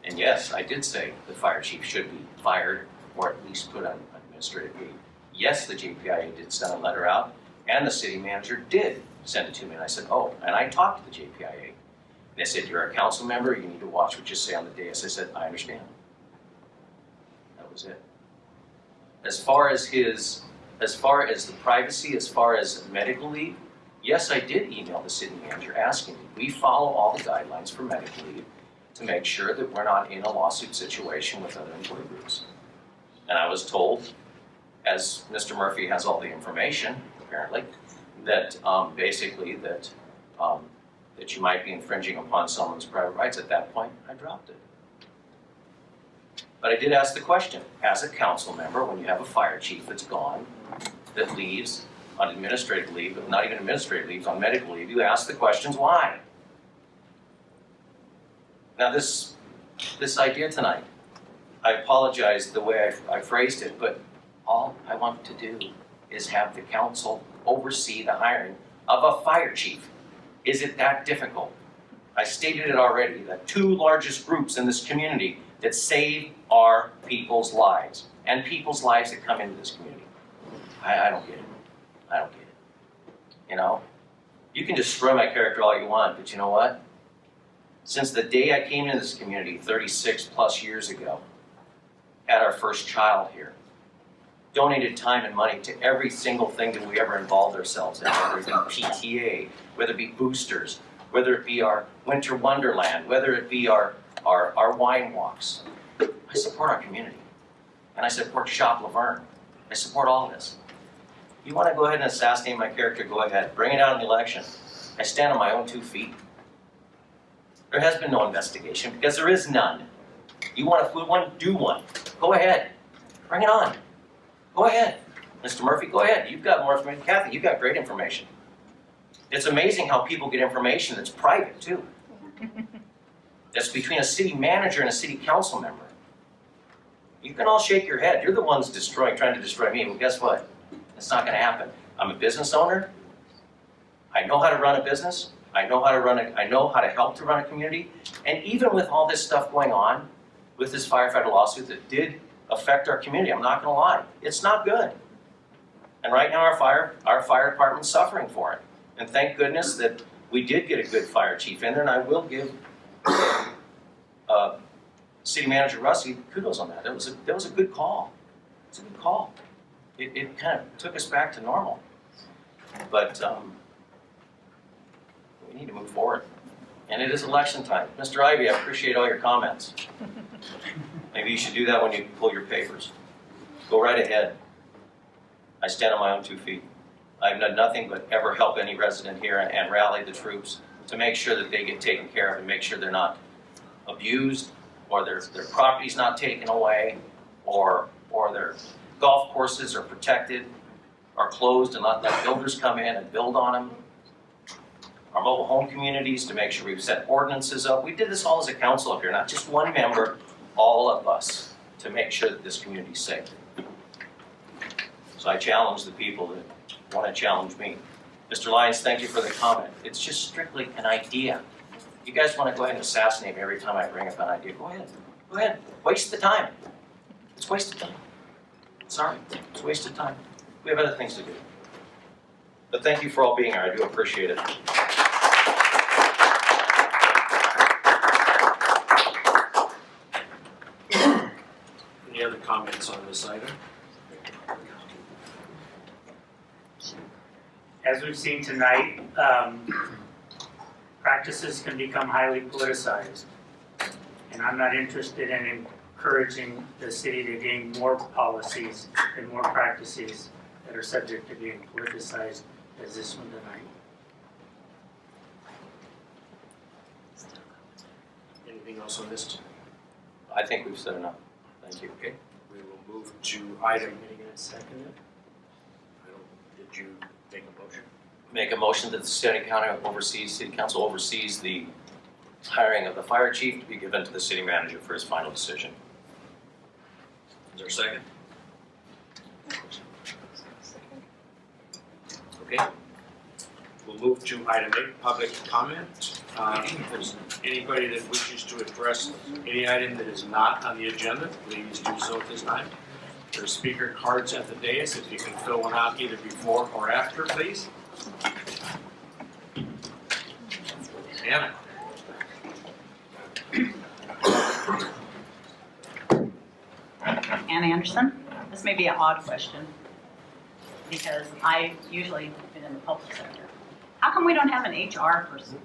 And yes, I did say the fire chief should be fired or at least put on administrative leave. Yes, the JPIA did send a letter out, and the city manager did send it to me. And I said, oh, and I talked to the JPIA. And they said, you're a council member, you need to watch what you say on the dais. I said, I understand. That was it. As far as the privacy, as far as medical leave, yes, I did email the city manager asking. We follow all the guidelines for medical leave to make sure that we're not in a lawsuit situation with other employee groups. And I was told, as Mr. Murphy has all the information, apparently, that basically that you might be infringing upon someone's private rights. At that point, I dropped it. But I did ask the question, as a council member, when you have a fire chief that's gone, that leaves on administrative leave, but not even administrative leave, on medical leave, you ask the questions, why? Now this idea tonight, I apologize the way I phrased it, but all I want to do is have the council oversee the hiring of a fire chief. Is it that difficult? I stated it already, the two largest groups in this community that save our people's lives, and people's lives that come into this community. I don't get it. I don't get it. You know? You can destroy my character all you want, but you know what? Since the day I came into this community 36 plus years ago, had our first child here, donated time and money to every single thing that we ever involved ourselves in, whether it be PTA, whether it be boosters, whether it be our winter wonderland, whether it be our wine walks. I support our community, and I support Shop Laverne. I support all of this. You want to go ahead and assassinate my character, go ahead. Bring it out in the election. I stand on my own 2 feet. There has been no investigation because there is none. You want to do one? Do one. Go ahead. Bring it on. Go ahead. Mr. Murphy, go ahead. You've got more information. Kathy, you've got great information. It's amazing how people get information that's private, too. That's between a city manager and a city council member. You can all shake your head. You're the ones trying to destroy me. Well, guess what? It's not going to happen. I'm a business owner. I know how to run a business. I know how to help to run a community. And even with all this stuff going on, with this firefighter lawsuit that did affect our community, I'm not gonna lie, it's not good. And right now our fire department's suffering for it. And thank goodness that we did get a good fire chief in there, and I will give City Manager Rusty kudos on that. That was a good call. It's a good call. It kind of took us back to normal. But we need to move forward. And it is election time. Mr. Ivey, I appreciate all your comments. Maybe you should do that when you pull your papers. Go right ahead. I stand on my own 2 feet. I've done nothing but ever help any resident here and rally the troops to make sure that they get taken care of and make sure they're not abused, or their property's not taken away, or their golf courses are protected, are closed and not let builders come in and build on them. Our mobile home communities, to make sure we've set ordinances up. We did this all as a council up here, not just one member, all of us, to make sure that this community's safe. So I challenge the people that want to challenge me. Mr. Lyons, thank you for the comment. It's just strictly an idea. You guys want to go ahead and assassinate me every time I bring up an idea, go ahead. Go ahead. Waste the time. It's wasted time. Sorry, it's wasted time. We have other things to do. But thank you for all being here. I do appreciate it. Any other comments on this item? As we've seen tonight, practices can become highly politicized. And I'm not interested in encouraging the city to gain more policies and more practices that are subject to being politicized as this one tonight. Anything else on this? I think we've said enough. Thank you. Okay, we will move to item. Are you going to second it? Did you make a motion? Make a motion that the city council oversees the hiring of the fire chief to be given to the city manager for his final decision. Is there a second? Okay. We'll move to item 8, public comment. If there's anybody that wishes to address any item that is not on the agenda, please do so at this time. There's speaker cards at the dais. If you can fill one out either before or after, please. Anna. Ann Anderson. This may be an odd question because I usually been in the public sector. How come we don't have an HR person,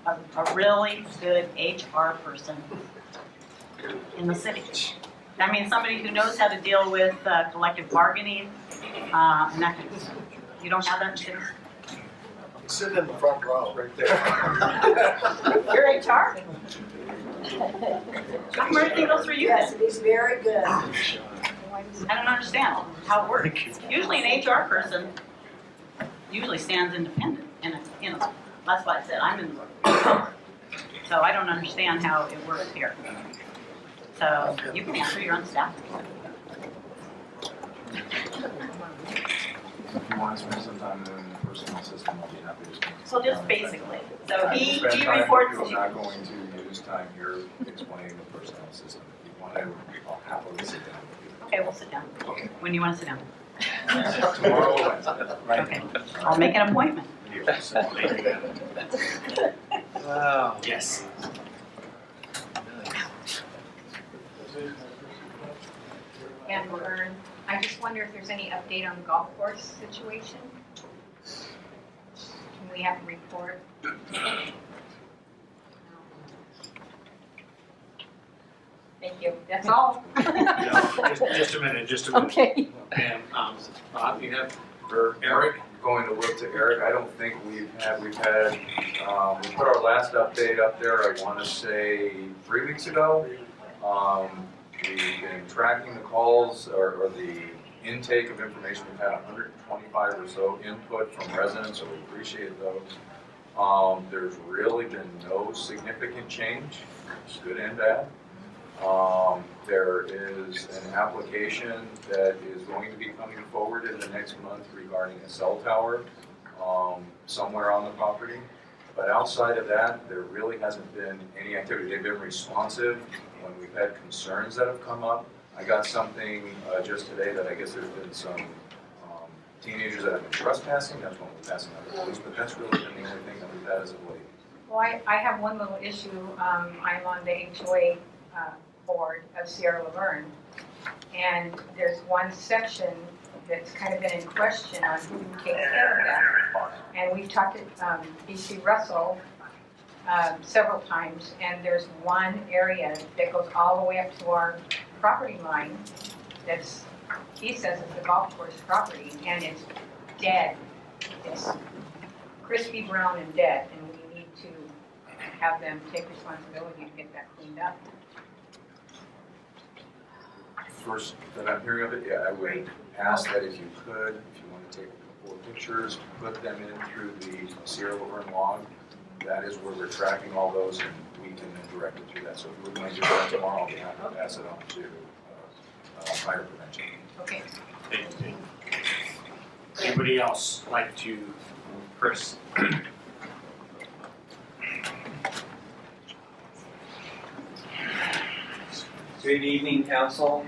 a really good HR person in the city? I mean, somebody who knows how to deal with collective bargaining and that kind of stuff. You don't have that in cities? Sit in the front row, right there. You're HR? How come everything goes through you then? Yes, he's very good. I don't understand how it works. Usually an HR person usually stands independent, and that's why I said I'm in the board. So I don't understand how it works here. So you can answer your own staff. If you want to spend some time in the personnel system, I'll be happy to. So just basically, so he spend time reports with you. I'm to. not going to use time here explaining the personnel system. If you want to, I'll happily sit down with you. Okay, we'll sit down. Okay. When you want to sit down. Tomorrow or Wednesday. Right. Okay. I'll make an appointment. Wow. Yes. And Verne, I just wonder if there's any update on the golf course situation? Can we have a report? Thank you, that's all. Just a minute. Okay. And Bob, you have for Eric? Going to look to Eric. I don't think we've had, we put our last update up there, I want to say 3 weeks ago. We've been tracking the calls or the intake of information. We've had 125 or so input from residents, so we appreciate those. There's really been no significant change, good and bad. There is an application that is going to be coming forward in the next month regarding a cell tower somewhere on the property. But outside of that, there really hasn't been any activity. They've been responsive when we've had concerns that have come up. I got something just today that I guess there's been some teenagers that have been trespassing. That's when we're passing out the police, but that's really been the only thing that we've had as of late. Well, I have one little issue. I'm on the HOA board of Sierra Laverne, and there's one section that's kind of been in question on who takes care of that. And we've talked to BC Russell several times, and there's one area that goes all the way up to our property line that's, he says it's the golf course property, and it's dead. It's crispy brown and dead, and we need to have them take responsibility to get that cleaned up. First that I'm hearing of it, yeah, I would ask that if you could, if you want to take a couple of pictures, put them in through the Sierra Laverne log. That is where we're tracking all those, and we can then direct it through that. So if you would mind doing that tomorrow, I'll be happy to pass it on to fire prevention. Okay. Thank you. Anybody else like to, Chris? Good evening, council,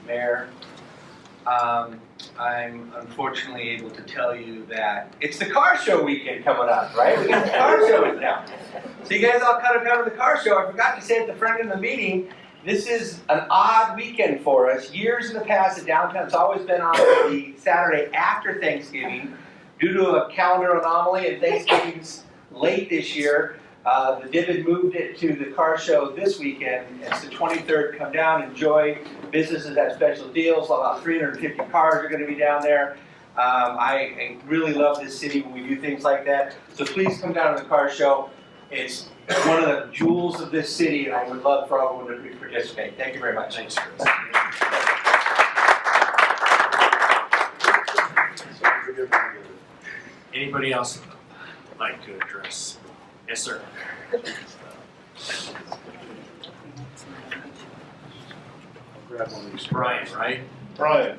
mayor. I'm unfortunately able to tell you that it's the car show weekend coming up, right? We got the car show in town. So you guys all kind of come to the car show. I forgot to say at the front of the meeting, this is an odd weekend for us. Years in the past, the downtown's always been on the Saturday after Thanksgiving. Due to a calendar anomaly and Thanksgiving's late this year, the Divid moved it to the car show this weekend. It's the 23rd. Come down, enjoy. Businesses have special deals. About 350 cars are going to be down there. I really love this city when we do things like that. So please come down to the car show. It's one of the jewels of this city, and I would love for everyone to participate. Thank you very much. Thanks, Chris. Anybody else like to address? Yes, sir. Grab one of these. Brian, right? Brian,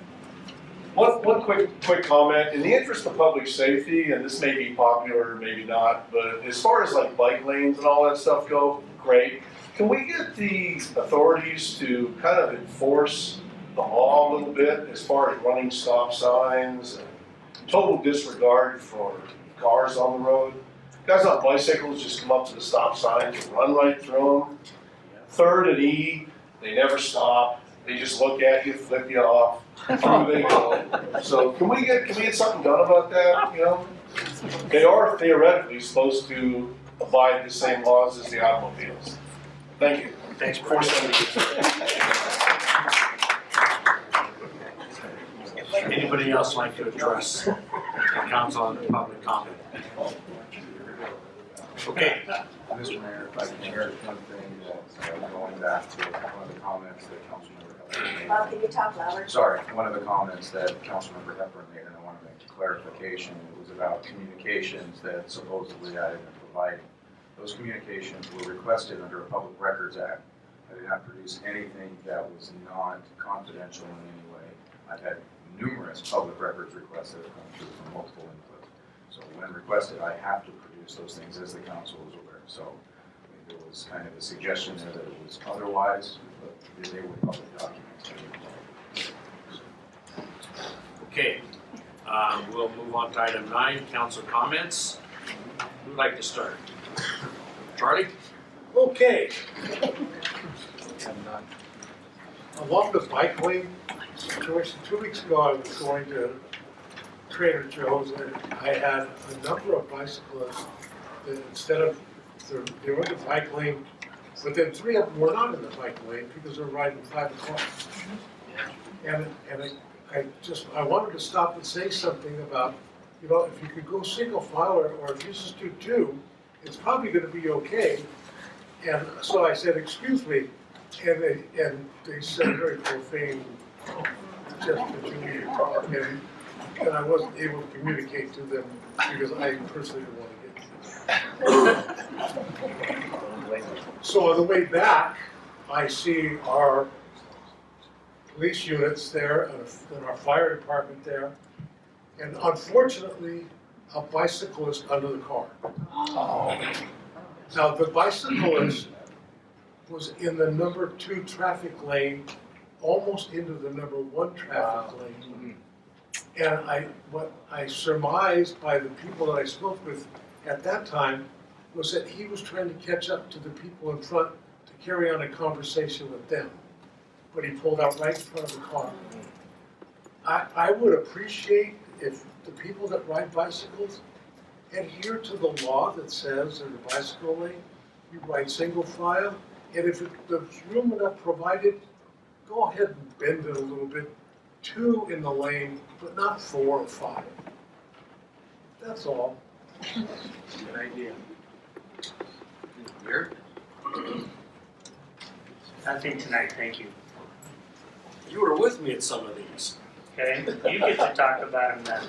one quick comment. In the interest of public safety, and this may be popular, maybe not, but as far as like bike lanes and all that stuff go, great. Can we get the authorities to kind of enforce the law a little bit as far as running stop signs and total disregard for cars on the road? Guys on bicycles just come up to the stop signs and run right through them. 3rd and E, they never stop. They just look at you, flip you off, through they go. So can we get something done about that, you know? They are theoretically supposed to abide the same laws as the automobiles. Thank you. Thanks, Brian. Anybody else like to address the council on the public comment? Okay. Mr. Mayor, if I can share one thing that going back to one of the comments that Councilmember Hepburn made. Can you talk louder? Sorry, one of the comments that Councilmember Hepburn made, and I want to make clarification. It was about communications that supposedly I didn't provide. Those communications were requested under a Public Records Act. I did not produce anything that was not confidential in any way. I've had numerous public records requests that have come through from multiple inputs. So when requested, I have to produce those things as the council is aware. So there was kind of a suggestion there that it was otherwise, but they were public documents. Okay, we'll move on to item 9, council comments. Who'd like to start? Charlie? Okay. Along the bike lane situation, 2 weeks ago I was going to Trader Joe's and I had a number of bicyclists that instead of, they were in the bike lane, but then 3 of them were not in the bike lane because they were riding 5 o'clock. And I wanted to stop and say something about, you know, if you could go single file or if you just do 2, it's probably going to be okay. And so I said, excuse me, and they said very profane gesture to me, and I wasn't able to communicate to them because I personally didn't want to get to. So on the way back, I see our police units there and our fire department there, and unfortunately, a bicyclist under the car. Now, the bicyclist was in the number 2 traffic lane, almost into the number 1 traffic lane. And what I surmised by the people that I spoke with at that time was that he was trying to catch up to the people in front to carry on a conversation with them. But he pulled out right in front of the car. I would appreciate if the people that ride bicycles adhere to the law that says in the bicycle lane, you ride single file, and if there's room enough provided, go ahead and bend it a little bit, 2 in the lane, but not 4 or 5. That's all. Good idea. Weird. Nothing tonight, thank you. You were with me at some of these. Okay, you get to talk about them then.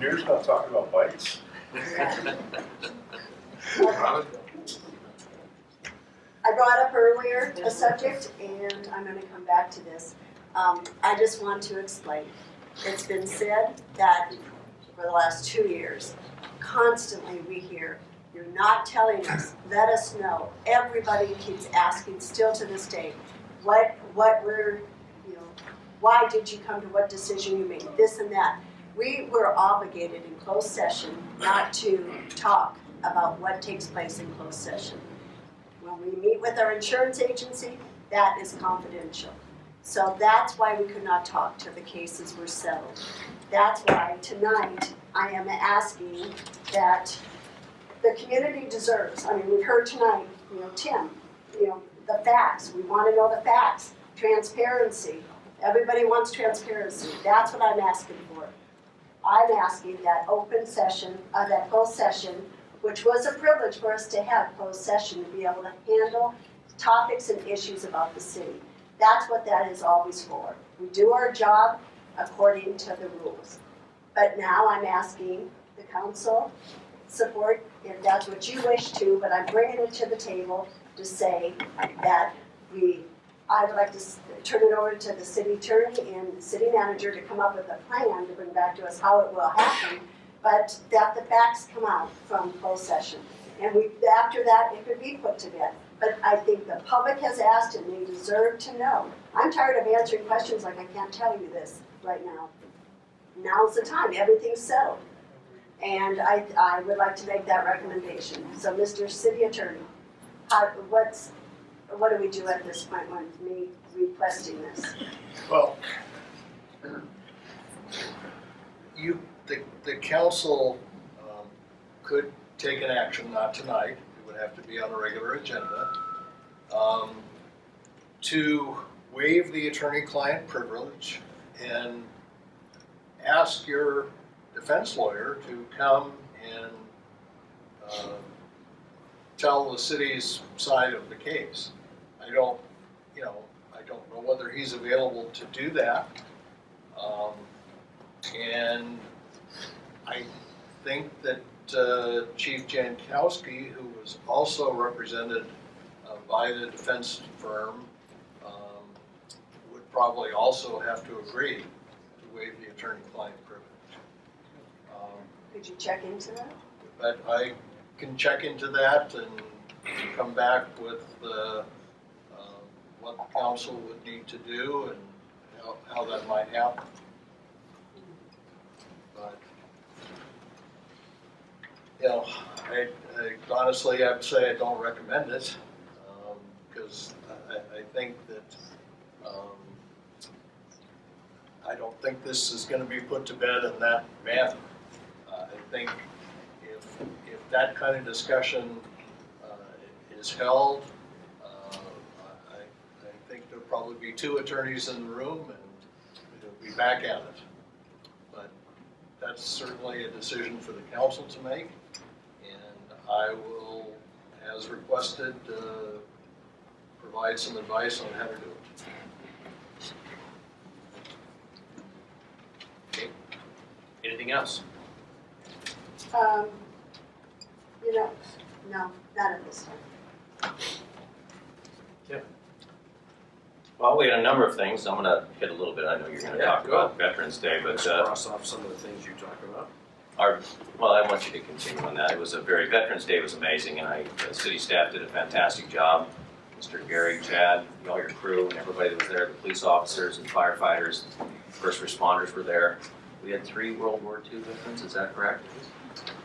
You're not talking about bikes. I brought up earlier a subject, and I'm going to come back to this. I just want to explain. It's been said that for the last 2 years, constantly we hear, you're not telling us, let us know. Everybody keeps asking, still to this day, what we're, why did you come to what decision you made, this and that. We were obligated in closed session not to talk about what takes place in closed session. When we meet with our insurance agency, that is confidential. So that's why we could not talk till the cases were settled. That's why tonight I am asking that the community deserves, we've heard tonight, Tim, the facts, we want to know the facts, transparency. Everybody wants transparency. That's what I'm asking for. I'm asking that open session, that closed session, which was a privilege for us to have closed session to be able to handle topics and issues about the city. That's what that is always for. We do our job according to the rules. But now I'm asking the council support, if that's what you wish to, but I'm bringing it to the table to say that I would like to turn it over to the city attorney and the city manager to come up with a plan to bring back to us how it will happen, but that the facts come out from closed session. And after that, it could be put to bed. But I think the public has asked and they deserve to know. I'm tired of answering questions like I can't tell you this right now. Now's the time, everything's settled. And I would like to make that recommendation. So Mr. City Attorney, what do we do at this point when me requesting this? Well, the council could take an action, not tonight, it would have to be on a regular agenda, to waive the attorney-client privilege and ask your defense lawyer to come and tell the city's side of the case. I don't know whether he's available to do that. And I think that Chief Jankowski, who was also represented by the defense firm, would probably also have to agree to waive the attorney-client privilege. Could you check into that? But I can check into that and come back with what the council would need to do and how that might happen. But, I honestly, I'd say I don't recommend it, because I think that I don't think this is going to be put to bed in that manner. I think if that kind of discussion is held, I think there'll probably be 2 attorneys in the room and it'll be back at it. But that's certainly a decision for the council to make, and I will, as requested, provide some advice on how to do it. Okay. Anything else? No, not at this time. Yeah. Well, we had a number of things. I'm going to hit a little bit. I know you're going to talk about Veterans Day, but cross off some of the things you talk about. Well, I want you to continue on that. It was Veterans Day was amazing, and the city staff did a fantastic job. Mr. Gary, Chad, all your crew, and everybody that was there, the police officers and firefighters, first responders were there. We had 3 World War II veterans, is that correct?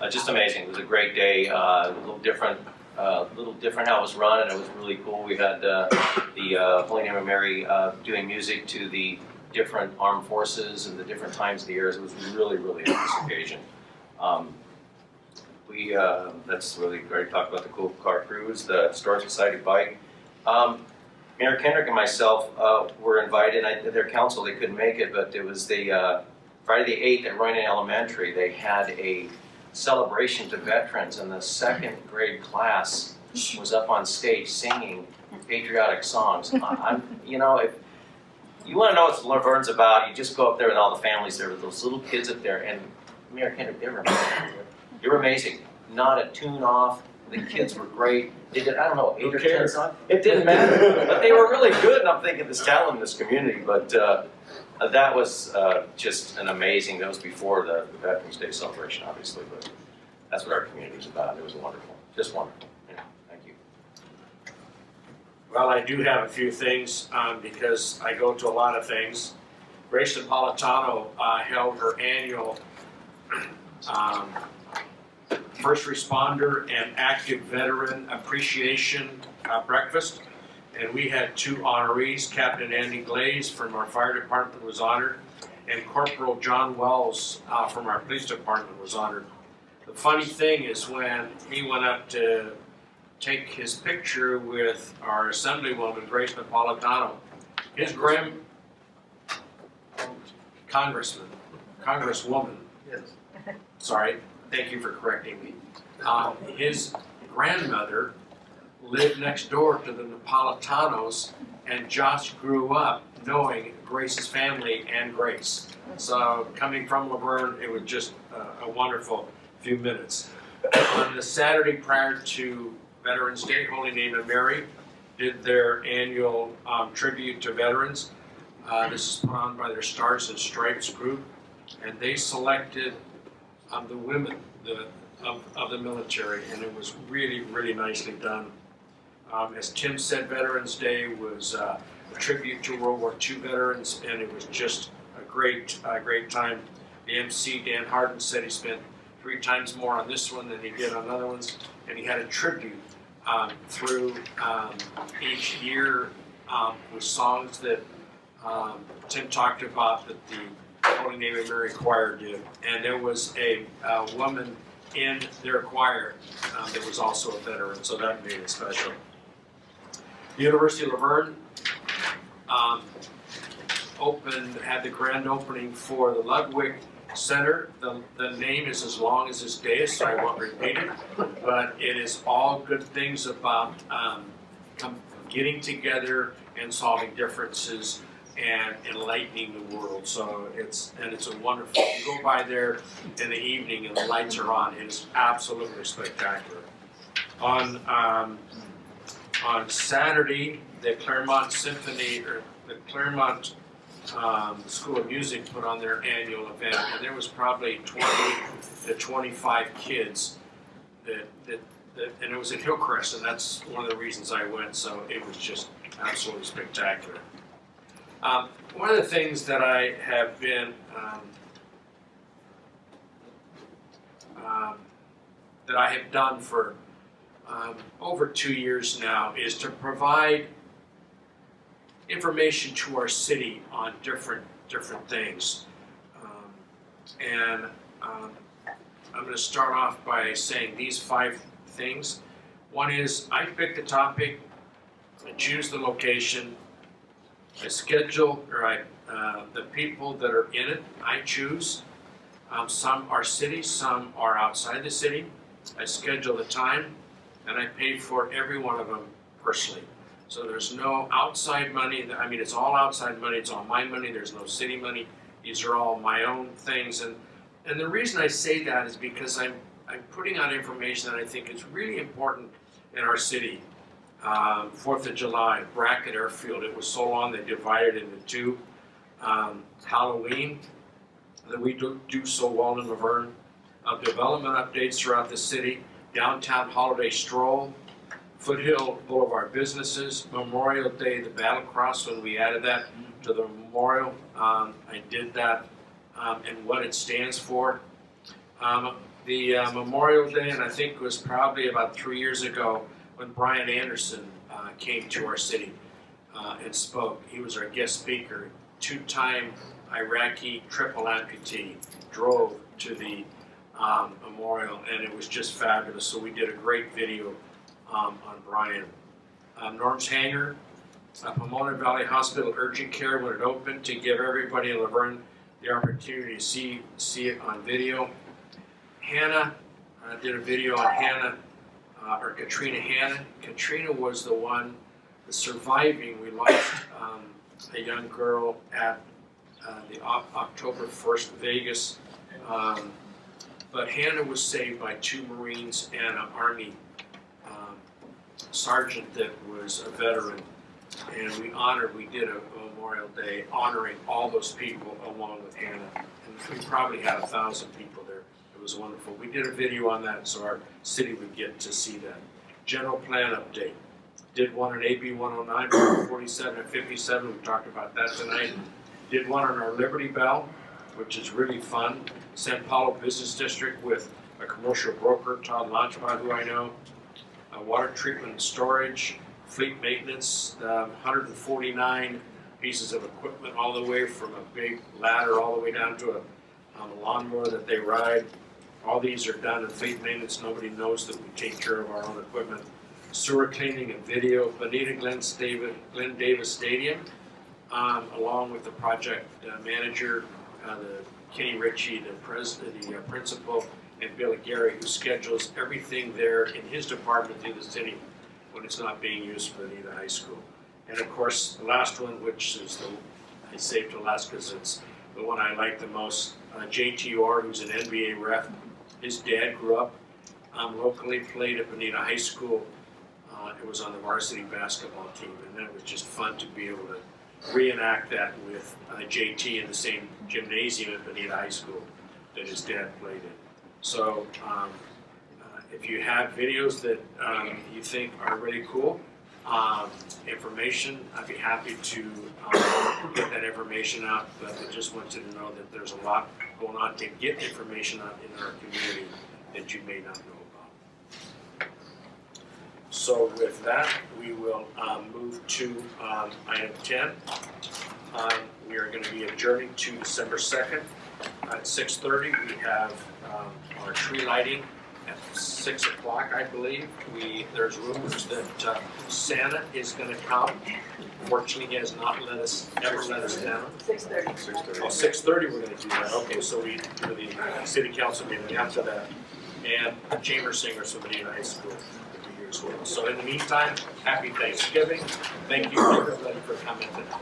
Just amazing. It was a great day, a little different how it was run, and it was really cool. We had the Holy Name of Mary doing music to the different armed forces and the different times of the years. It was really, really a nice occasion. That's really great to talk about the cool car cruise, the Historic Society bike. Mayor Kendrick and myself were invited. Their council, they couldn't make it, but it was the Friday the 8th at Roynan Elementary. They had a celebration to veterans, and the 2nd grade class was up on stage singing patriotic songs. You know, if you want to know what Laverne's about, you just go up there with all the families there, with those little kids up there, and Mayor Kendrick, they were amazing. They were amazing. Not a tune off. The kids were great. They did, I don't know, 8 or 10 songs. It didn't matter, but they were really good, and I'm thinking there's talent in this community, but that was just an amazing, that was before the Veterans Day celebration, obviously, but that's what our community is about. It was wonderful, just wonderful. Yeah, thank you. Well, I do have a few things because I go to a lot of things. Grace Napolitano held her annual First Responder and Active Veteran Appreciation Breakfast. And we had 2 honorees. Captain Andy Glaze from our fire department was honored, and Corporal John Wells from our police department was honored. The funny thing is when he went up to take his picture with our Assemblywoman, Grace Napolitano, his Congresswoman, sorry, thank you for correcting me. His grandmother lived next door to the Napolitanos, and Josh grew up knowing Grace's family and Grace. So coming from Laverne, it was just a wonderful few minutes. On the Saturday prior to Veterans Day, Holy Name of Mary did their annual tribute to veterans. This is put on by their Stars and Stripes group, and they selected the women of the military, and it was really, really nicely done. As Tim said, Veterans Day was a tribute to World War II veterans, and it was just a great time. The MC, Dan Harden, said he spent 3 times more on this one than he did on other ones, and he had a tribute through each year with songs that Tim talked about that the Holy Name of Mary choir did. And there was a woman in their choir that was also a veteran, so that made it special. The University of Laverne had the grand opening for the Ludwig Center. The name is as long as this day, so I won't repeat it, but it is all good things about getting together and solving differences and enlightening the world. So it's a wonderful, you go by there in the evening and the lights are on, it's absolutely spectacular. On Saturday, the Claremont Symphony, or the Claremont School of Music put on their annual event, and there was probably 20 to 25 kids and it was at Hillcrest, and that's one of the reasons I went, so it was just absolutely spectacular. One of the things that I have been that I have done for over 2 years now is to provide information to our city on different things. I'm going to start off by saying these 5 things. One is I pick the topic, I choose the location, I schedule, the people that are in it, I choose. Some are city, some are outside the city. I schedule the time, and I pay for every one of them personally. So there's no outside money. I mean, it's all outside money. It's all my money. There's no city money. These are all my own things. And the reason I say that is because I'm putting out information that I think is really important in our city. 4th of July, Brackett Airfield. It was so long they divided into 2. Halloween, that we do so well in Laverne. development updates throughout the city, downtown holiday stroll, Foothill Boulevard businesses, Memorial Day, the Battle Cross, when we added that to the memorial. I did that and what it stands for. The Memorial Day, and I think it was probably about 3 years ago when Brian Anderson came to our city and spoke. He was our guest speaker. Two-time Iraqi triple amputee drove to the memorial, and it was just fabulous. So we did a great video on Brian. Norm's Hangar, Pomona Valley Hospital Urgent Care when it opened, to give everybody in Laverne the opportunity to see it on video. Hannah did a video on Hannah, or Katrina Hannah. Katrina was the one surviving. We lost a young girl at the October 1st Vegas. But Hannah was saved by 2 Marines and an Army sergeant that was a veteran. And we did a Memorial Day honoring all those people along with Hannah. And we probably had 1,000 people there. It was wonderful. We did a video on that so our city would get to see that. General plan update. Did one on AB 109, 47 and 57. We talked about that tonight. Did one on our Liberty Bell, which is really fun. San Paulo Business District with a commercial broker, Todd Launchpad, who I know. Water treatment and storage, fleet maintenance, 149 pieces of equipment all the way from a big ladder all the way down to a lawnmower that they ride. All these are done in fleet maintenance. Nobody knows that we take care of our own equipment. Sewer cleaning and video, Bonita Glen Davis Stadium, along with the project manager, Kenny Ritchie, the principal, and Billy Gary, who schedules everything there in his department through the city when it's not being used for Bonita High School. And of course, the last one, which is I saved to last because it's the one I like the most, JT Orr, who's an NBA ref. His dad grew up locally, played at Bonita High School. It was on the varsity basketball team, and that was just fun to be able to reenact that with JT in the same gymnasium at Bonita High School that his dad played in. So if you have videos that you think are really cool, information, I'd be happy to get that information out, but I just want you to know that there's a lot going on to get information out in our community that you may not know about. So with that, we will move to item 10. We are going to be adjourning to December 2nd at 6:30. We have our tree lighting at 6 o'clock, I believe. There's rumors that Santa is going to come. Fortunately, he has not ever let us down. 6:30. 6:30. Oh, 6:30 we're going to do that. Okay, so we do the city council meeting after that. And the chamber singers from Bonita High School will be here as well. So in the meantime, happy Thanksgiving. Thank you everybody for coming tonight.